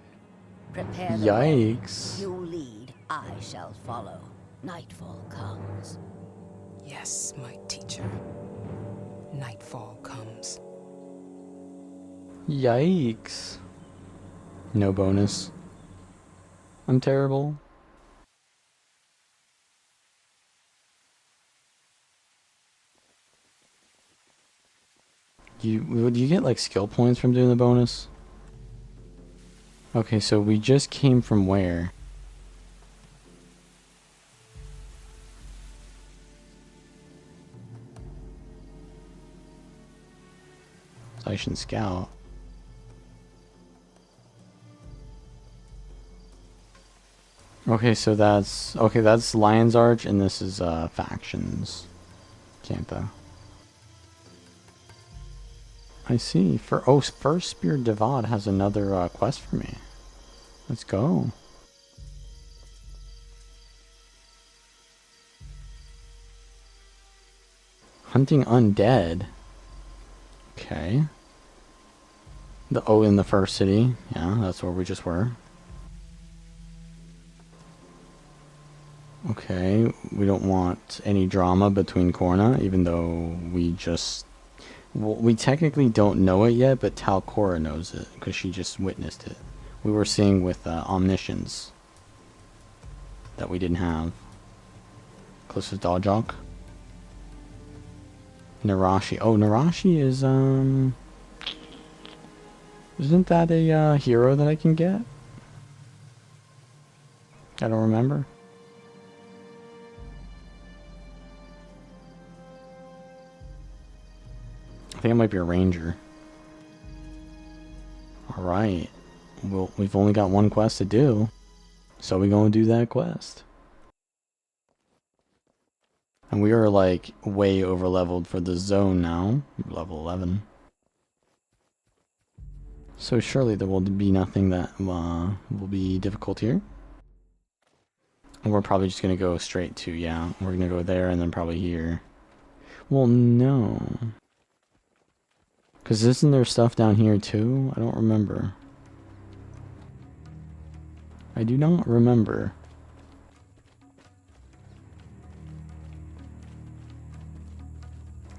Prepare the Yikes. way. You lead, I shall follow. Nightfall comes. Yes, my teacher. Nightfall comes. Yikes. No bonus. I'm terrible. Would you get like skill points from doing the bonus? Okay, so we just came from where? Station Scout. Okay, so that's Lion's Arch, and this is factions. Cantha. I see. First Spear Devad has another quest for me. Let's go. Hunting undead. Okay. In the first city. Yeah, that's where we just were. Okay, we don't want any drama between Korna, even though we just... Well, we technically don't know it yet, but Talcora knows it, because she just witnessed it. We were seeing with Omniscience that we didn't have. Closest Dodjok. Narashi. Oh, Narashi is, isn't that a hero that I can get? I don't remember. I think it might be a ranger. Alright. Well, we've only got one quest to do. So we're going to do that quest. And we are like way over leveled for the zone now. Level 11. So surely there will be nothing that will be difficult here. And we're probably just going to go straight to, yeah. We're going to go there and then probably here. Well, no. Because isn't there stuff down here too? I don't remember. I do not remember.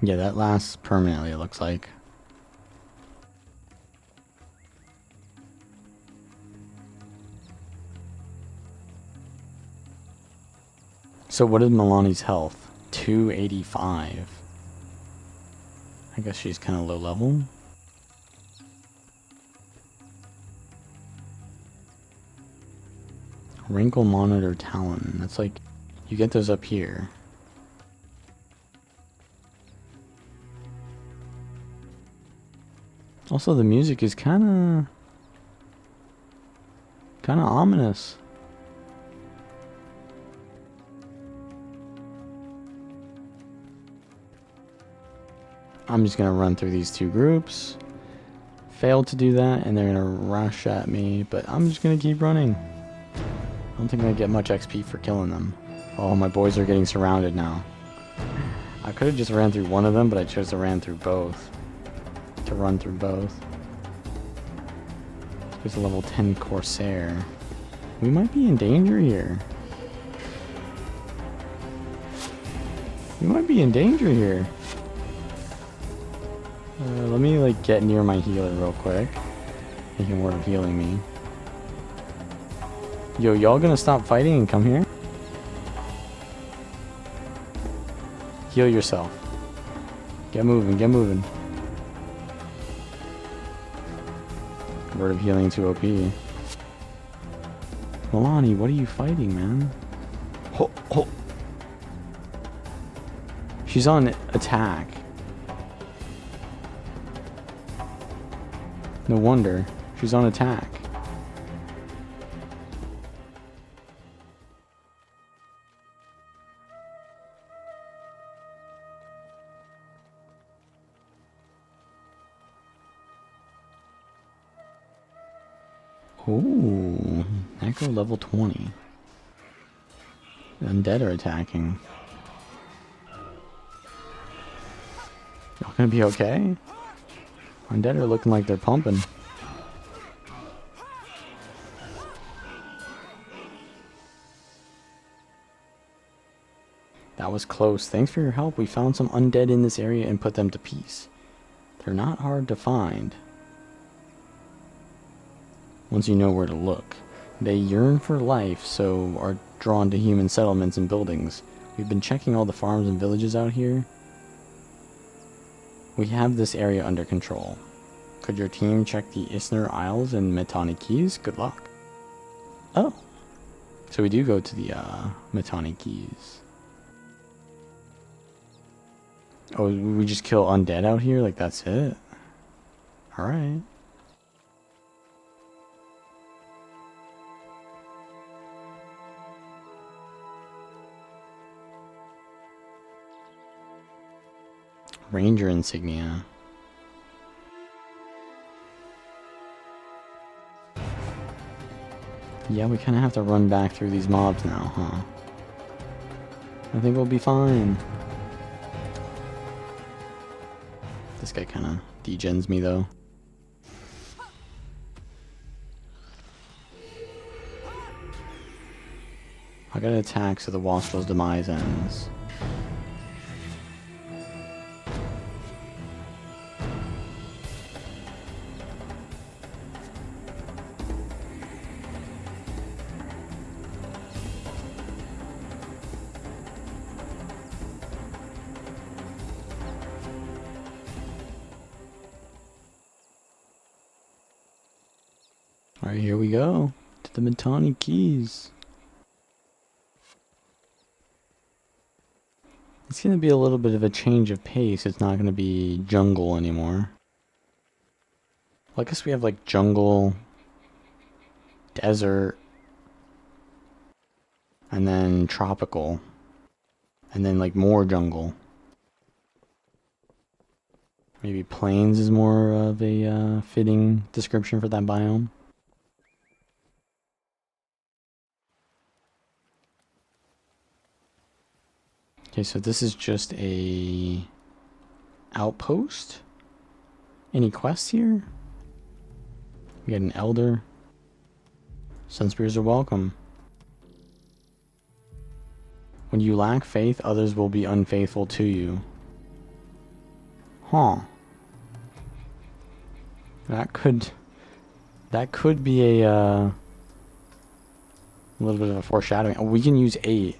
Yeah, that lasts permanently, it looks like. So what is Milani's health? 285. I guess she's kind of low level. Wrinkle Monitor Talon. That's like, you get those up here. Also, the music is kind of ominous. I'm just gonna run through these two groups. Failed to do that, and they're gonna rush at me, but I'm just gonna keep running. I don't think I get much XP for killing them. Oh, my boys are getting surrounded now. I could have just ran through one of them, but I chose to run through both. There's a level 10 Corsair. We might be in danger here. We might be in danger here. Let me like get near my healer real quick. He can word of healing me. Yo, y'all gonna stop fighting and come here? Heal yourself. Get moving, get moving. Word of healing to OP. Milani, what are you fighting, man? Ho, ho. She's on attack. No wonder. She's on attack. Ooh, Echo level 20. Undead are attacking. Y'all gonna be okay? Undead are looking like they're pumping. That was close. Thanks for your help. We found some undead in this area and put them to peace. They're not hard to find once you know where to look. They yearn for life, so are drawn to human settlements and buildings. We've been checking all the farms and villages out here. We have this area under control. Could your team check the Isner Isles and Metani Keys? Good luck. Oh. So we do go to the Metani Keys. Oh, we just kill undead out here? Like, that's it? Alright. Ranger insignia. Yeah, we kind of have to run back through these mobs now, huh? I think we'll be fine. This guy kind of degens me, though. I gotta attack so the Wastrel's demise ends. Alright, here we go. To the Metani Keys. It's going to be a little bit of a change of pace. It's not going to be jungle anymore. Well, I guess we have like jungle, desert, and then tropical, and then like more jungle. Maybe plains is more of a fitting description for that biome. Okay, so this is just a outpost. Any quests here? We got an elder. Sunspears are welcome. When you lack faith, others will be unfaithful to you. Huh. That could be a little bit of a foreshadowing. Oh, we can use 8.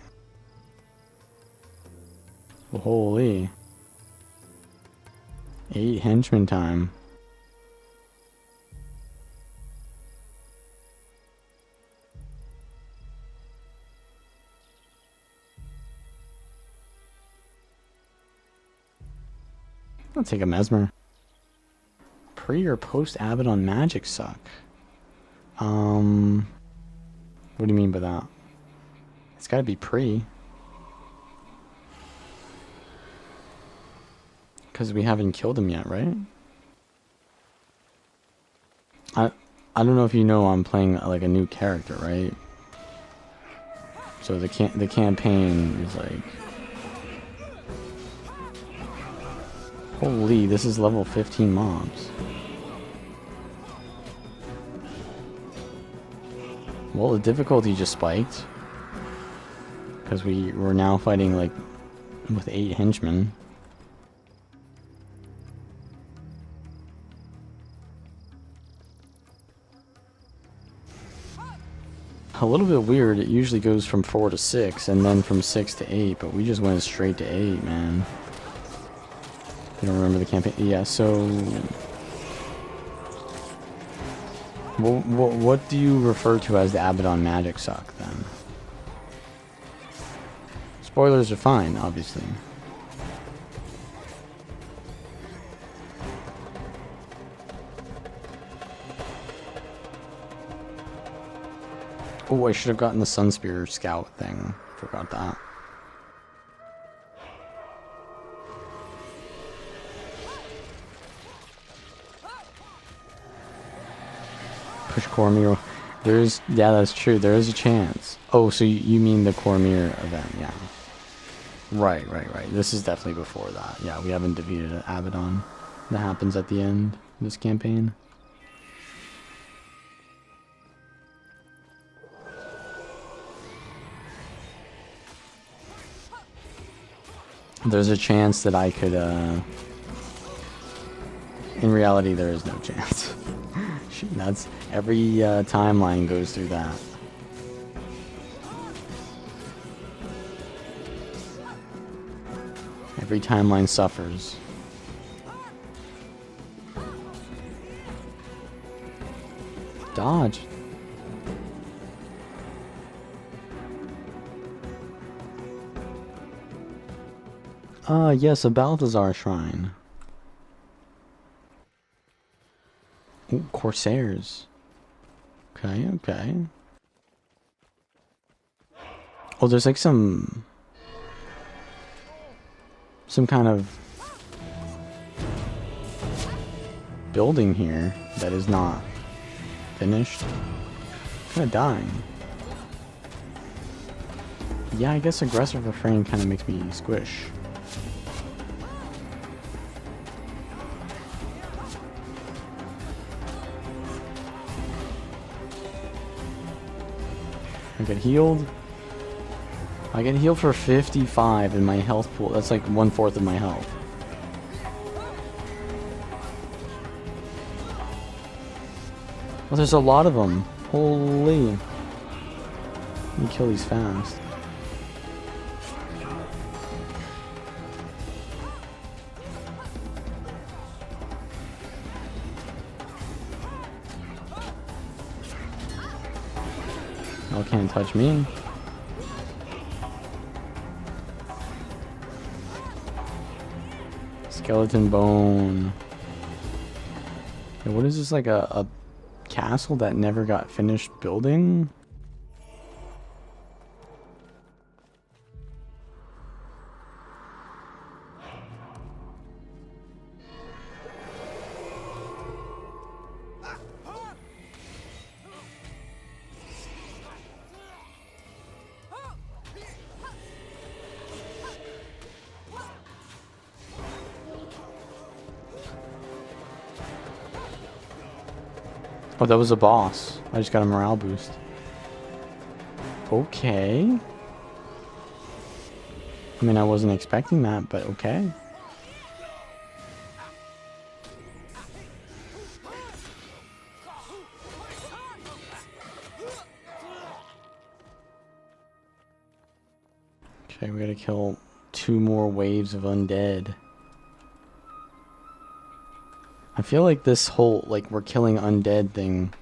Holy. 8 henchmen time. I'll take a mesmer. Pre or post abbot on magic suck? What do you mean by that? It's gotta be pre. Because we haven't killed him yet, right? I don't know if you know I'm playing like a new character, right? So the campaign is like, holy, this is level 15 mobs. Well, the difficulty just spiked because we're now fighting like With 8 henchmen. A little bit weird, it usually goes from 4 to 6, and then from 6 to 8, but we just went straight to 8, man. You don't remember the campaign? Yeah, so... What do you refer to as the Abaddon magic suck, then? Spoilers are fine, obviously. Oh, I should have gotten the Sunspear Scout thing. Forgot that. Push Cormier. There's, yeah, that's true. There is a chance. Oh, so you mean the Cormier event, yeah. Right. This is definitely before that. Yeah, we haven't defeated an Abaddon. That happens at the end of this campaign. There's a chance that I could, in reality, there is no chance. That's, every timeline goes through that. Every timeline suffers. Dodge. Yes, a Balthazar shrine. Ooh, Corsairs. Okay. Oh, there's like some kind of building here that is not finished. Kind of dying. Yeah, I guess aggressive refrain kind of makes me squish. I get healed. I get healed for 55 in my health pool. That's like 1/4 of my health. Well, there's a lot of them. Holy. Let me kill these fast. Y'all can't touch me. Skeleton bone. Hey, what is this, like a castle that never got finished building? Oh, that was a boss. I just got a morale boost. Okay. I mean, I wasn't expecting that, but okay. Okay, we gotta kill 2 more waves of undead. I feel like this whole, like, we're killing undead thing,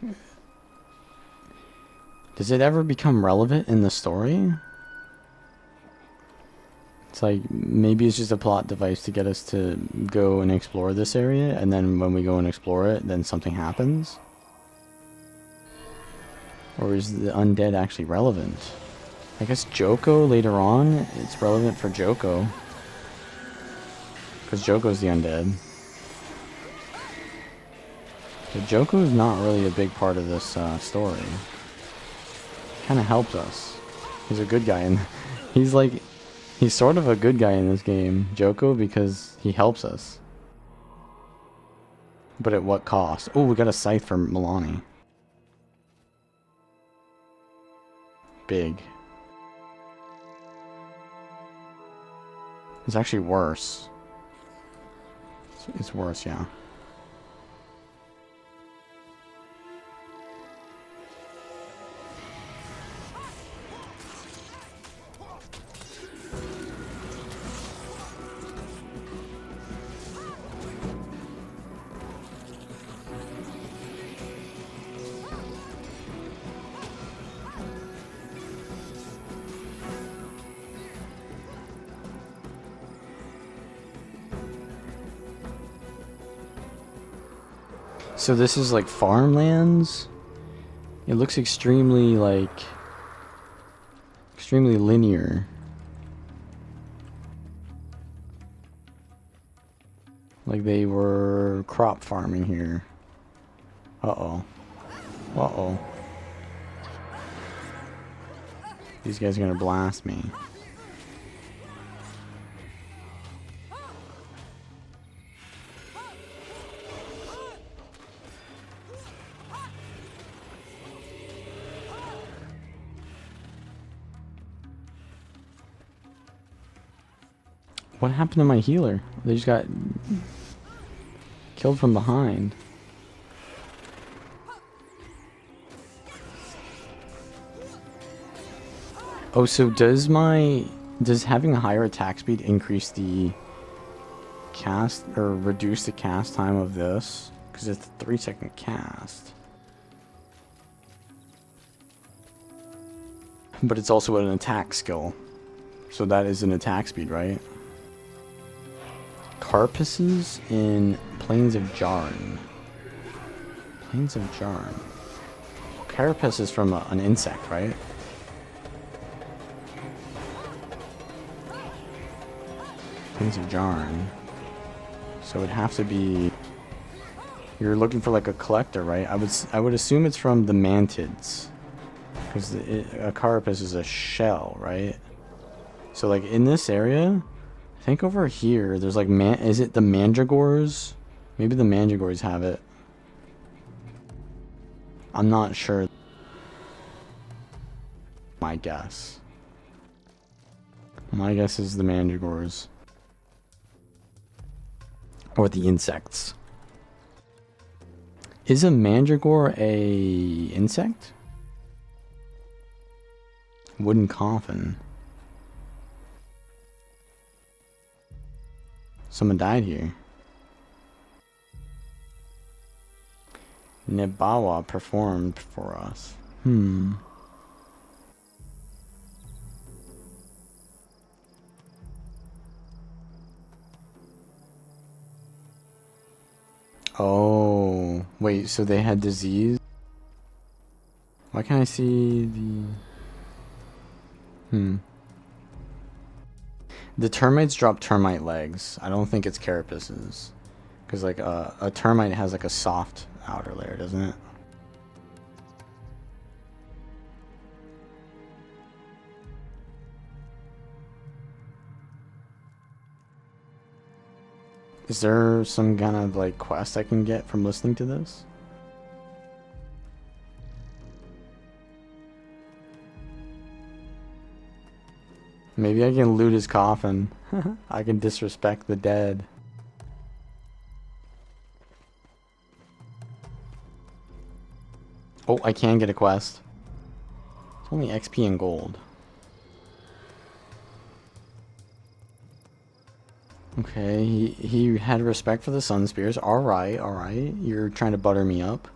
does it ever become relevant in the story? It's like, maybe it's just a plot device to get us to go and explore this area, and then when we go and explore it, then something happens? Or is the undead actually relevant? I guess Joko later on, it's relevant for Joko. Because Joko's the undead. But Joko is not really a big part of this story. Kind of helps us. He's a good guy, and he's sort of a good guy in this game, Joko, because he helps us. But at what cost? Oh, we got a scythe for Milani. Big. It's actually worse. It's worse, yeah. So this is like farmlands? It looks extremely extremely linear. Like they were crop farming here. Uh-oh. Uh-oh. These guys are gonna blast me. What happened to my healer? They just got killed from behind. Oh, so does having a higher attack speed increase the cast or reduce the cast time of this? Because it's a 3-second cast. But it's also an attack skill. So that is an attack speed, right? Carapaces in Plains of Jarn. Plains of Jarn. Carapace is from an insect, right? Plains of Jarn. So it'd have to be... You're looking for like a collector, right? I would assume it's from the mantids. Because a carapace is a shell, right? So like in this area... I think over here, there's like, is it the mandragores? Maybe the mandragores have it. I'm not sure. My guess. My guess is the mandragores. Or the insects. Is a mandragore a insect? Wooden coffin. Someone died here. Nebawa performed for us. Oh, wait, so they had disease? Why can't I see the... The termites drop termite legs. I don't think it's carapaces. Because like a termite has like a soft outer layer, doesn't it? Is there some kind of like quest I can get from listening to this? Maybe I can loot his coffin. I can disrespect the dead. Oh, I can get a quest. It's only XP and gold. Okay, he had respect for the Sun Spears. Alright, alright. You're trying to butter me up.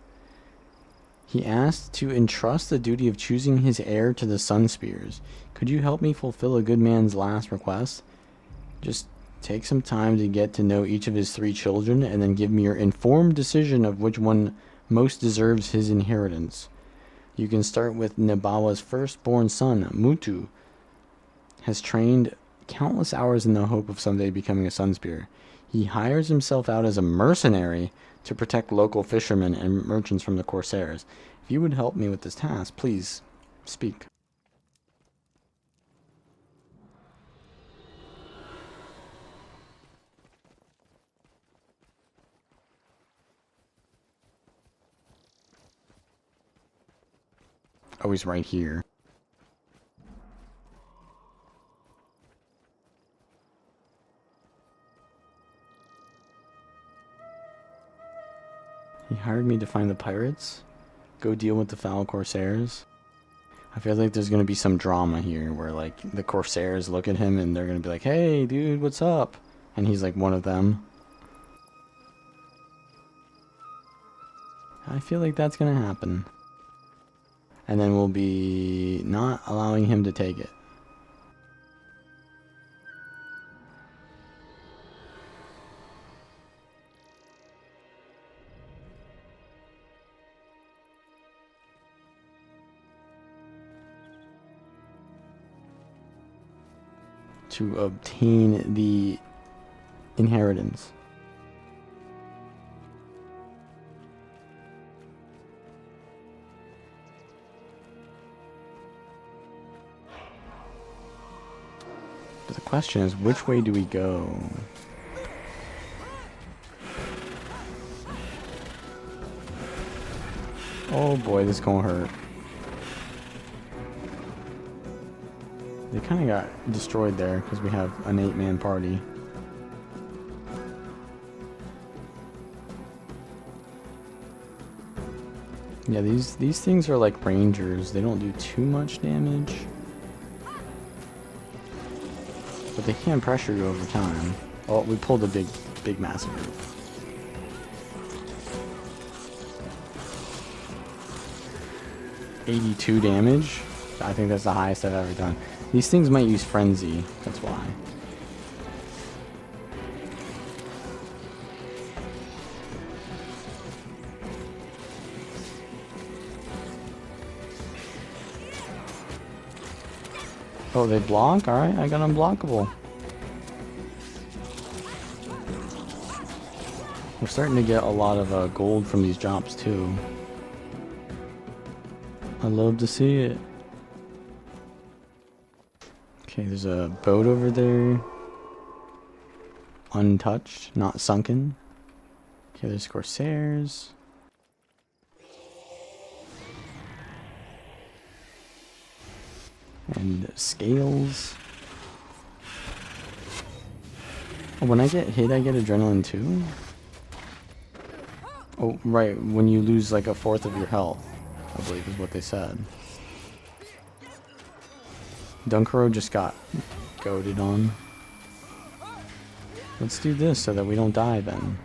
He asked to entrust the duty of choosing his heir to the Sun Spears. Could you help me fulfill a good man's last request? Just take some time to get to know each of his 3 children and then give me your informed decision of which one most deserves his inheritance. You can start with Nebawa's firstborn son, Mutu. Has trained countless hours in the hope of someday becoming a Sunspear. He hires himself out as a mercenary to protect local fishermen and merchants from the Corsairs. If you would help me with this task, please speak. Oh, he's right here. He hired me to find the pirates. Go deal with the foul corsairs. I feel like there's gonna be some drama here where like the corsairs look at him and they're gonna be like, hey dude, what's up? And he's like one of them. I feel like that's gonna happen. And then we'll be not allowing him to take it. To obtain the inheritance. But the question is, which way do we go? Oh boy, this is gonna hurt. They kind of got destroyed there because we have an 8-man party. Yeah, these things are like rangers. They don't do too much damage, but they can pressure you over time. Oh, we pulled a big massive group. $82 damage. I think that's the highest I've ever done. These things might use frenzy. That's why. Oh, they block? Alright, I got unblockable. We're starting to get a lot of gold from these drops too. I love to see it. Okay, there's a boat over there. Untouched, not sunken. Okay, there's corsairs. And scales. Oh, when I get hit, I get adrenaline too? Oh, right, when you lose like 1/4 of your health, I believe is what they said. Dunkero just got goaded on. Let's do this so that we don't die then.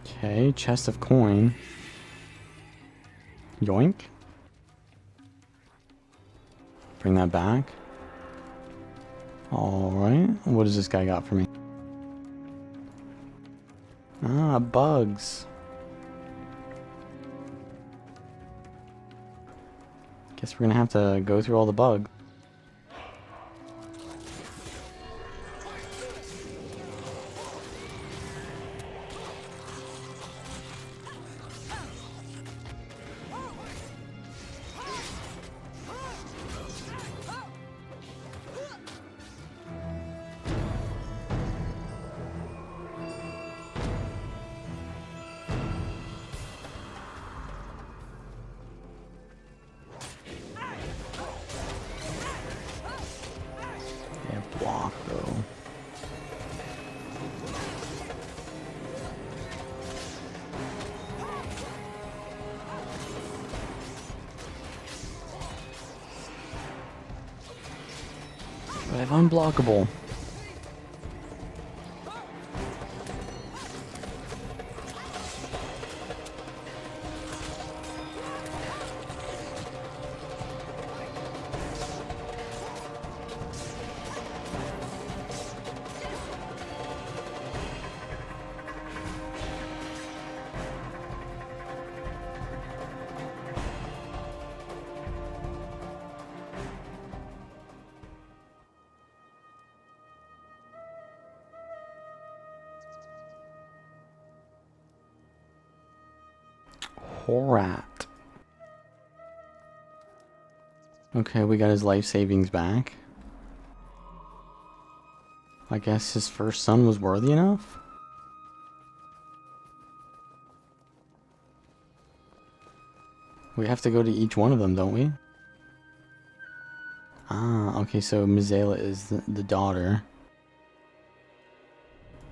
Okay, chest of coin. Yoink. Bring that back. Alright, what does this guy got for me? Ah, bugs. Guess we're gonna have to go through all the bugs. Block though. I have unblockable. Horat. Okay, we got his life savings back. I guess his first son was worthy enough? We have to go to each one of them, don't we? Ah, okay, so Mizela is the daughter.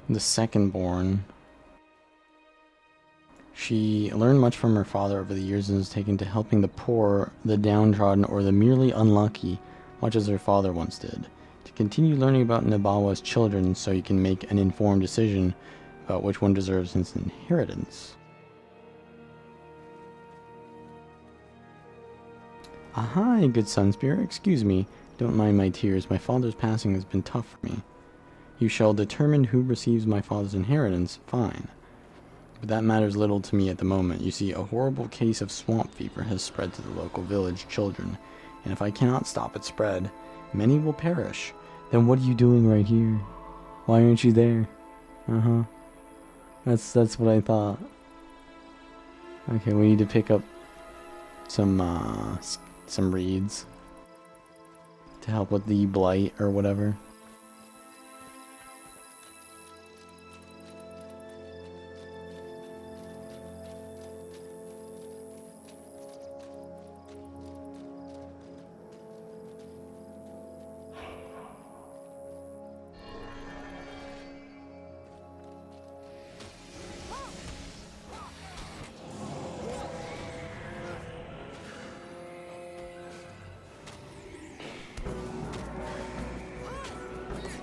The second born. She learned much from her father over the years and was taken to helping the poor, the downtrodden, or the merely unlucky, much as her father once did. To continue learning about Nabawa's children so you can make an informed decision about which one deserves his inheritance. Hi, good sun spirit. Excuse me. Don't mind my tears. My father's passing has been tough for me. You shall determine who receives my father's inheritance. Fine. But that matters little to me at the moment. You see, a horrible case of swamp fever has spread to the local village children, and if I cannot stop its spread, many will perish. Then what are you doing right here? Why aren't you there? That's what I thought. Okay, we need to pick up some reeds to help with the blight or whatever.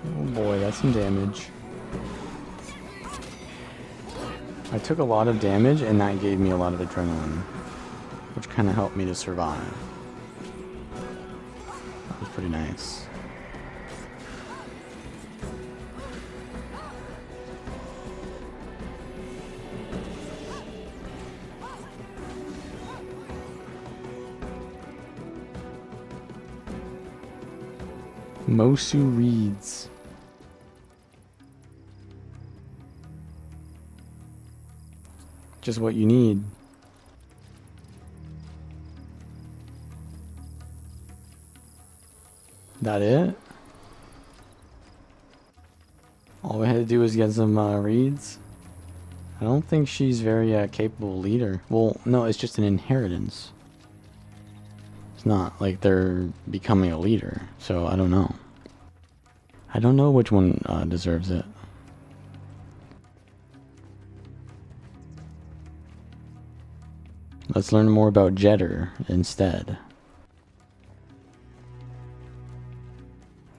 Oh boy, that's some damage. I took a lot of damage and that gave me a lot of adrenaline, which kind of helped me to survive. That was pretty nice. Mosu reeds. Just what you need. That it? All we had to do was get some reeds. I don't think she's very capable leader. Well, no, it's just an inheritance. It's not like they're becoming a leader, so I don't know. I don't know which one deserves it. Let's learn more about Jetter instead.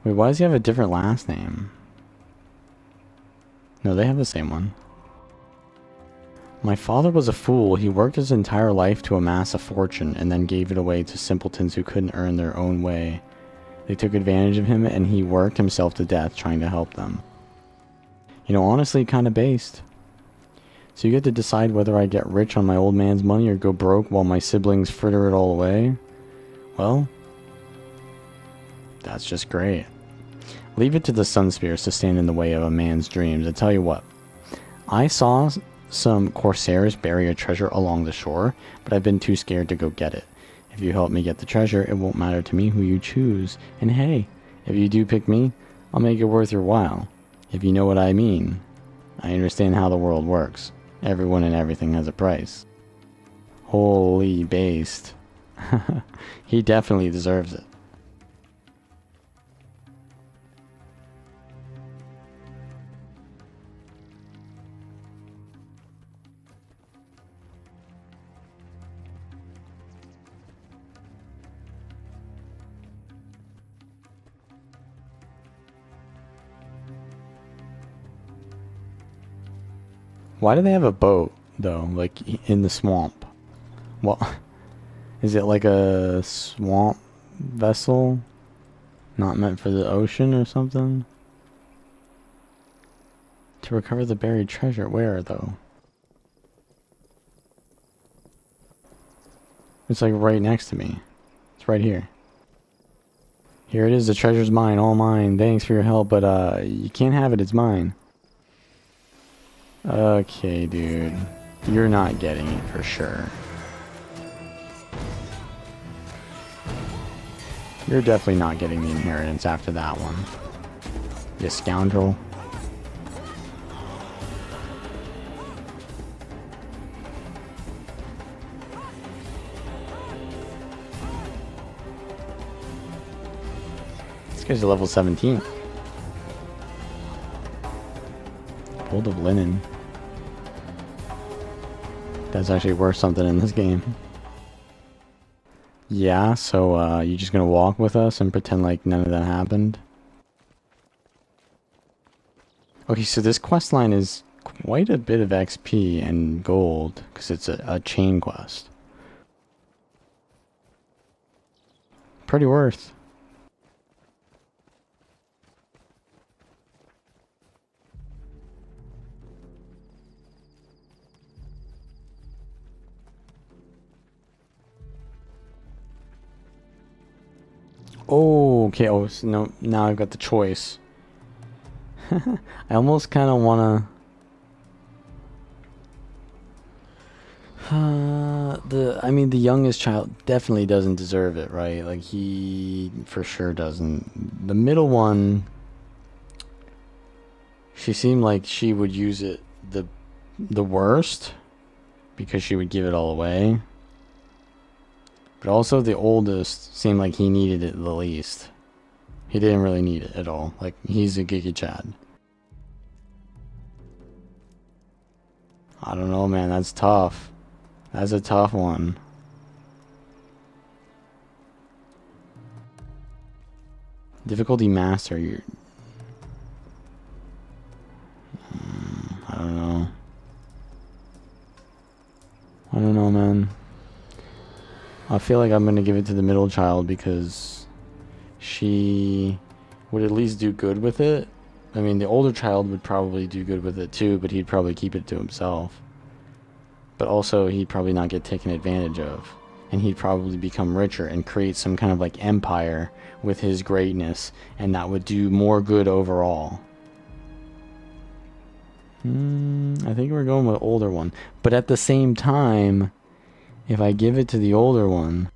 Wait, why does he have a different last name? No, they have the same one. My father was a fool. He worked his entire life to amass a fortune and then gave it away to simpletons who couldn't earn their own way. They took advantage of him and he worked himself to death trying to help them. You know, honestly, kind of based. So you get to decide whether I get rich on my old man's money or go broke while my siblings fritter it all away? Well, that's just great. Leave it to the Sun Spirits to stand in the way of a man's dreams. I tell you what, I saw some Corsairs bury a treasure along the shore, but I've been too scared to go get it. If you help me get the treasure, it won't matter to me who you choose. And hey, if you do pick me, I'll make it worth your while. If you know what I mean. I understand how the world works. Everyone and everything has a price. Holy based. He definitely deserves it. Why do they have a boat, though, like, in the swamp? Well, is it like a swamp vessel? Not meant for the ocean or something? To recover the buried treasure, where, though? It's like right next to me. It's right here. Here it is, the treasure's mine, all mine. Thanks for your help, but you can't have it, it's mine. Okay, dude. You're not getting it for sure. You're definitely not getting the inheritance after that one. You scoundrel. This guy's a level 17. Fold of linen. That's actually worth something in this game. Yeah, so you just gonna walk with us and pretend like none of that happened? Okay, so this quest line is quite a bit of XP and gold, because it's a chain quest. Pretty worth. Oh, okay. Oh, so no, now I've got the choice. I almost kind of want to... I mean, the youngest child definitely doesn't deserve it, right? Like, he for sure doesn't. The middle one, she seemed like she would use it the worst, because she would give it all away. But also the oldest seemed like he needed it the least. He didn't really need it at all. Like, he's a Giga Chad. I don't know, man. That's tough. That's a tough one. Difficulty master. You're... I don't know. I don't know, man. I feel like I'm gonna give it to the middle child because she would at least do good with it. I mean, the older child would probably do good with it too, but he'd probably keep it to himself. But also, he'd probably not get taken advantage of. And he'd probably become richer and create some kind of like empire with his greatness, and that would do more good overall. I think we're going with older one. But at the same time, if I give it to the older one,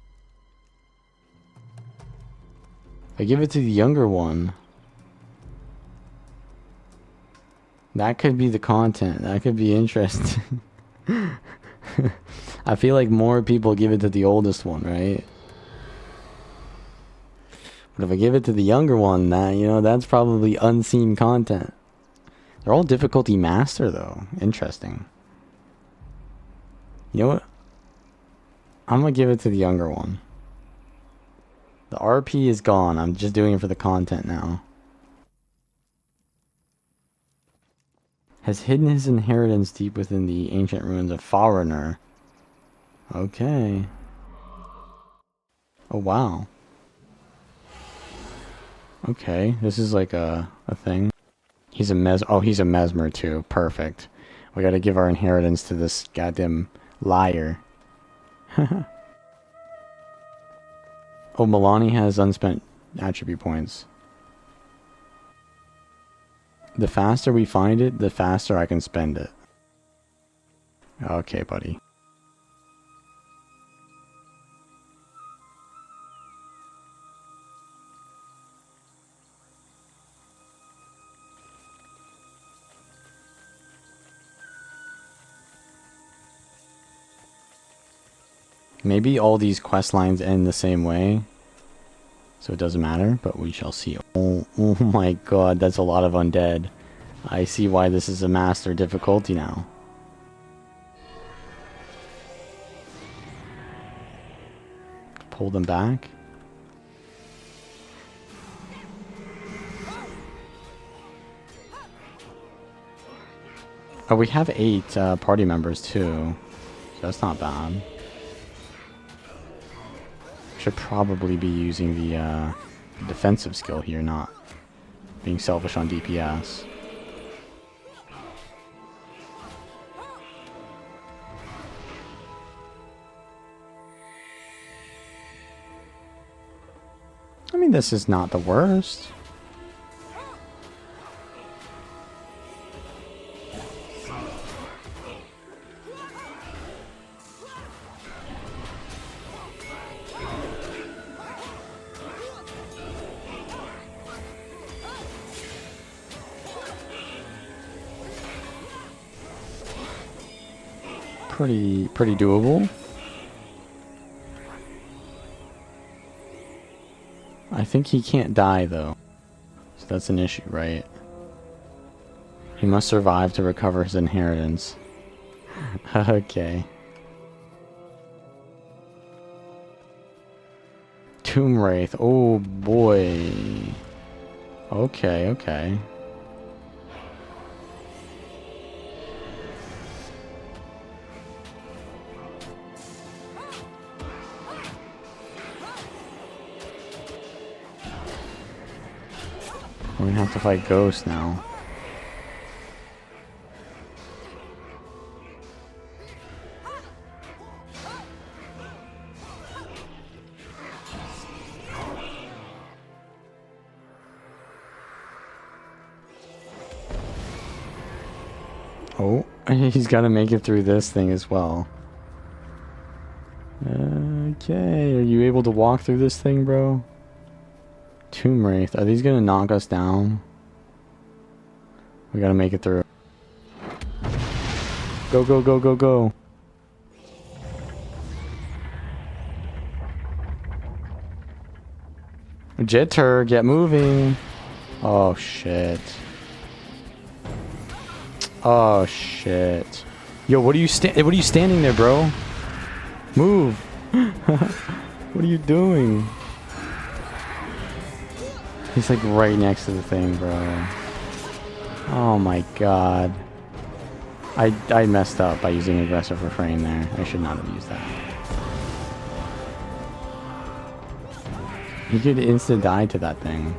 if I give it to the younger one, that could be the content. That could be interesting. I feel like more people give it to the oldest one, right? But if I give it to the younger one, that, you know, that's probably unseen content. They're all difficulty master, though. Interesting. You know what? I'm gonna give it to the younger one. The RP is gone. I'm just doing it for the content now. Has hidden his inheritance deep within the ancient ruins of Foreigner. Okay. Oh, wow. Okay, this is like a thing. He's a mesmer too. Perfect. We gotta give our inheritance to this goddamn liar. Oh, Milani has unspent attribute points. The faster we find it, the faster I can spend it. Okay, buddy. Maybe all these quest lines end the same way, so it doesn't matter, but we shall see. Oh my god, that's a lot of undead. I see why this is a master difficulty now. Pull them back. Oh, we have 8 party members too, so that's not bad. Should probably be using the defensive skill here, not being selfish on DPS. I mean, this is not the worst. pretty doable. I think he can't die though. So that's an issue, right? He must survive to recover his inheritance. Okay. Tomb Wraith. Oh boy. Okay, okay. We're gonna have to fight Ghost now. Oh, he's got to make it through this thing as well. Okay, are you able to walk through this thing, bro? Tomb Wraith, are these gonna knock us down? We gotta make it through. Go, go, go, go, go. Jitter, get moving. Oh, shit. Oh, shit. Yo, what are you standing there, bro? Move. What are you doing? He's like right next to the thing, bro. Oh my god. I messed up by using aggressive refrain there. I should not have used that. He could insta die to that thing.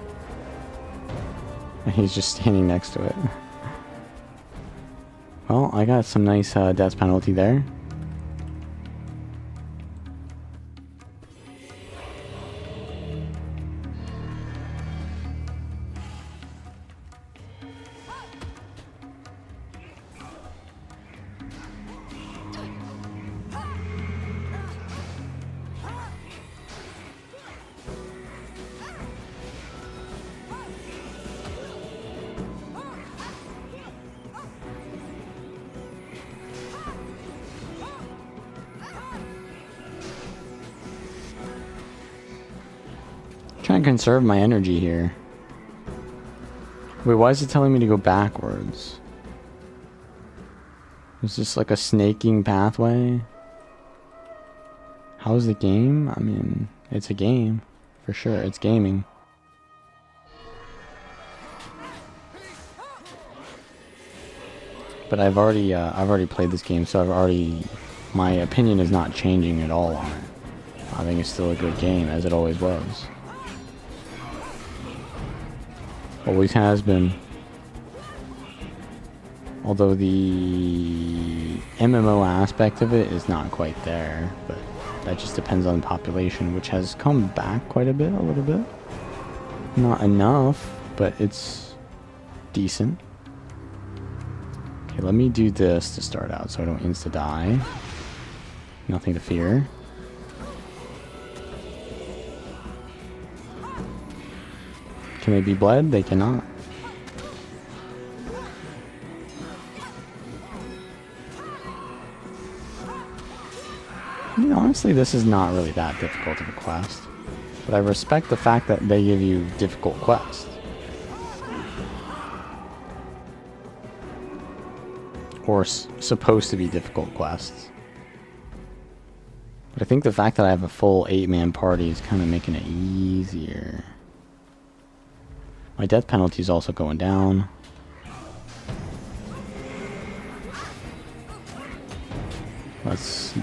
And he's just standing next to it. Well, I got some nice death penalty there. Trying to conserve my energy here. Wait, why is it telling me to go backwards? Is this like a snaking pathway? How's the game? I mean, it's a game. For sure, it's gaming. But I've already played this game, so my opinion is not changing at all on it. I think it's still a good game, as it always was. Always has been. Although the MMO aspect of it is not quite there, but that just depends on the population, which has come back quite a bit, a little bit. Not enough, but it's decent. Okay, let me do this to start out so I don't insta-die. Nothing to fear. Can they be bled? They cannot. I mean, honestly, this is not really that difficult of a quest. But I respect the fact that they give you difficult quests. Or supposed to be difficult quests. But I think the fact that I have a full 8-man party is kind of making it easier. My death penalty is also going down. Let's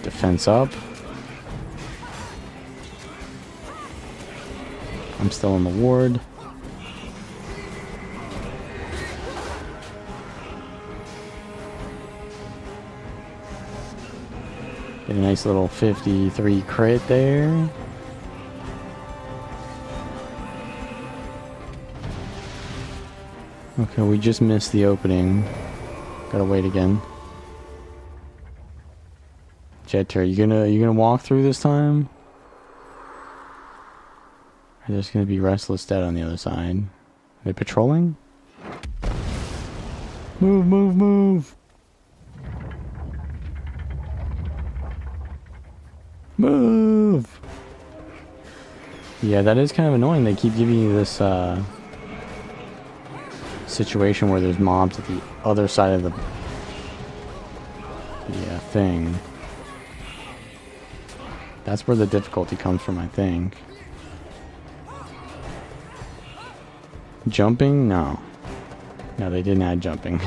defense up. I'm still in the ward. Get a nice little 53 crit there. Okay, we just missed the opening. Gotta wait again. Jetter, you gonna walk through this time? Or there's gonna be Restless Dead on the other side. Are they patrolling? Move, move, move! Move! Yeah, that is kind of annoying. They keep giving you this situation where there's mobs at the other side of the thing. That's where the difficulty comes from, I think. Jumping? No. No, they didn't add jumping.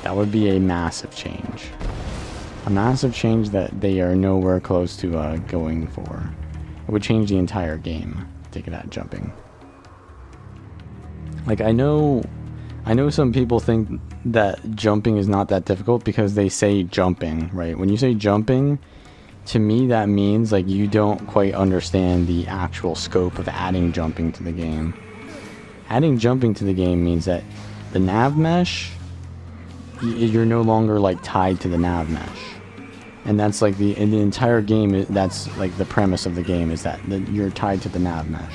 That would be a massive change. A massive change that they are nowhere close to going for. It would change the entire game if they could add jumping. Like, I know some people think that jumping is not that difficult because they say jumping, right? When you say jumping, to me that means like you don't quite understand the actual scope of adding jumping to the game. Adding jumping to the game means that the nav mesh, you're no longer like tied to the nav mesh. And that's like in the entire game, that's like the premise of the game, is that you're tied to the nav mesh.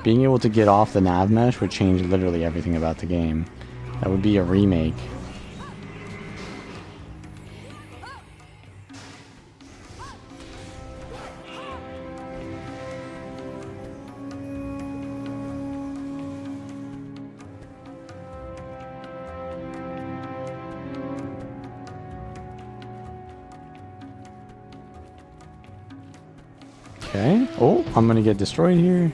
Being able to get off the nav mesh would change literally everything about the game. That would be a remake. Okay. Oh, I'm gonna get destroyed here.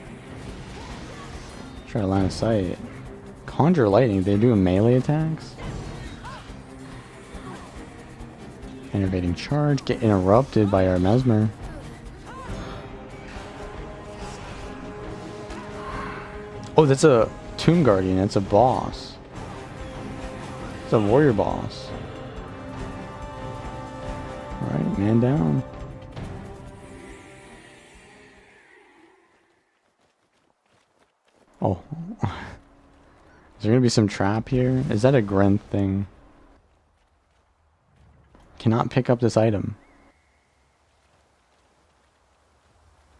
Try to line of sight. Conjure lightning. They're doing melee attacks. Innovating charge. Get interrupted by our mesmer. Oh, that's a Tomb Guardian. That's a boss. It's a warrior boss. Alright, man down. Oh. Is there gonna be some trap here? Is that a Grenth thing? Cannot pick up this item.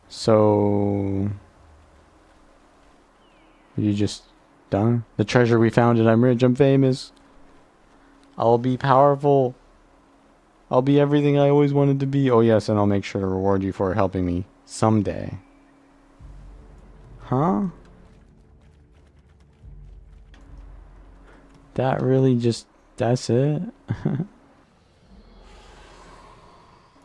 So... you just done? The treasure we found it. I'm rich. I'm famous. I'll be powerful. I'll be everything I always wanted to be. Oh yes, and I'll make sure to reward you for helping me someday. Huh? That really just... that's it?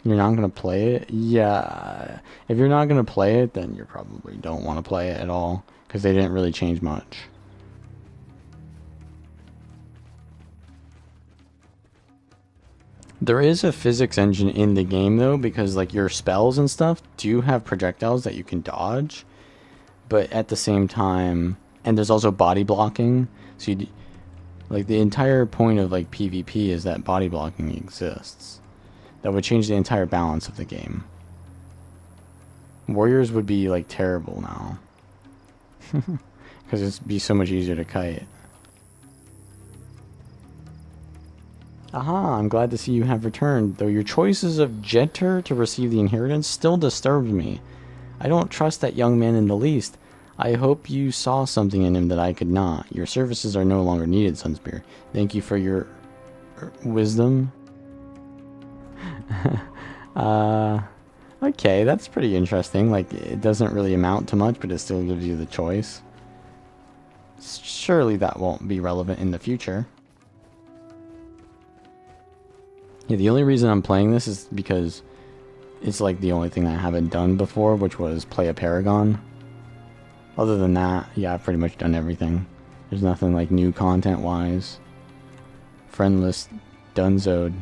You're not gonna play it? Yeah. If you're not gonna play it, then you probably don't want to play it at all. Because they didn't really change much. There is a physics engine in the game though, because like your spells and stuff do have projectiles that you can dodge. But at the same time... and there's also body blocking. So you... like the entire point of like PvP is that body blocking exists. That would change the entire balance of the game. Warriors would be like terrible now. Because it'd be so much easier to kite. Aha, I'm glad to see you have returned, though your choices of Jeter to receive the inheritance still disturbs me. I don't trust that young man in the least. I hope you saw something in him that I could not. Your services are no longer needed, Sunspear. Thank you for your wisdom. Okay, that's pretty interesting. Like, it doesn't really amount to much, but it still gives you the choice. Surely that won't be relevant in the future. Yeah, the only reason I'm playing this is because it's like the only thing I haven't done before, which was play a Paragon. Other than that, yeah, I've pretty much done everything. There's nothing like new content-wise. Friendless, dunzoed.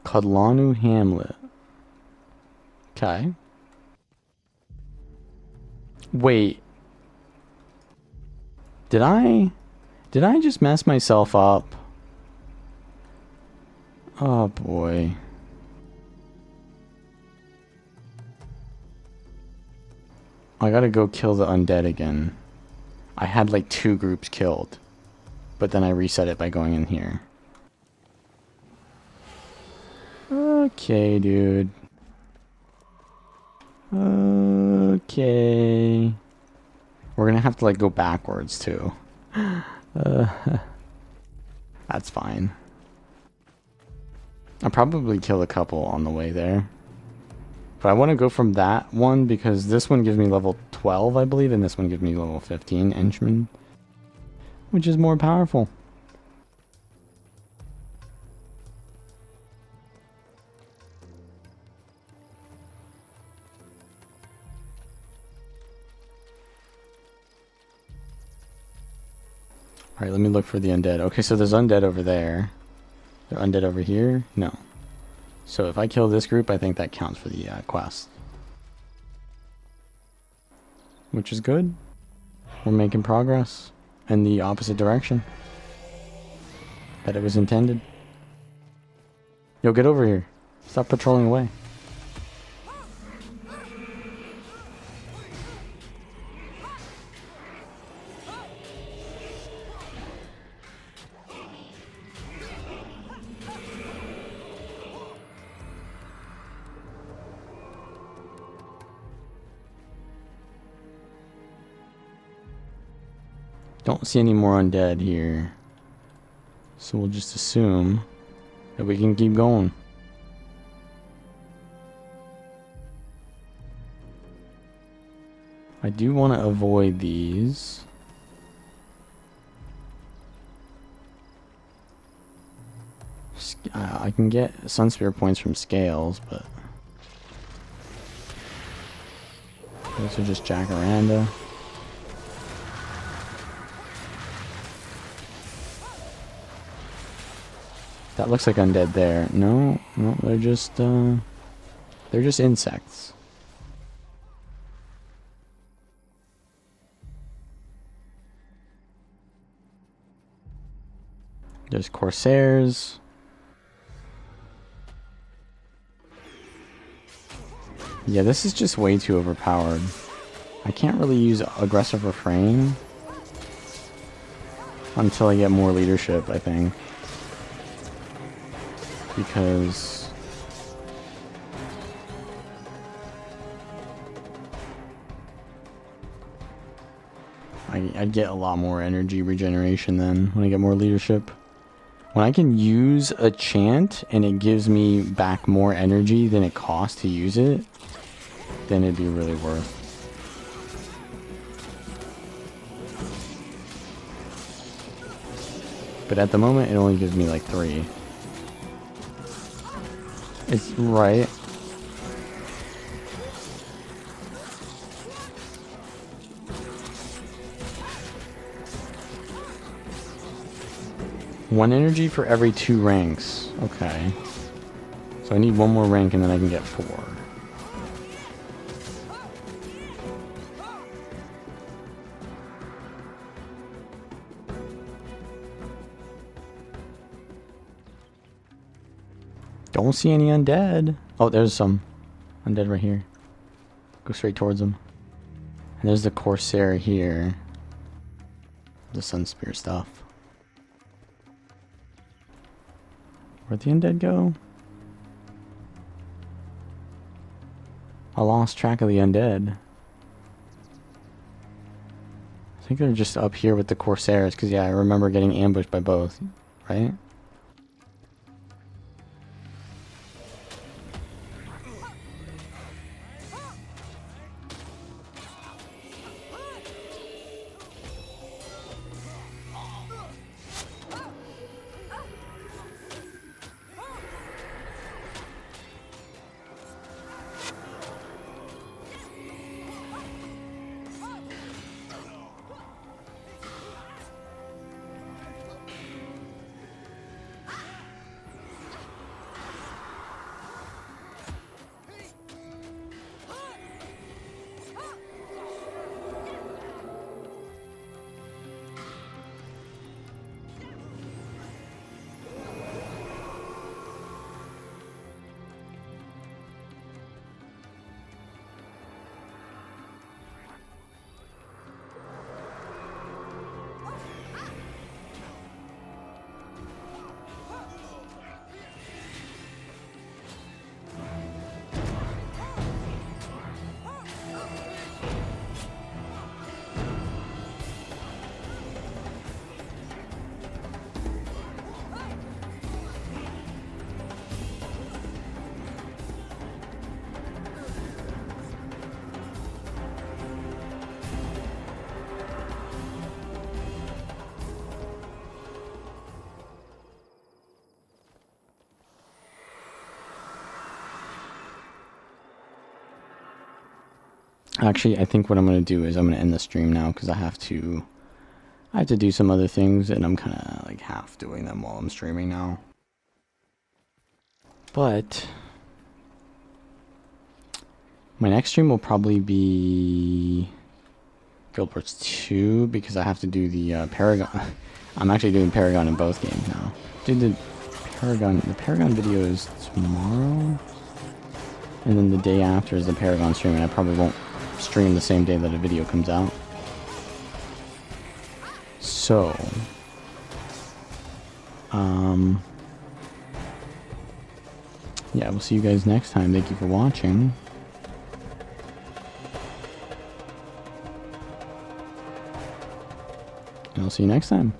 Kudlanu Hamlet. Okay. Wait. Did I just mess myself up? Oh boy. I gotta go kill the undead again. I had like 2 groups killed. But then I reset it by going in here. Okay, dude. Okay. We're gonna have to like go backwards too. That's fine. I'll probably kill a couple on the way there. But I want to go from that one because this one gives me level 12, I believe, and this one gives me level 15 henchman, which is more powerful. Alright, let me look for the undead. Okay, so there's undead over there. They're undead over here? No. So if I kill this group, I think that counts for the quest. Which is good. We're making progress in the opposite direction that it was intended. Yo, get over here. Stop patrolling away. Don't see any more undead here. So we'll just assume that we can keep going. I do want to avoid these. I can get Sunspear points from scales, but those are just Jacaranda. That looks like undead there. No, no, they're just insects. There's Corsairs. Yeah, this is just way too overpowered. I can't really use aggressive refrain until I get more leadership, I think. Because I get a lot more energy regeneration then when I get more leadership. When I can use a chant and it gives me back more energy than it costs to use it, then it'd be really worth. But at the moment it only gives me like 3. It's right. One energy for every 2 ranks. Okay. So I need 1 more rank and then I can get 4. Don't see any undead. Oh, there's some undead right here. Go straight towards them. And there's the Corsair here. The Sunspear stuff. Where'd the undead go? I lost track of the undead. I think they're just up here with the Corsairs, because yeah, I remember getting ambushed by both, right? Actually, I think what I'm going to do is I'm going to end the stream now because I have to do some other things, and I'm kind of like half doing them while I'm streaming now. But my next stream will probably be Guild Wars 2 because I have to do the Paragon. I'm actually doing Paragon in both games now. Dude, the Paragon video is tomorrow, and then the day after is the Paragon stream, and I probably won't stream the same day that a video comes out. So, yeah, we'll see you guys next time. Thank you for watching. And I'll see you next time.